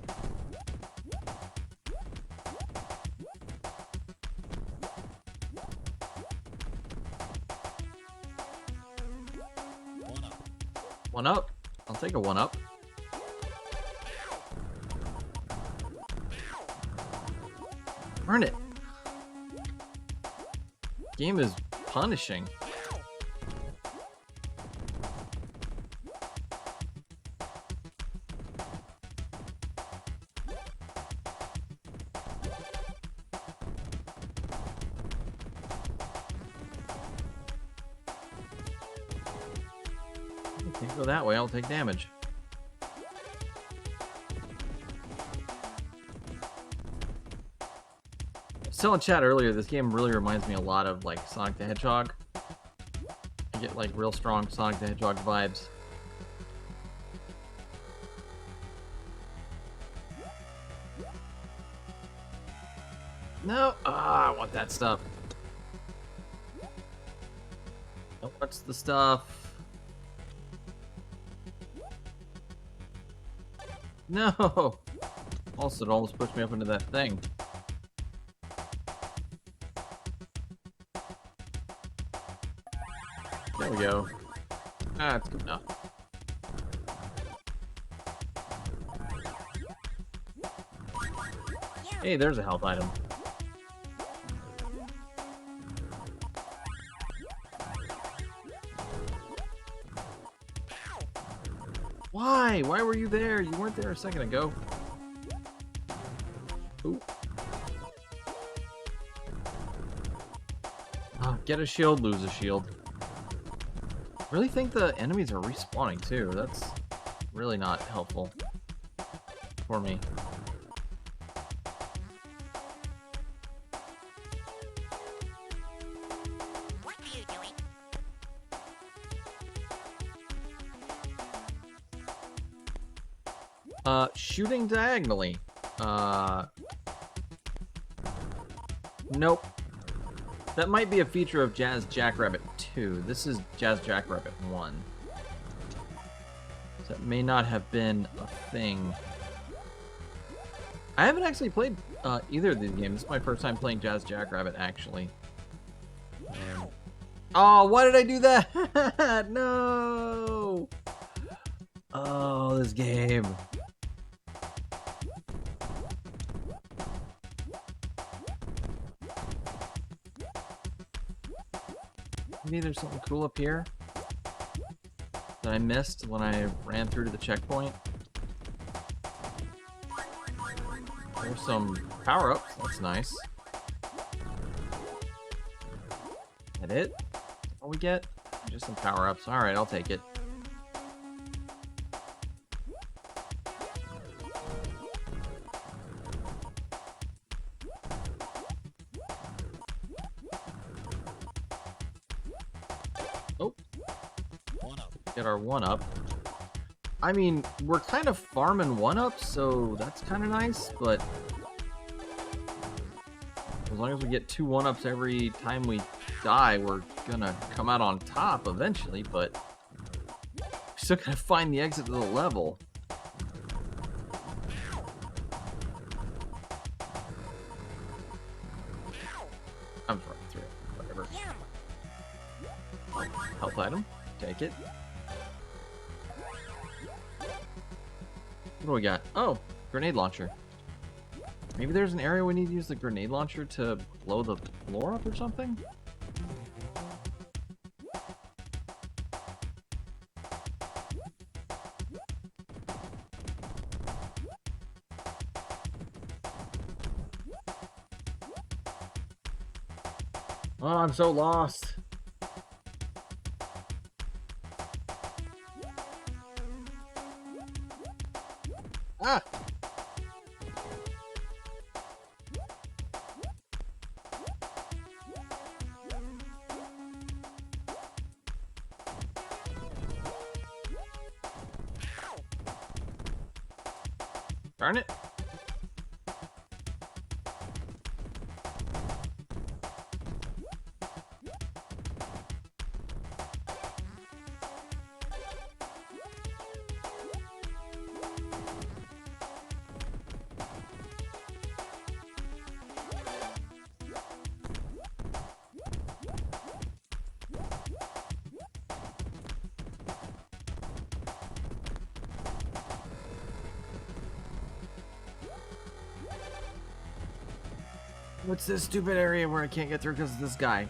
One up. I'll take a one up. Darn it. Game is punishing. Can't go that way, I'll take damage. Telling chat earlier, this game really reminds me a lot of like Sonic the Hedgehog. I get like real strong Sonic the Hedgehog vibes. No, I want that stuff. What's the stuff? No. Also, it almost pushed me up into that thing. There we go. Ah, that's good enough. Hey, there's a health item. Why? Why were you there? You weren't there a second ago. Ooh. Get a shield, lose a shield. Really think the enemies are respawning too. That's really not helpful for me. What are you doing? Shooting diagonally. Nope. That might be a feature of Jazz Jackrabbit 2. This is Jackrabbit 1. So that may not have been a thing. I haven't actually played either of these games. This is my first time playing Jackrabbit, actually. Oh, why did I do that? No! Oh, this game. Maybe there's something cool up here that I missed when I ran through to the checkpoint. There's some power-ups. That's nice. That it? What we get? Just some power-ups. Alright, I'll take it. Oh. Get our 1-up. I mean, we're kind of farming 1-ups, so that's kind of nice, but as long as we get 2 1-ups every time we die, we're gonna come out on top eventually, but we still gotta find the exit to the level. I'm just running through it. Whatever. Oh, health item. Take it. What do we got? Oh, grenade launcher. Maybe there's an area we need to use the grenade launcher to blow the floor up or something? Oh, I'm so lost. Ah! Darn it. What's this stupid area where I can't get through because of this guy?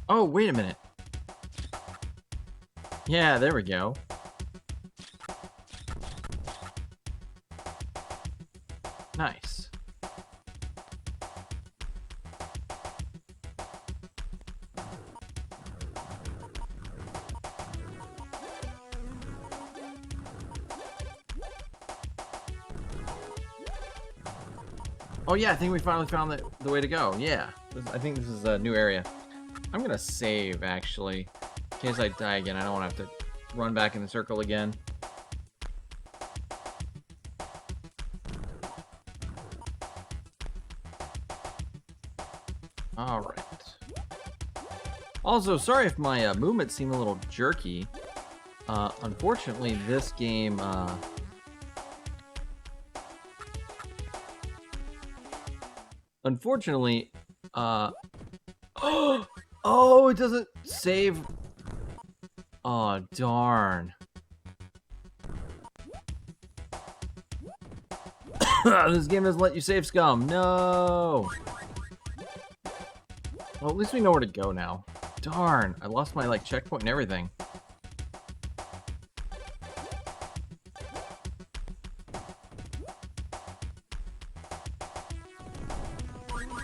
Oh, wait a minute. Yeah, there we go. Nice. Oh yeah, I think we finally found the way to go. Yeah, I think this is a new area. I'm gonna save, actually, in case I die again. I don't want to have to run back in the circle again. Alright. Also, sorry if my movements seem a little jerky. Unfortunately, this game... Unfortunately, oh, it doesn't save. Oh, darn. This game doesn't let you save scum. No. Well, at least we know where to go now. Darn, I lost my, like, checkpoint and everything.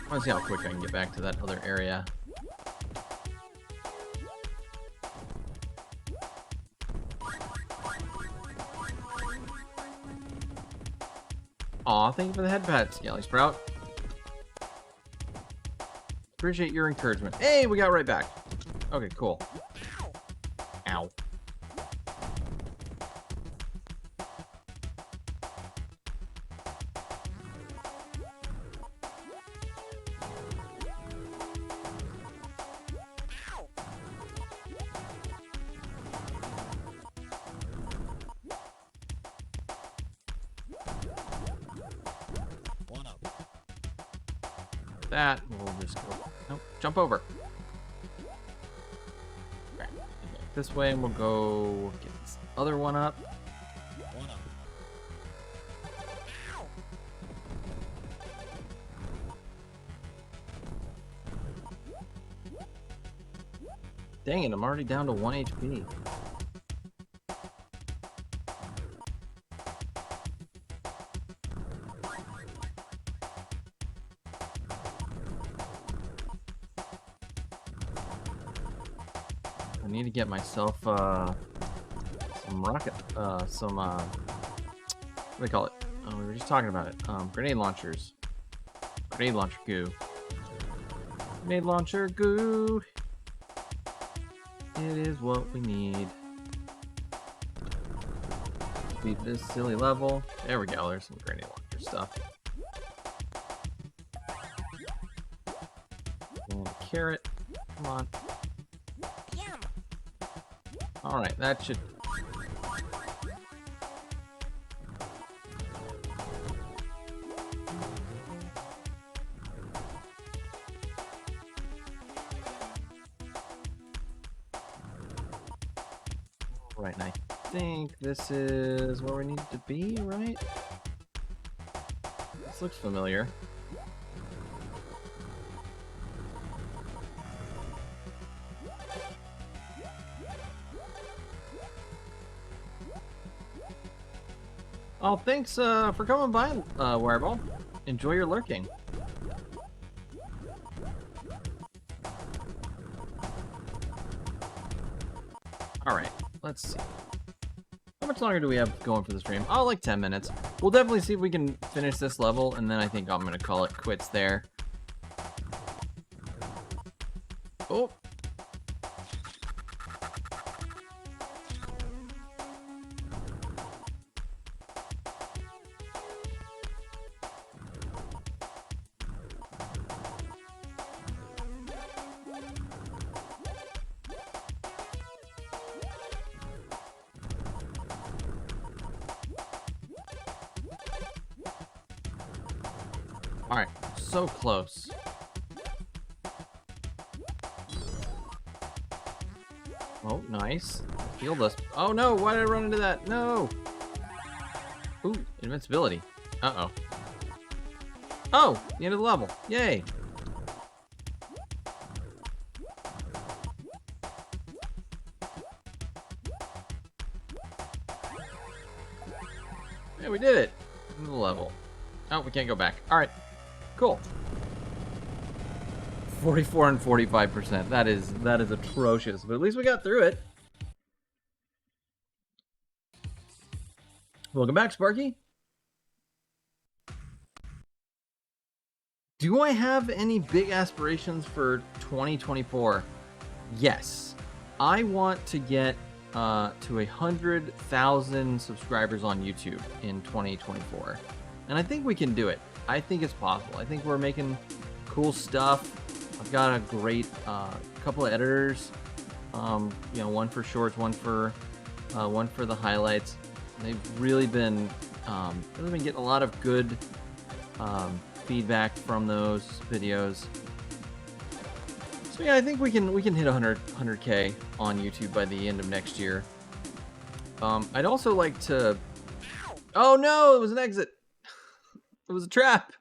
I want to see how quick I can get back to that other area. Aw, thank you for the head pat, Skelly Sprout. Appreciate your encouragement. Hey, we got right back. Okay, cool. Ow. that. We'll just go. Nope, jump over. Okay, this way, and we'll go get this other one up. Dang it, I'm already down to 1 HP. I need to get myself some rocket, what do they call it? Oh, we were just talking about it. Grenade launchers. Grenade launcher goo. Grenade launcher goo. It is what we need. Beat this silly level. There we go. There's some grenade launcher stuff. And a carrot. Come on. Yum. Alright, that should... Right, and I think this is where we need to be, right? This looks familiar. Oh, thanks for coming by, Wireball. Enjoy your lurking. Alright, let's see. How much longer do we have going for the stream? Oh, like 10 minutes. We'll definitely see if we can finish this level, and then I think I'm going to call it quits there. Oh! Alright, so close. Oh, nice. Healed us. Oh no, why did I run into that? No! Ooh, invincibility. Uh-oh. Oh, the end of the level. Yay! Yeah, we did it! End of the level. Oh, we can't go back. Alright. Cool. 44 and 45%. That is atrocious, but at least we got through it. Welcome back, Sparky. Do I have any big aspirations for 2024? Yes. I want to get to 100,000 subscribers on YouTube in 2024. And I think we can do it. I think it's possible. I think we're making cool stuff. I've got a great couple of editors. You know, one for shorts, one for the highlights. And they've really been getting a lot of good feedback from those videos. So yeah, I think we can hit 100K on YouTube by the end of next year. I'd also like to. Oh no! It was an exit. It was a trap.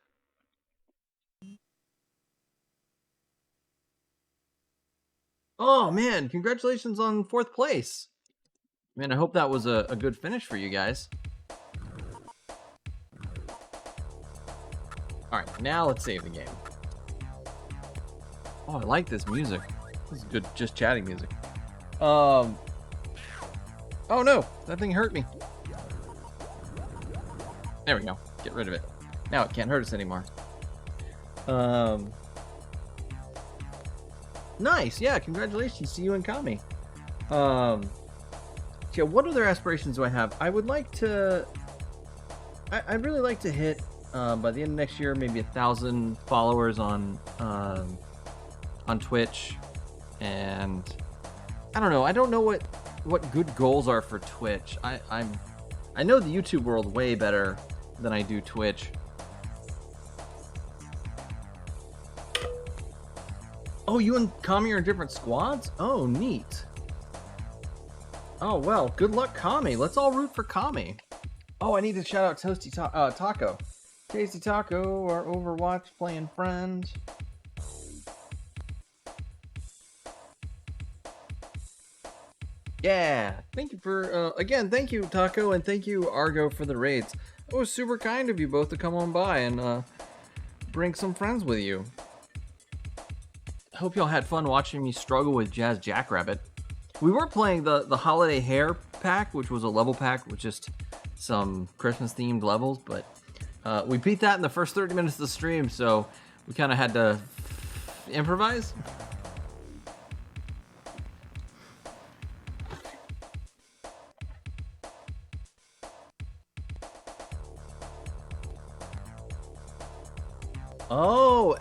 Oh man, congratulations on 4th place. Man, I hope that was a good finish for you guys. Alright, now let's save the game. Oh, I like this music. This is good just chatting music. Oh no, that thing hurt me. There we go. Get rid of it. Now it can't hurt us anymore. Nice, yeah, congratulations to you and Kami. Yeah, what other aspirations do I have? I would like to... I'd really like to hit, by the end of next year, maybe 1,000 followers on Twitch. And... I don't know. I don't know what good goals are for Twitch. I know the YouTube world way better than I do Twitch. Oh, you and Kami are in different squads? Oh, neat. Oh, well, good luck, Kami. Let's all root for Kami. Oh, I need to shout out Toasty Taco. Tasty Taco, our Overwatch playing friend. Yeah, thank you for, again, thank you, Taco, and thank you, Argo, for the raids. It was super kind of you both to come on by and bring some friends with you. Hope y'all had fun watching me struggle with Jazz Jackrabbit. We were playing the Holiday Hare pack, which was a level pack with just some Christmas-themed levels, but we beat that in the first 30 minutes of the stream, so we kind of had to improvise. Oh,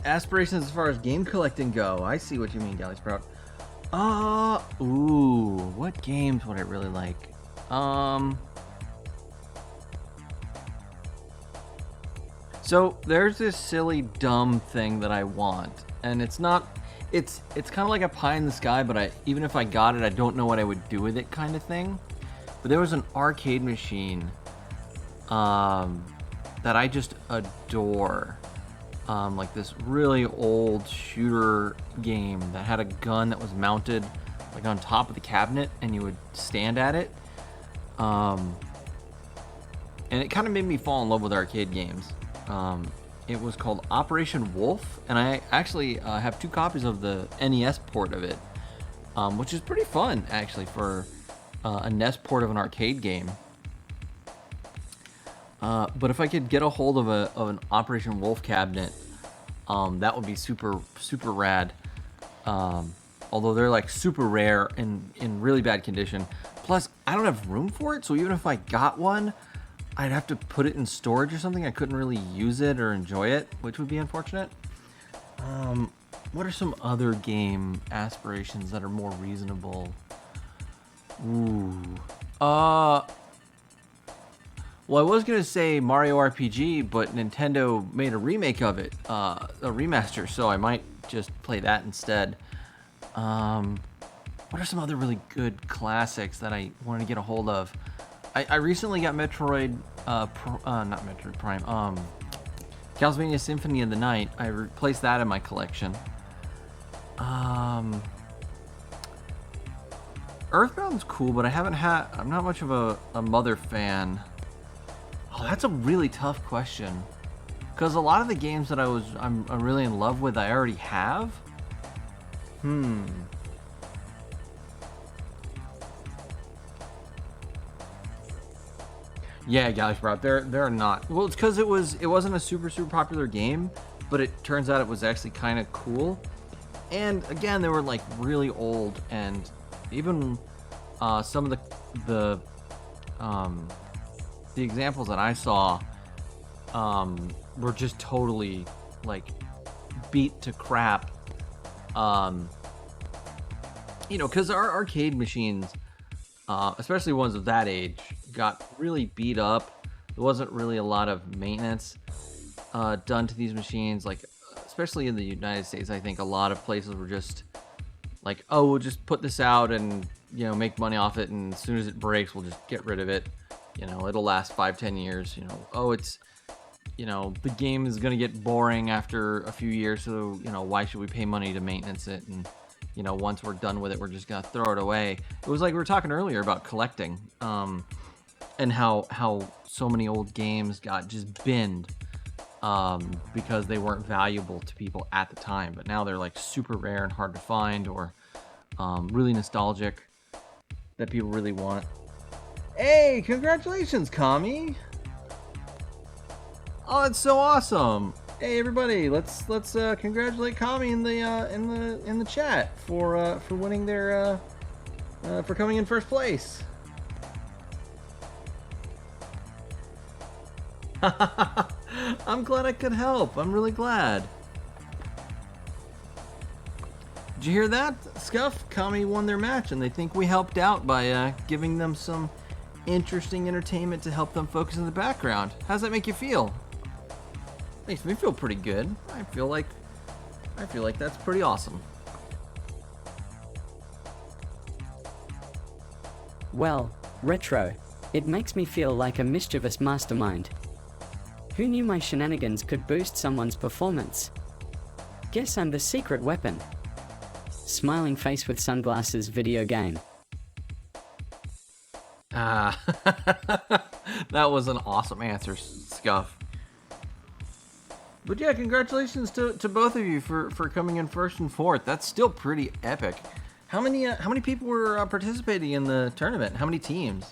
aspirations as far as game collecting go. I see what you mean, Galley Sprout. Ooh, what games would I really like? So there's this silly, dumb thing that I want, and it's not. It's kind of like a pie in the sky, but even if I got it, I don't know what I would do with it, kind of thing. But there was an arcade machine, that I just adore. Like this really old shooter game that had a gun that was mounted like on top of the cabinet and you would stand at it. And it kind of made me fall in love with arcade games. It was called Operation Wolf, and I actually have 2 copies of the NES port of it, which is pretty fun actually for a NES port of an arcade game. But if I could get a hold of an Operation Wolf cabinet, that would be super rad. Although they're like super rare and in really bad condition. Plus, I don't have room for it, so even if I got one, I'd have to put it in storage or something. I couldn't really use it or enjoy it, which would be unfortunate. What are some other game aspirations that are more reasonable? Ooh. Well, I was gonna say Mario RPG, but Nintendo made a remake of it, a remaster, so I might just play that instead. What are some other really good classics that I want to get a hold of? I recently got Metroid, not Metroid Prime, Castlevania Symphony of the Night. I replaced that in my collection. Earthbound's cool, but I'm not much of a Mother fan. Oh, that's a really tough question. Because a lot of the games that I'm really in love with, I already have. Yeah, Galaxy Sprout, they're not. Well, it's because it wasn't a super popular game, but it turns out it was actually kind of cool. And again, they were like really old, and even some of the examples that I saw were just totally like beat to crap. Because our arcade machines, especially ones of that age, got really beat up. There wasn't really a lot of maintenance done to these machines, like especially in the United States. I think a lot of places were just like, oh, we'll just put this out and make money off it, and as soon as it breaks, we'll just get rid of it. It'll last 5-10 years. It's the game is gonna get boring after a few years, so why should we pay money to maintenance it? And once we're done with it, we're just gonna throw it away. It was like we were talking earlier about collecting, and how so many old games got just binned because they weren't valuable to people at the time, but now they're like super rare and hard to find, or really nostalgic that people really want. Hey, congratulations, Kami! Oh, that's so awesome! Hey, everybody, let's congratulate Kami in the chat for winning their for coming in first place. I'm glad I could help. I'm really glad. Did you hear that, Scuff? Kami won their match, and they think we helped out by giving them some interesting entertainment to help them focus in the background. How's that make you feel? Makes me feel pretty good. I feel like I feel like that's pretty awesome. Well, Retro, it makes me feel like a mischievous mastermind. Who knew my shenanigans could boost someone's performance? Guess I'm the secret weapon. Smiling face with sunglasses video game. Ah, that was an awesome answer, Scuff. But yeah, congratulations to both of you for coming in first and fourth. That's still pretty epic. How many people were participating in the tournament? How many teams?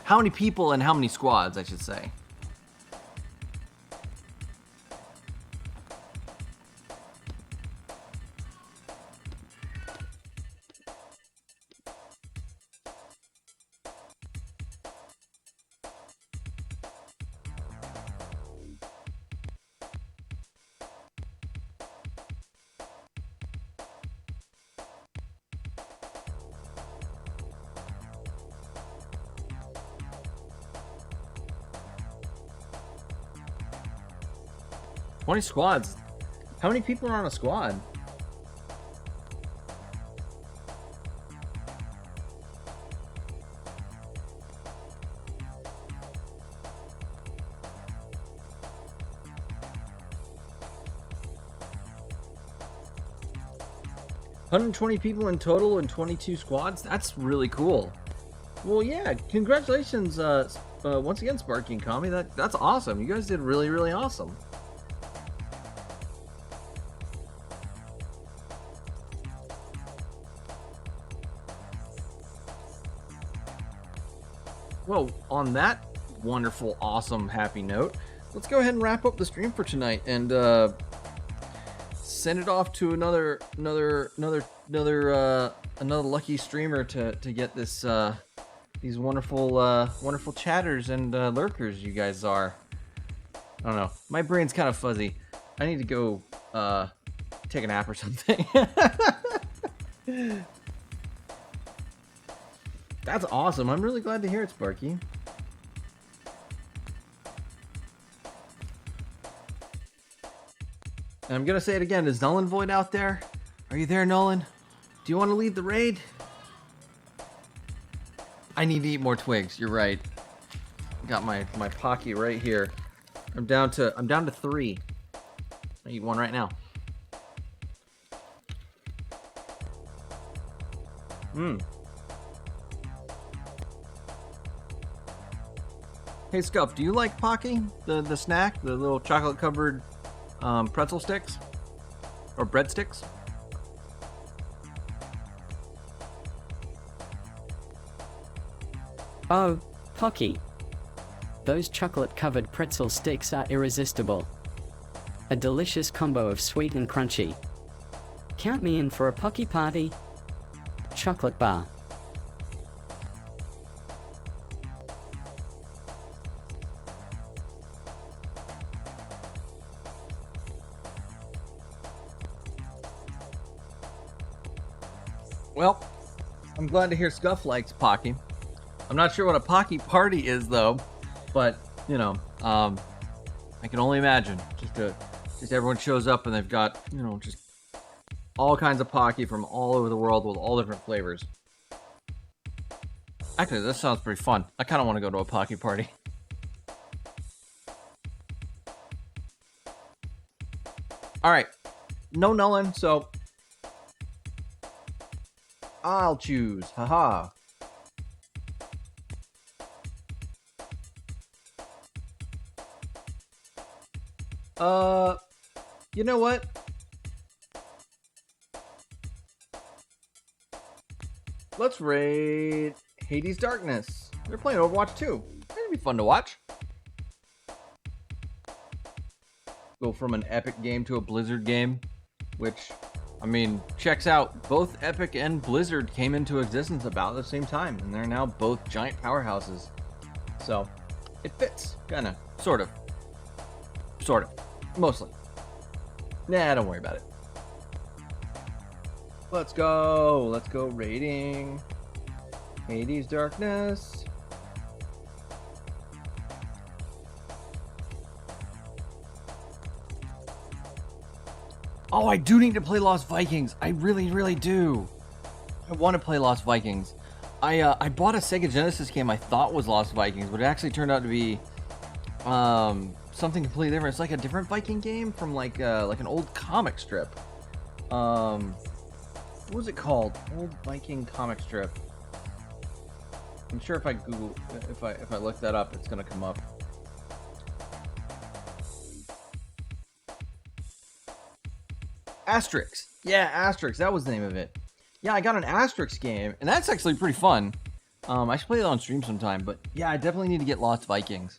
How many people and how many squads, I should say? How many squads? How many people are on a squad? $120 people in total and 22 squads? That's really cool. Well, yeah, congratulations once again, Sparky and Kami. That's awesome. You guys did really, really awesome. Well, on that wonderful, awesome, happy note, let's go ahead and wrap up the stream for tonight and send it off to another lucky streamer to get this these wonderful chatters and lurkers you guys are. I don't know. My brain's kind of fuzzy. I need to go take a nap or something. That's awesome. I'm really glad to hear it, Sparky. And I'm gonna say it again. Is Nolan Void out there? Are you there, Nolan? Do you want to lead the raid? I need to eat more twigs. You're right. Got my Pocky right here. I'm down to 3. I eat one right now. Hey Scuff, do you like Pocky? The snack? The little chocolate covered pretzel sticks? Or breadsticks? Oh, Pocky. Those chocolate-covered pretzel sticks are irresistible. A delicious combo of sweet and crunchy. Count me in for a Pocky party. Chocolate bar. Well, I'm glad to hear Scuff likes Pocky. I'm not sure what a Pocky party is though, but you know, I can only imagine. Just everyone shows up and they've got, you know, just all kinds of Pocky from all over the world with all different flavors. Actually, this sounds pretty fun. I kind of want to go to a Pocky party. All right, no Nolan, so I'll choose. Haha. You know what? Let's raid Hades Darkness. They're playing Overwatch 2. That'd be fun to watch. Go from an Epic game to a Blizzard game, which, I mean, checks out. Both Epic and Blizzard came into existence about the same time, and they're now both giant powerhouses. So, it fits. Kinda. Sort of. Sort of. Mostly. Nah, don't worry about it. Let's go. Let's go raiding Hades Darkness. Oh, I do need to play Lost Vikings. I really, really do. I want to play Lost Vikings. I bought a Sega Genesis game I thought was Lost Vikings, but it actually turned out to be something completely different. It's like a different Viking game from like an old comic strip. What was it called? Old Viking comic strip. I'm sure if I Google, if I look that up, it's gonna come up. Asterix. Yeah, Asterix. That was the name of it. Yeah, I got an Asterix game, and that's actually pretty fun. I should play it on stream sometime, but yeah, I definitely need to get Lost Vikings.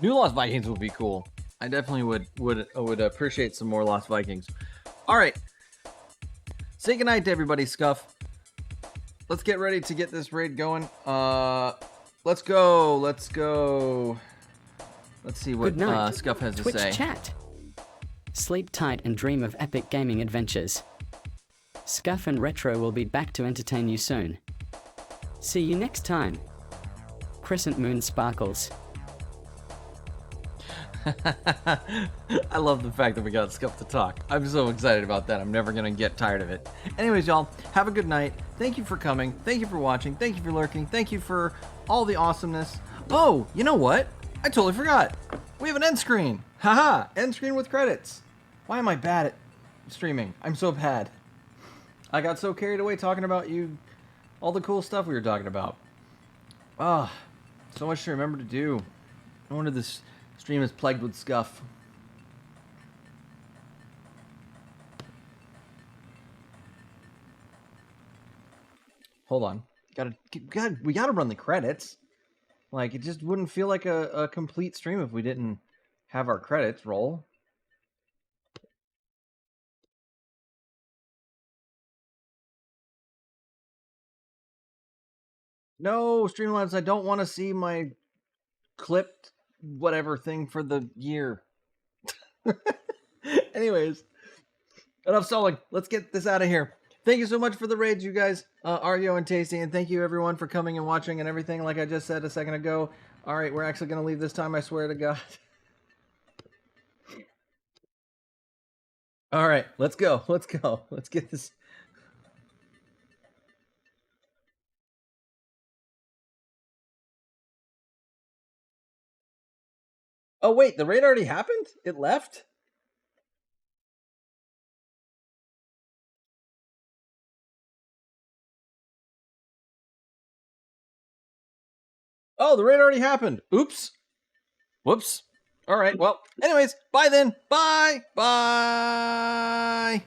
New Lost Vikings would be cool. I definitely would appreciate some more Lost Vikings. All right. Say goodnight to everybody, Scuff. Let's get ready to get this raid going. Let's go. Let's see what Scuff has Twitch to say. Chat. Sleep tight and dream of epic gaming adventures. Scuff and Retro will be back to entertain you soon. See you next time. Crescent Moon Sparkles. I love the fact that we got Scuff to talk. I'm so excited about that. I'm never going to get tired of it. Anyways, y'all, have a good night. Thank you for coming. Thank you for watching. Thank you for lurking. Thank you for all the awesomeness. Oh, you know what? I totally forgot. We have an end screen. Haha, end screen with credits. Why am I bad at streaming? I'm so bad. I got so carried away talking about all the cool stuff we were talking about. Ah, so much to remember to do. No wonder this stream is plagued with Scuff. Hold on. We gotta run the credits. Like, it just wouldn't feel like a complete stream if we didn't have our credits roll. No, Streamlabs, I don't want to see my clipped whatever thing for the year. Anyways, enough stalling. Let's get this out of here. Thank you so much for the raids, you guys, Argo and Tasty, and thank you everyone for coming and watching and everything, like I just said a second ago. All right, we're actually going to leave this time, I swear to God. All right, let's go. Let's go. Let's get this. Oh, wait, the raid already happened? It left? Oh, the raid already happened. Oops. Whoops. All right, well, anyways, bye then. Bye. Bye.